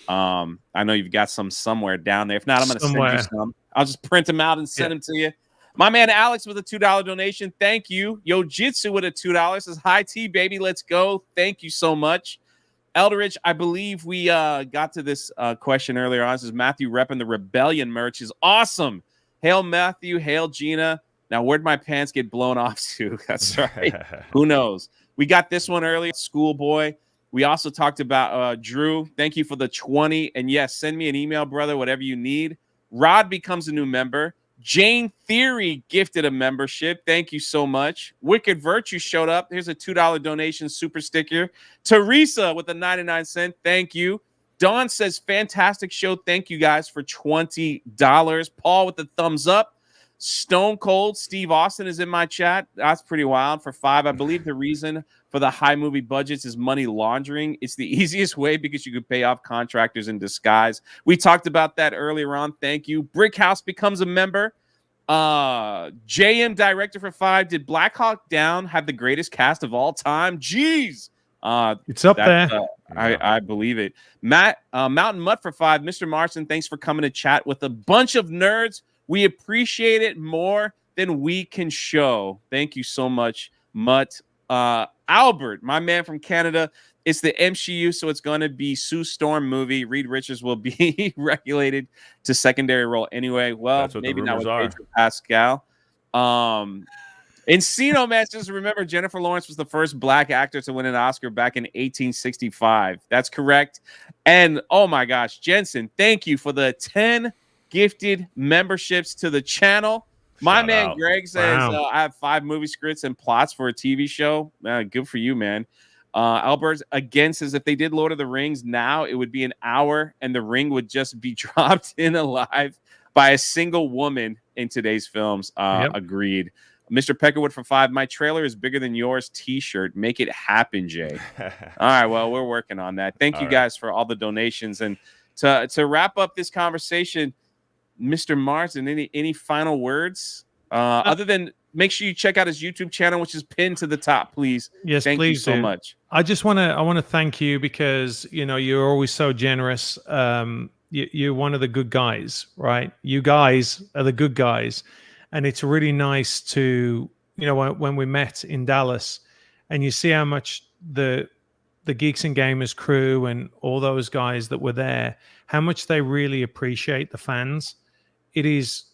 I know you've got some somewhere down there. If not, I'm going to send you some. I'll just print them out and send them to you. My man Alex with a $2 donation. Thank you. Yo Jitsu with a $2 says, hi, T, baby. Let's go. Thank you so much. Eldridge, I believe we got to this question earlier on. This is Matthew repping the Rebellion merch is awesome. Hail Matthew, hail Gina. Now, where'd my pants get blown off to? That's right. Who knows? We got this one earlier, Schoolboy. We also talked about Drew. Thank you for the 20. And yes, send me an email, brother, whatever you need. Rod becomes a new member. Jane Theory gifted a membership. Thank you so much. Wicked Virtue showed up. Here's a $2 donation super sticker. Teresa with a 99-cent. Thank you. Dawn says, fantastic show. Thank you guys for $20. Paul with the thumbs up. Stone Cold Steve Austin is in my chat. That's pretty wild. For 5, I believe the reason for the high movie budgets is money laundering. It's the easiest way because you could pay off contractors in disguise. We talked about that earlier on. Thank you. Brickhouse becomes a member. JM director for 5. Did Black Hawk Down have the greatest cast of all time? Jeez. It's up there. I believe it. Mountain Mutt for 5. Mr. Marsden, thanks for coming to chat with a bunch of nerds. We appreciate it more than we can show. Thank you so much, Mutt. Albert, my man from Canada. It's the MCU, so it's going to be Sue Storm movie. Reed Richards will be regulated to secondary role anyway. Well, maybe not with Pedro Pascal. Encino, man, just remember Jennifer Lawrence was the first black actor to win an Oscar back in 1865. That's correct. And oh my gosh, Jensen, thank you for the 10 gifted memberships to the channel. My man Greg says, I have 5 movie scripts and plots for a TV show. Good for you, man. Albert again says if they did Lord of the Rings now, it would be an hour and the ring would just be dropped in alive by a single woman in today's films. Agreed. Mr. Peckerwood for 5. My trailer is bigger than yours t-shirt. Make it happen, Jay. All right, well, we're working on that. Thank you guys for all the donations. And to wrap up this conversation, Mr. Marsden, any final words? Other than make sure you check out his YouTube channel, which is pinned to the top, please. Yes, thank please you so much. I want to thank you because you're always so generous. You're one of the good guys, right? You guys are the good guys, and it's really nice to when we met in Dallas, and you see how much the Geeks and Gamers crew and all those guys that were there, how much they really appreciate the fans. It is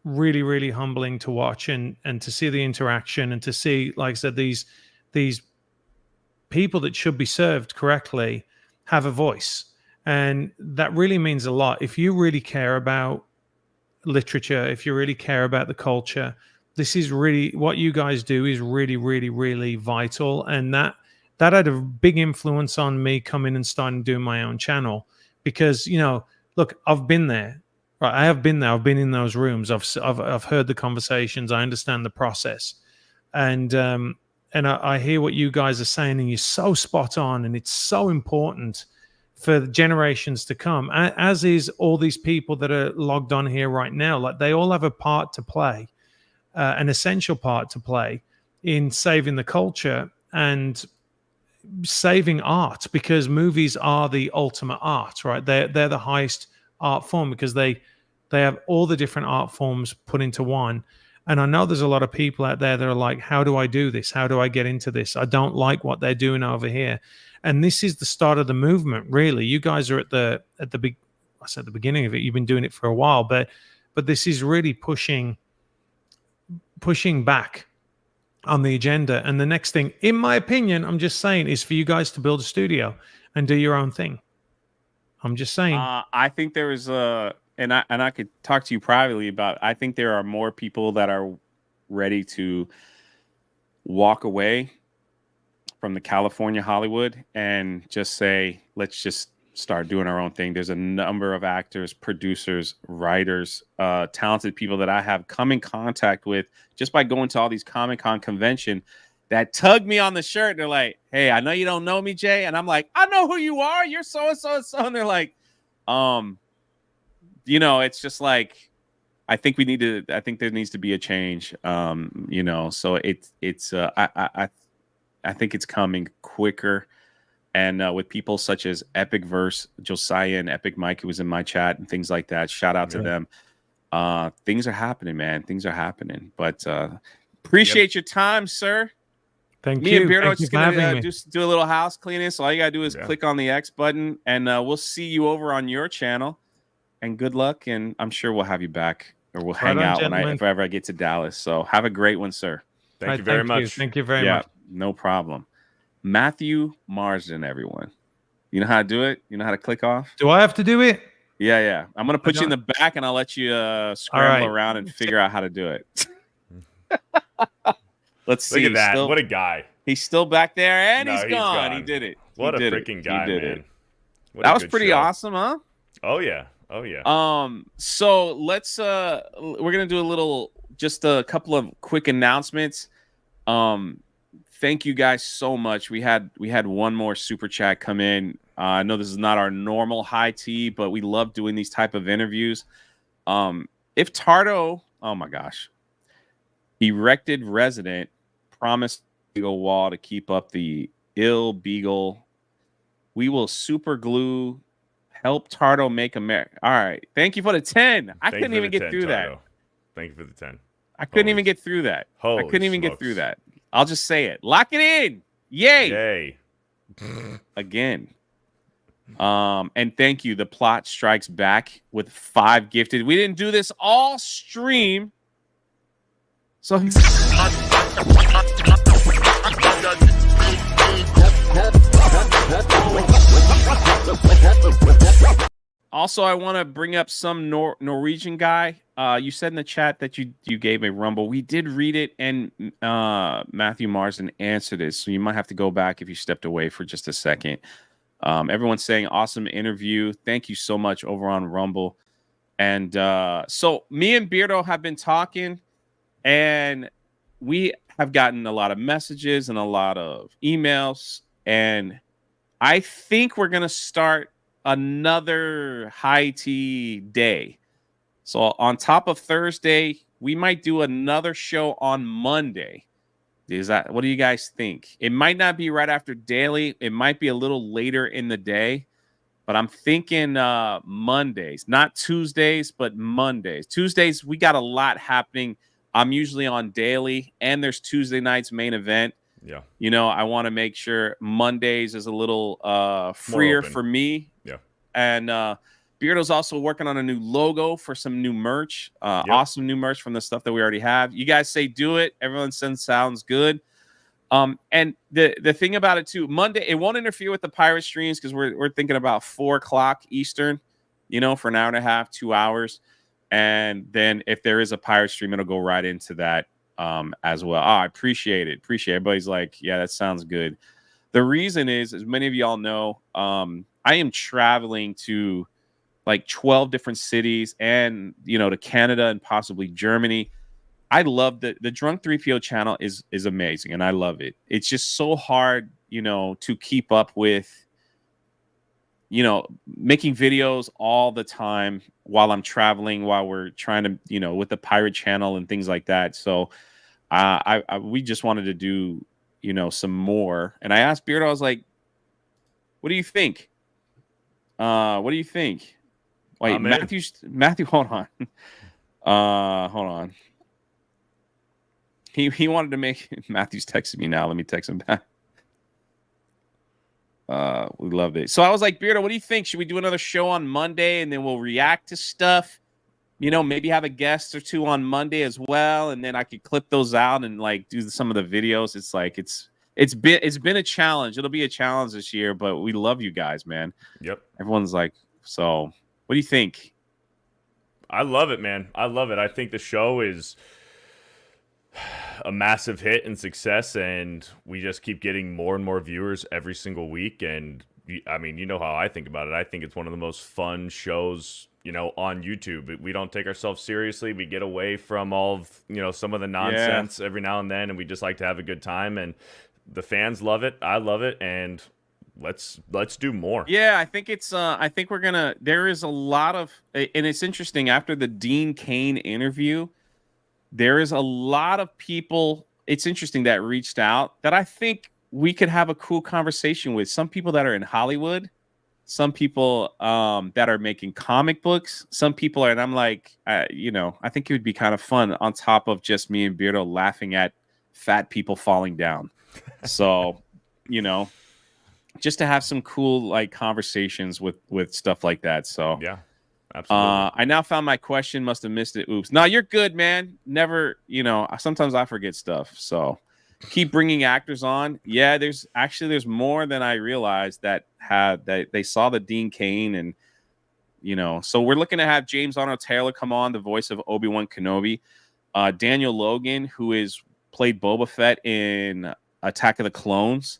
really, really humbling to watch and to see the interaction and to see, like I said, these people that should be served correctly have a voice. And that really means a lot. If you really care about literature, if you really care about the culture, this is really what you guys do is really, really, really vital. And that had a big influence on me coming and starting doing my own channel because, look, I've been there. Right, I have been there. I've been in those rooms. I've heard the conversations. I understand the process, and I hear what you guys are saying, and you're so spot on, and it's so important for the generations to come. As is all these people that are logged on here right now. Like they all have a part to play, an essential part to play in saving the culture and saving art, because movies are the ultimate art, right? They're the highest art form because they have all the different art forms put into one. And I know there's a lot of people out there that are like, how do I do this? How do I get into this? I don't like what they're doing over here. And this is the start of the movement, really. You guys are at the beginning of it. You've been doing it for a while, but this is really pushing back on the agenda. And the next thing, in my opinion, I'm just saying, is for you guys to build a studio and do your own thing. I'm just saying. I think there is and I could talk to you privately about. I think there are more people that are ready to walk away from the California Hollywood and just say, let's just start doing our own thing. There's a number of actors, producers, writers, talented people that I have come in contact with just by going to all these Comic-Con convention that tug me on the shirt. They're like, hey, I know you don't know me, Jay. And I'm like, I know who you are. You're so-and-so and so. And they're like, it's just like, I think there needs to be a change. So I think it's coming quicker. And with people such as Epic Verse, Josiah and Epic Mike, who was in my chat and things like that, shout out to them. Things are happening, man. Things are happening. But appreciate your time, sir. Thank Me you. and Beardo Thank just gonna do a little house cleaning. So all you gotta do is click on the X button, and we'll see you over on your channel. And good luck, and I'm sure we'll have you back, or we'll hang out if ever I get to Dallas. So have a great one, sir. Thank you very much. Thank you very much. No problem. Matthew Marsden, everyone. You know how to do it? You know how to click off? Do I have to do it? Yeah. I'm gonna put you in the back, and I'll let you scramble around and figure out how to do it. Let's see. Look at that. What a guy. He's still back there, and he's gone. He did it. What a freaking guy, man. That was pretty awesome, huh? Oh, yeah. So let's we're gonna do a little just a couple of quick announcements. Thank you guys so much. We had one more super chat come in. I know this is not our normal high tea, but we love doing these type of interviews. If Tardo, oh my gosh, erected resident promised Beagle wall to keep up the ill Beagle, we will super glue. Help Tardo make America. All right. Thank you for the 10. I couldn't even get through that. Thank you for the 10. I couldn't even get through that. I couldn't even get through that. I'll just say it. Lock it in. Yay. Yay. Again. And thank you. The plot strikes back with 5 gifted. We didn't do this all stream. So also, I want to bring up some Norwegian guy. You said in the chat that you gave a Rumble. We did read it, and Matthew Marsden answered it. So you might have to go back if you stepped away for just a second. Everyone's saying awesome interview. Thank you so much over on Rumble. And so me and Beardo have been talking, and we have gotten a lot of messages and a lot of emails. And I think we're going to start another high tea day. So on top of Thursday, we might do another show on Monday. What do you guys think? It might not be right after daily. It might be a little later in the day, but I'm thinking Mondays, not Tuesdays, but Mondays. Tuesdays, we got a lot happening. I'm usually on daily, and there's Tuesday night's main event. Yeah. You know, I want to make sure Mondays is a little freer for me. Yeah. And Beardo's also working on a new logo for some new merch. Awesome new merch from the stuff that we already have. You guys say do it. Everyone says sounds good. And the thing about it too, Monday, it won't interfere with the pirate streams because we're thinking about 4 o'clock Eastern, you know, for an hour and a half, 2 hours. And then if there is a pirate stream, it'll go right into that as well. I appreciate it. Everybody's like, yeah, that sounds good. The reason is, as many of y'all know, I am traveling to like 12 different cities and, you know, to Canada and possibly Germany. I love the Drunk3po channel is amazing, and I love it. It's just so hard, you know, to keep up with, you know, making videos all the time while I'm traveling, while we're trying to, you know, with the pirate channel and things like that. So we just wanted to do, you know, some more. And I asked Beardo, I was like, what do you think? What do you think? Wait, Matthew, hold on. Hold on. He wanted to make Matthew's texting me now. Let me text him back. We loved it. So I was like, Beardo, what do you think? Should we do another show on Monday and then we'll react to stuff? You know, maybe have a guest or two on Monday as well, and then I could clip those out and like do some of the videos. It's like it's been a challenge. It'll be a challenge this year, but we love you guys, man. Yep. Everyone's like, so what do you think? I love it, man. I love it. I think the show is a massive hit and success, and we just keep getting more and more viewers every single week. And I mean, you know how I think about it. I think it's one of the most fun shows, you know, on YouTube. We don't take ourselves seriously. We get away from all of, you know, some of the nonsense every now and then, and we just like to have a good time. And the fans love it. I love it. And let's do more. Yeah, I think it's I think we're gonna, there is a lot of, and it's interesting, after the Dean Cain interview, there is a lot of people, it's interesting, that reached out that I think we could have a cool conversation with. Some people that are in Hollywood, some people that are making comic books, some people are, and I'm like, you know, I think it would be kind of fun on top of just me and Beardo laughing at fat people falling down. So, you know, just to have some cool like conversations with stuff like that. So yeah, absolutely. I now found my question, must have missed it. Oops. No, you're good, man. Never, you know, sometimes I forget stuff. So keep bringing actors on. Yeah, there's more than I realized that they saw the Dean Cain, and, you know, so we're looking to have James Arnold Taylor come on, the voice of Obi-Wan Kenobi. Daniel Logan, who played Boba Fett in Attack of the Clones,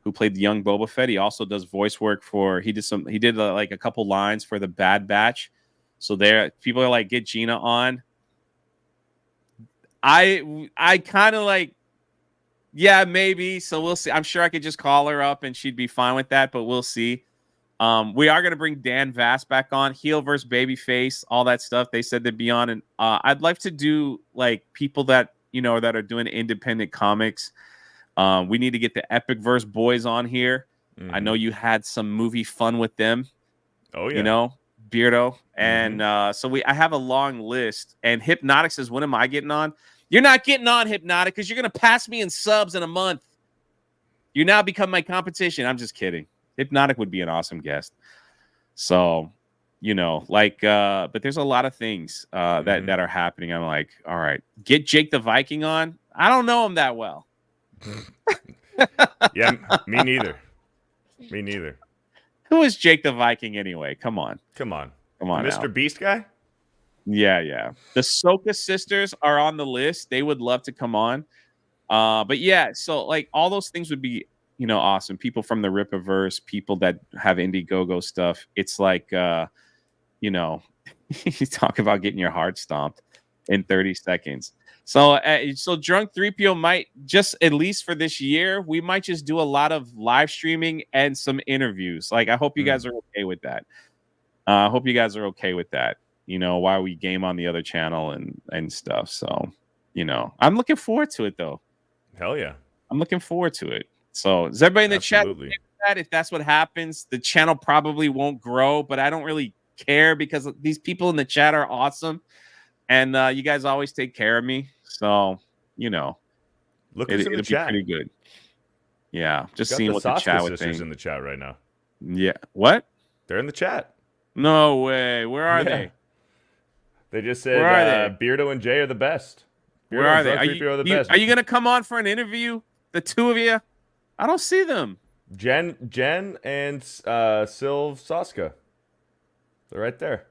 who played the young Boba Fett. He also does voice work he did like a couple lines for the Bad Batch. So people are like, get Gina on. I kind of like, yeah, maybe. So we'll see. I'm sure I could just call her up and she'd be fine with that, but we'll see. We are gonna bring Dan Vass back on, heel versus babyface, all that stuff. They said they'd be on, and I'd like to do like people that that are doing independent comics. We need to get the Epic Verse boys on here. I know you had some movie fun with them. Oh yeah, Beardo, and so I have a long list. And Hypnotic says, "When am I getting on?" You're not getting on, Hypnotic, because you're gonna pass me in subs in a month. You now become my competition. I'm just kidding. Hypnotic would be an awesome guest. So, but there's a lot of things that are happening. I'm like, all right, get Jake the Viking on. I don't know him that well. Yeah, me neither. Me neither. Who is Jake the Viking anyway? Come on, Mr. Beast guy. Yeah. The Soka sisters are on the list. They would love to come on. But yeah, so like all those things would be awesome. People from the Rippaverse, people that have Indiegogo stuff. It's like you talk about getting your heart stomped in 30 seconds. So Drunk3po might just, at least for this year, we might just do a lot of live streaming and some interviews. Like, I hope you guys are okay with that. While we game on the other channel and stuff. So, I'm looking forward to it though. Hell yeah. I'm looking forward to it. So is everybody in the chat okay with that? If that's what happens, the channel probably won't grow, but I don't really care because these people in the chat are awesome. And you guys always take care of me. So, it'll be pretty good. Yeah. Just seeing what the chat would think. In the chat right now. Yeah. What? They're in the chat. No way. Where are they? They just said Beardo and Jay are the best. Where are they? Are you going to come on for an interview? The two of you? I don't see them. Jen and Sylv Saska. They're right there.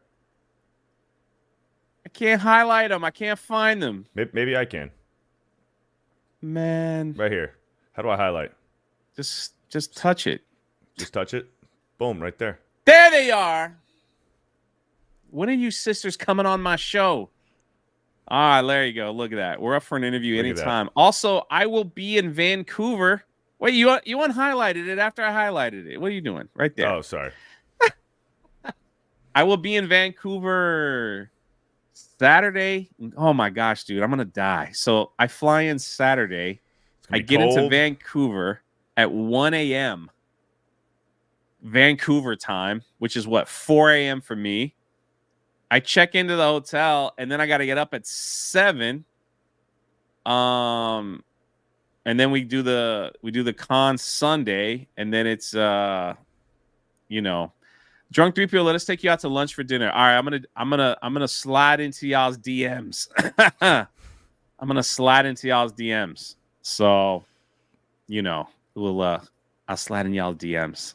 I can't highlight them. I can't find them. Maybe I can. Man. Right here. How do I highlight? Just touch it. Just touch it. Boom, right there. There they are. When are you sisters coming on my show? There you go. Look at that. We're up for an interview anytime. Also, I will be in Vancouver. Wait, you unhighlighted it after I highlighted it. What are you doing? Right there. Oh, sorry. I will be in Vancouver Saturday. Oh my gosh, dude, I'm gonna die. So I fly in Saturday. I get into Vancouver at 1 a.m. Vancouver time, which is 4 a.m. for me. I check into the hotel and then I got to get up at 7. And then we do the con Sunday, and then it's Drunk3po, let us take you out to lunch for dinner. All right, I'm gonna slide into y'all's DMs. I'm gonna slide into y'all's DMs. So, I'll slide in y'all DMs.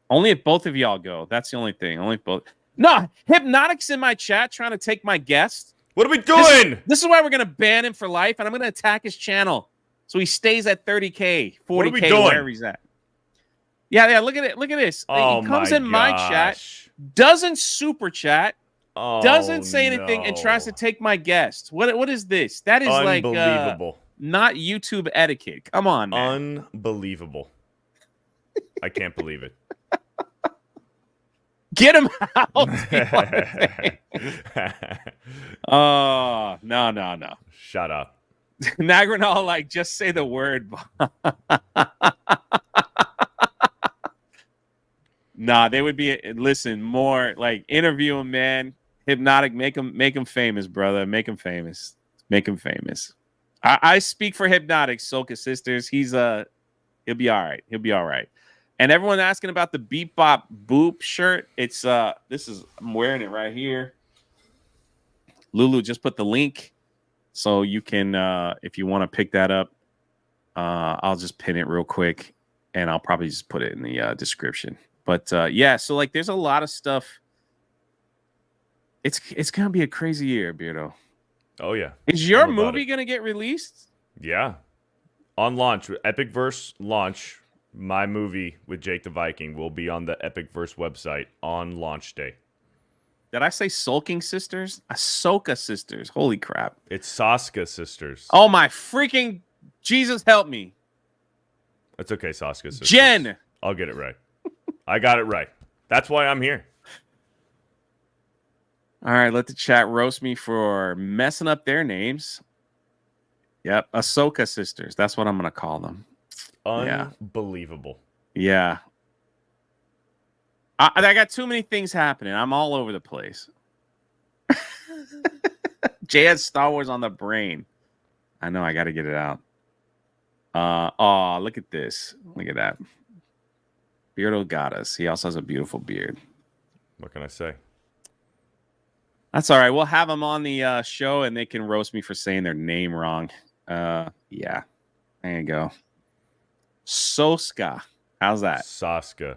Only if both of y'all go. That's the only thing. Only if both. No, Hypnotic's in my chat trying to take my guest. What are we doing? This is why we're gonna ban him for life, and I'm gonna attack his channel so he stays at 30K, 40K, wherever he's at. Yeah. Look at it. Look at this. He comes in my chat, doesn't super chat, doesn't say anything, and tries to take my guest. What is this? That is unbelievable. Not YouTube etiquette. Come on, man. Unbelievable. I can't believe it. Get him out. Oh, no. Shut up. Nagranal, just say the word. Nah, they would be, more interview him, man. Hypnotic, make him famous, brother. Make him famous. I speak for Hypnotic, Soka sisters. He'll be all right. And everyone asking about the Beep Bop Boop shirt. It's I'm wearing it right here. Lulu just put the link so you can if you want to pick that up. I'll just pin it real quick and I'll probably just put it in the description. But so there's a lot of stuff. It's gonna be a crazy year, Beardo. Oh yeah. Is your movie gonna get released? Yeah. On launch, Epicverse launch. My movie with Jake the Viking will be on the Epicverse website on launch day. Did I say sulking sisters? Ahsoka sisters. Holy crap. It's Sasuke sisters. Oh my freaking Jesus, help me. It's okay, Sasuke sisters. Jen. I'll get it right. I got it right. That's why I'm here. All right, let the chat roast me for messing up their names. Yep, Ahsoka sisters. That's what I'm going to call them. Unbelievable. Yeah. I got too many things happening. I'm all over the place. Jay has Star Wars on the brain. I know. I got to get it out. Oh, look at this. Look at that. Beardo got us. He also has a beautiful beard. What can I say? That's all right. We'll have them on the show, and they can roast me for saying their name wrong. Yeah. There you go. Soska. How's that? Sasuke.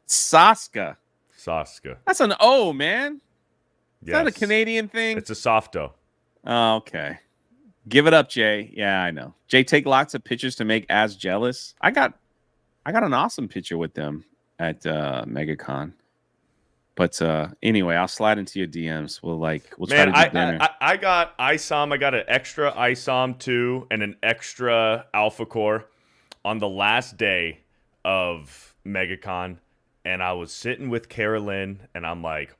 Saska. Sasuke. That's an O, man. Is Yes. that a Canadian thing? It's a softo. Oh, okay. Give it up, Jay. Yeah, I know. Jay, take lots of pictures to make Az jealous. I got an awesome picture with them at MegaCon. But anyway, I'll slide into your DMs. We'll try to do dinner. I got ISOM. I got an extra ISOM 2 and an extra Alpha Core on the last day of MegaCon. And I was sitting with Carolyn, and I'm like,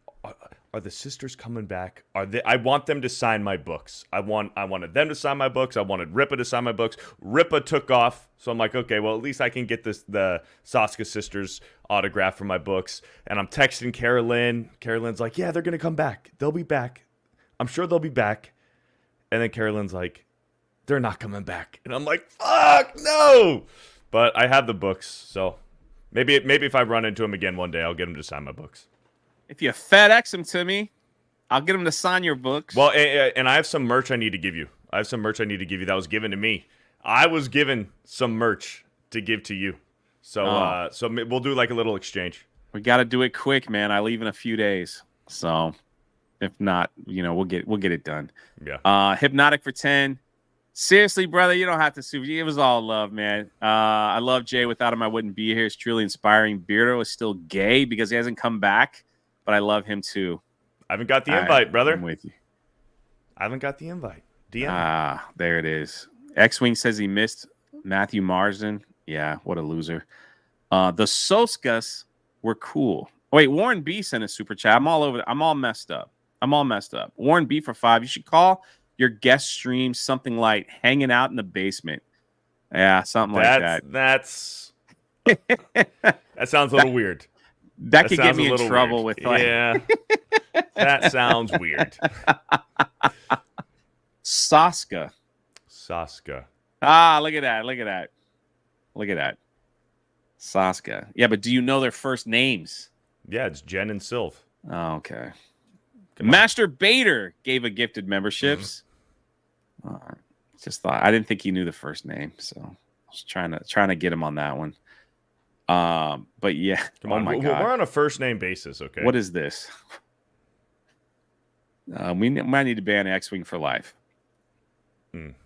are the sisters coming back? I want them to sign my books. I wanted them to sign my books. I wanted Ripa to sign my books. Ripa took off, so I'm like, okay, well, at least I can get the Sasuke sisters autograph for my books. And I'm texting Carolyn. Carolyn's like, yeah, they're gonna come back. They'll be back. I'm sure they'll be back. And then Carolyn's like, they're not coming back. And I'm like, fuck, no. But I have the books, so maybe if I run into them again one day, I'll get them to sign my books. If you FedEx them to me, I'll get them to sign your books. Well, and I have some merch I need to give you. That was given to me. I was given some merch to give to you. So so we'll do like a little exchange. We got to do it quick, man. I leave in a few days. So if not, we'll get it done. Yeah. Hypnotic for 10. Seriously, brother, you don't have to sue. It was all love, man. I love Jay. Without him, I wouldn't be here. It's truly inspiring. Beardo is still gay because he hasn't come back, but I love him too. I haven't got the invite, brother. I'm with you. I haven't got the invite. DM. There it is. X-Wing says he missed Matthew Marsden. Yeah, what a loser. The Soskas were cool. Oh, wait, Warren B sent a super chat. I'm all messed up. Warren B for 5. You should call your guest stream something like hanging out in the basement. Yeah, something like that. That sounds a little weird. That could get me in trouble with yeah. That sounds weird. Saska. Look at that. Saska. Yeah, but do you know their first names? Yeah, it's Jen and Sylv. Oh, okay. Master Bader gave a gifted memberships. Just thought I didn't think he knew the first name, so I was trying to get him on that one. But yeah, come on, my God, we're on a first name basis, okay? What is this? We might need to ban X-Wing for life.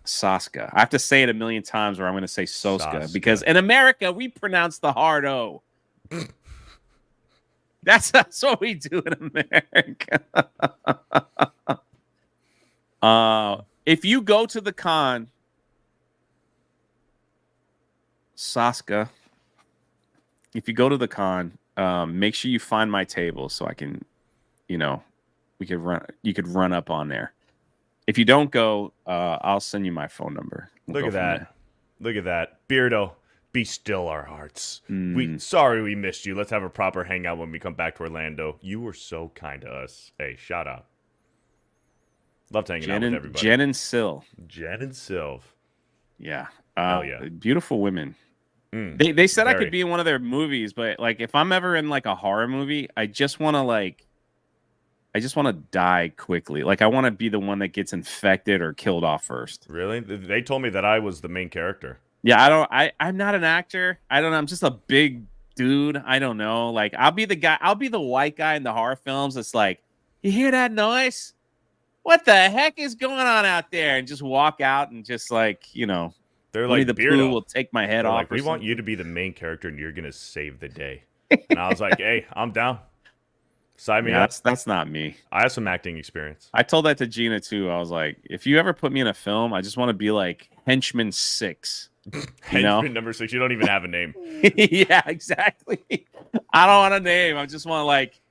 Saska. I have to say it a million times, or I'm going to say Soska because in America we pronounce the hard O. That's what we do in America. If you go to the con, Saska, if you go to the con, make sure you find my table so I can, you could run up on there. If you don't go, I'll send you my phone number. Look at that. Beardo, be still our hearts. Sorry we missed you. Let's have a proper hangout when we come back to Orlando. You were so kind to us. Hey, shout out. Loved hanging out with everybody. Jen and Sylv. Yeah. Hell yeah. Beautiful women. They said I could be in one of their movies, but like if I'm ever in like a horror movie, I just want to die quickly. Like I want to be the one that gets infected or killed off first. Really? They told me that I was the main character. Yeah, I'm not an actor. I don't know. I'm just a big dude. I don't know. Like I'll be the white guy in the horror films. It's like, you hear that noise? What the heck is going on out there? And just walk out and just like, they're like, the Pooh will take my head off. Like, we want you to be the main character and you're going to save the day. And I was like, hey, I'm down. Sign me Yeah, up. that's not me. I have some acting experience. I told that to Gina too. I was like, if you ever put me in a film, I just want to be like Henchman 6. You know? Henchman number 6. You don't even have a name. Yeah, exactly. I don't want a name. I just want like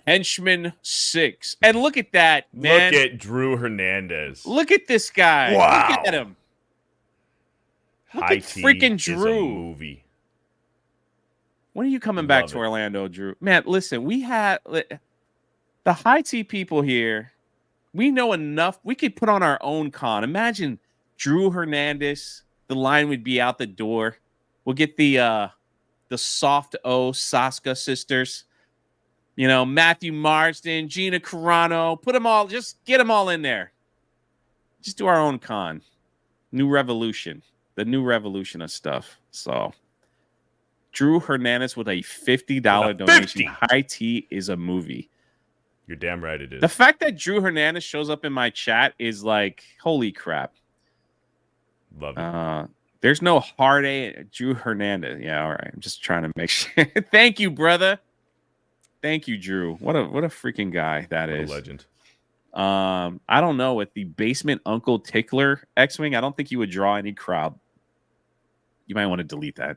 Henchman 6. And look at that, man. Look at Drew Hernandez. Look at this guy. Wow. Look at him. Look High at Tea freaking is a Drew. movie. When are you coming back Love to it. Orlando, Drew? Man, listen, we had the high tea people here. We know enough. We could put on our own con. Imagine Drew Hernandez. The line would be out the door. We'll get the soft O Saska sisters. You know, Matthew Marsden, Gina Carano. Put them all. Just get them all in there. Just do our own con. New revolution. The new revolution of stuff. So, Drew Hernandez with a $50 donation. High tea is a movie. You're damn right it is. The fact that Drew Hernandez shows up in my chat is like, holy crap. Love it. There's no hard A. Drew Hernandez. Yeah, all right. I'm just trying to make sure. Thank you, brother. Thank you, Drew. What a freaking guy that is. A legend. I don't know, with the basement Uncle Tickler X-Wing, I don't think you would draw any crowd. You might want to delete that.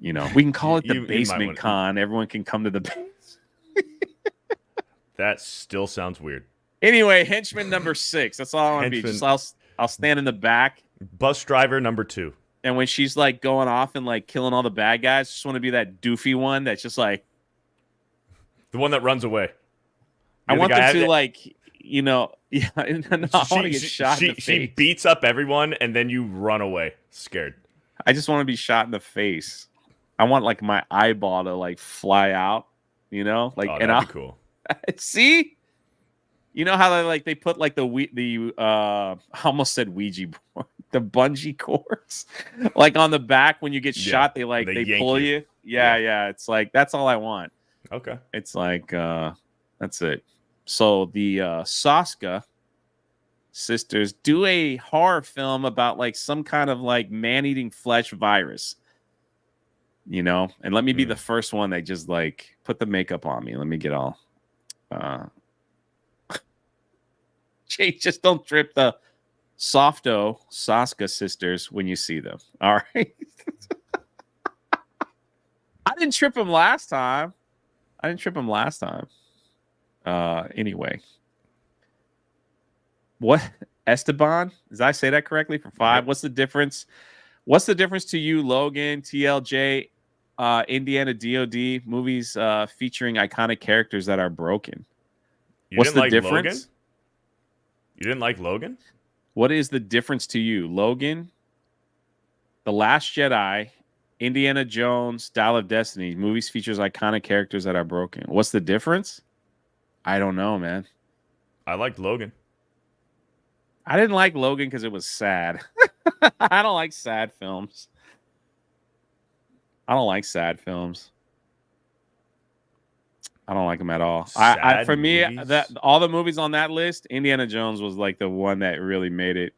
You know, we can call it the basement con. Everyone can come to the base. That still sounds weird. Anyway, henchman number 6. That's all I want to be. Just I'll stand in the back. Bus driver number 2. And when she's like going off and like killing all the bad guys, just want to be that doofy one that's just like the one that runs away. I want them to like, you know, yeah. No, I want to get shot in the face. She beats up everyone and then you run away scared. I just want to be shot in the face. I want like my eyeball to like fly out, you know, like that'd be cool. See, you know how they put like the I almost said Ouija board, the bungee cords, like on the back when you get shot, they pull you. Yeah. It's like that's all I want. Okay. It's like that's it. So the Saska sisters do a horror film about like some kind of like man-eating flesh virus. You know, and let me be the first one that just like put the makeup on me. Let me get all Jay, just don't trip the Softo Saska sisters when you see them. All right. I didn't trip them last time. Anyway. What? Esteban? Did I say that correctly? For 5? What's the difference? What's the difference to you, Logan, TLJ, Indiana DOD movies featuring iconic characters that are broken? What's the difference? Logan? You didn't like Logan? What is the difference to you? Logan, The Last Jedi, Indiana Jones, Dial of Destiny. Movies features iconic characters that are broken. What's the difference? I don't know, man. I liked Logan. I didn't like Logan because it was sad. I don't like sad films. I don't like them at all. For me, all the movies on that list, Indiana Jones was like the one that really made it,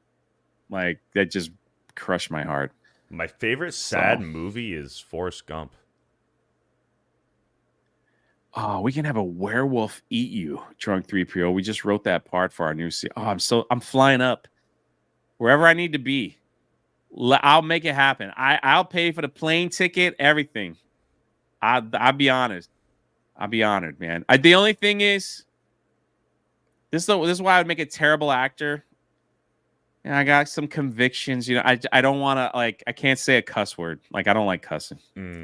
like that just crushed my heart. My favorite sad movie is Forrest Gump. Oh, we can have a werewolf eat you, Drunk3po. We just wrote that part for our new series. Oh, I'm flying up wherever I need to be. I'll make it happen. I'll pay for the plane ticket, everything. I'll be honest. I'll be honored, man. The only thing is, this is why I would make a terrible actor. And I got some convictions, you know. I don't want to like. I can't say a cuss word. Like I don't like cussing.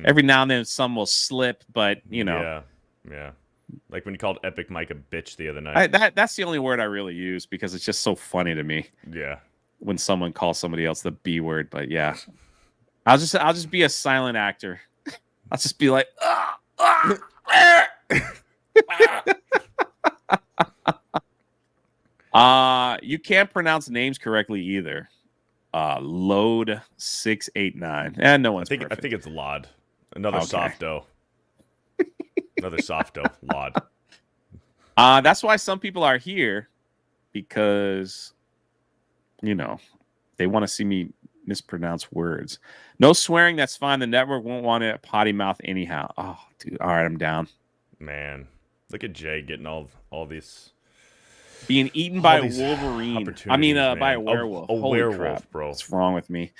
Every now and then some will slip, but you know. Yeah. Like when you called Epic Mike a bitch the other night. That's the only word I really use because it's just so funny to me. Yeah. When someone calls somebody else the B word, but yeah, I'll just be a silent actor. I'll just be like, you can't pronounce names correctly either. Load 689. And no one's perfect. I think it's Lod. Another softo. Another softo. Lod. That's why some people are here, because you know they want to see me mispronounce words. No swearing. That's fine. The network won't want it at potty mouth anyhow. Oh, dude. All right, I'm down. Man, look at Jay getting all these being eaten by a Wolverine. I mean, by a werewolf. A Holy werewolf, crap, bro. What's wrong with me?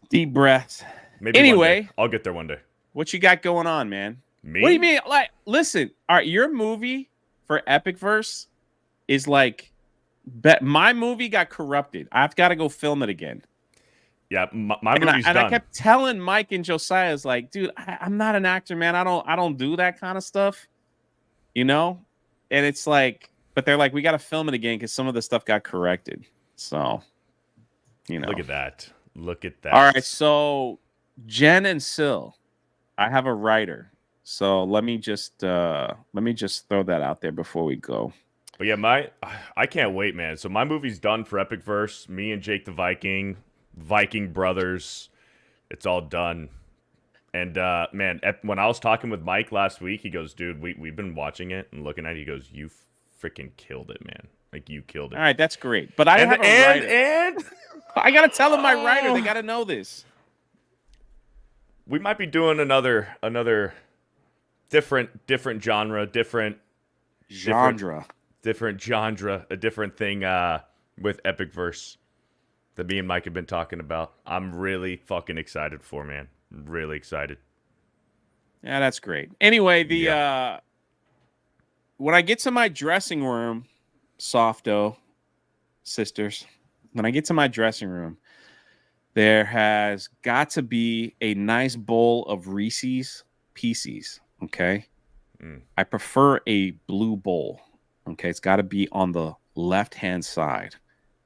Deep breaths. Maybe anyway, one day. I'll get there one day. What you got going on, man? Me? What do you mean? Like, listen. All right, your movie for Epic Verse is like, my movie got corrupted. I've got to go film it again. Yeah, my movie's done. And I kept telling Mike and Josiah, is like, dude, I'm not an actor, man. I don't do that kind of stuff, you know. And it's like, but they're like, we got to film it again because some of the stuff got corrected. So, you know, look at that. Look at that. All right, so Jen and Sil, I have a writer. So let me just throw that out there before we go. But yeah, I can't wait, man. So my movie's done for Epic Verse. Me and Jake the Viking brothers, it's all done. And man, when I was talking with Mike last week, he goes, dude, we've been watching it and looking at it. He goes, you freaking killed it, man. Like, you killed it. All right, that's great. But I have a writer. And I gotta tell them my writer. They gotta know this. We might be doing another different genre, a different thing with Epic Verse that me and Mike have been talking about. I'm really fucking excited for, man. I'm really excited. Yeah, that's great. Anyway, when I get to my dressing room, Softo sisters, when I get to my dressing room, there has got to be a nice bowl of Reese's Pieces. Okay. I prefer a blue bowl. Okay. It's got to be on the left-hand side.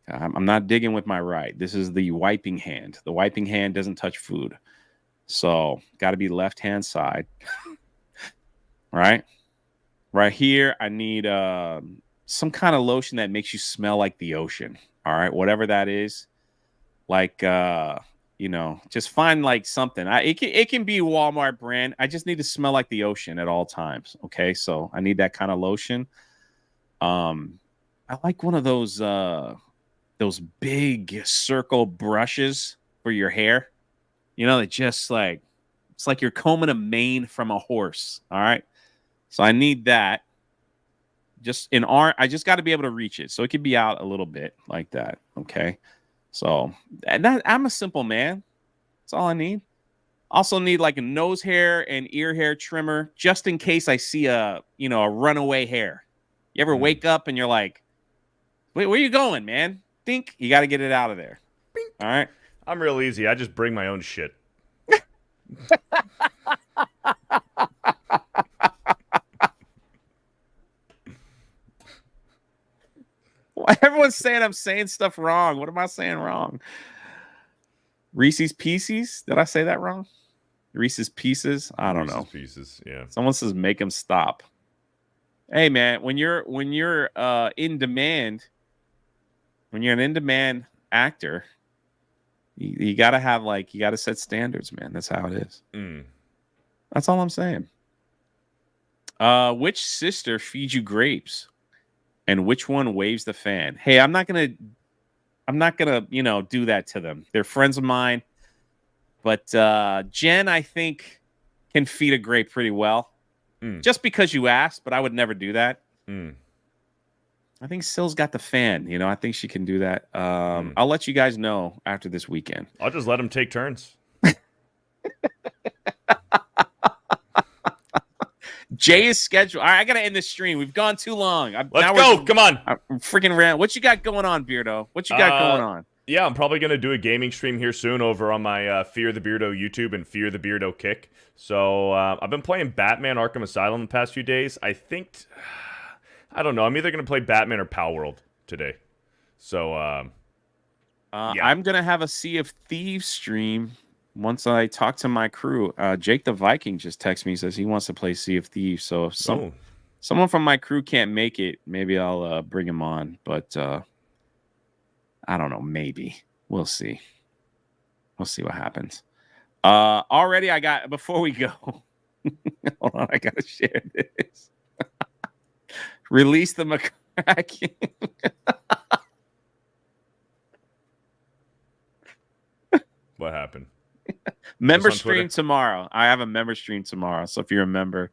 I'm not digging with my right. This is the wiping hand. The wiping hand doesn't touch food. So got to be left-hand side. Right here, I need some kind of lotion that makes you smell like the ocean. All right. Whatever that is. Like, just find like something. It can be Walmart brand. I just need to smell like the ocean at all times. Okay, so I need that kind of lotion. I like one of those big circle brushes for your hair. You know, that just like, it's like you're combing a mane from a horse. All right, so I need that. I just got to be able to reach it, so it could be out a little bit like that. Okay. So I'm a simple man. That's all I need. Also need like a nose hair and ear hair trimmer just in case I see a runaway hair. You ever wake up and you're like, wait, where you going, man? Think you got to get it out of there. Bink. All right. I'm real easy. I just bring my own shit. Everyone's saying I'm saying stuff wrong. What am I saying wrong? Reese's Pieces? Did I say that wrong? Reese's Pieces? I don't know. Pieces, yeah. Someone says make them stop. Hey man, when you're in demand, when you're an in-demand actor, you gotta set standards, man. That's how it is. That's all I'm saying. Which sister feeds you grapes? And which one waves the fan? Hey, I'm not gonna, do that to them. They're friends of mine, but Jen, I think, can feed a grape pretty well. Just because you asked, but I would never do that. I think Sil's got the fan. I think she can do that. I'll let you guys know after this weekend. I'll just let them take turns. Jay is scheduled. All right, I gotta end this stream. We've gone too long. Let's go. Come on. I'm freaking ran. What you got going on, Beardo? What you got going on? Yeah, I'm probably gonna do a gaming stream here soon over on my Fear the Beardo YouTube and Fear the Beardo Kick. So I've been playing Batman Arkham Asylum the past few days. I don't know. I'm either gonna play Batman or Power World today. So yeah. I'm gonna have a Sea of Thieves stream. Once I talk to my crew, Jake the Viking just texted me, says he wants to play Sea of Thieves. So if someone from my crew can't make it, maybe I'll bring him on. But I don't know. Maybe we'll see. We'll see what happens. Already, before we go, hold on, I gotta share this. Release the McCracken. What happened? Member stream tomorrow. I have a member stream tomorrow. So if you remember,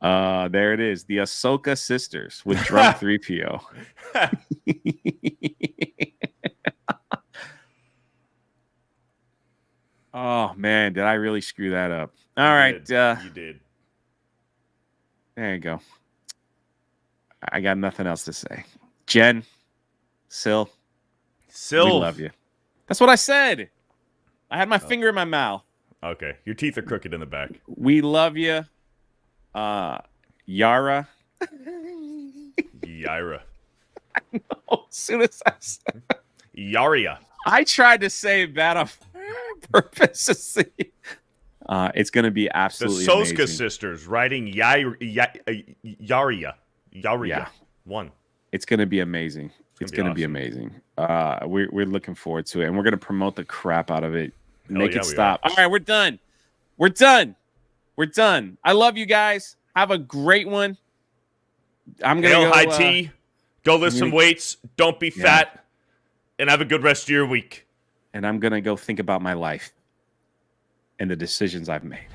there it is. The Ahsoka sisters with Drunk3po. Oh man, did I really screw that up? All right. You did. There you go. I got nothing else to say. Jen, Sil, we love you. That's what I said. I had my finger in my mouth. Okay. Your teeth are crooked in the back. We love you. Yara. Yaira. As soon as I said Yaria. I tried to say it bad on purpose to see. It's going to be absolutely the Soska amazing. sisters writing Yaria. Yeah. One. It's going to be amazing. It's going to be amazing. We're looking forward to it, and we're going to promote the crap out of it. Make it stop. All right, we're done. We're done. We're done. I love you guys. Have a great one. I'm going to go. High tea. Go lift some weights. Don't be fat. And have a good rest of your week. And I'm going to go think about my life and the decisions I've made.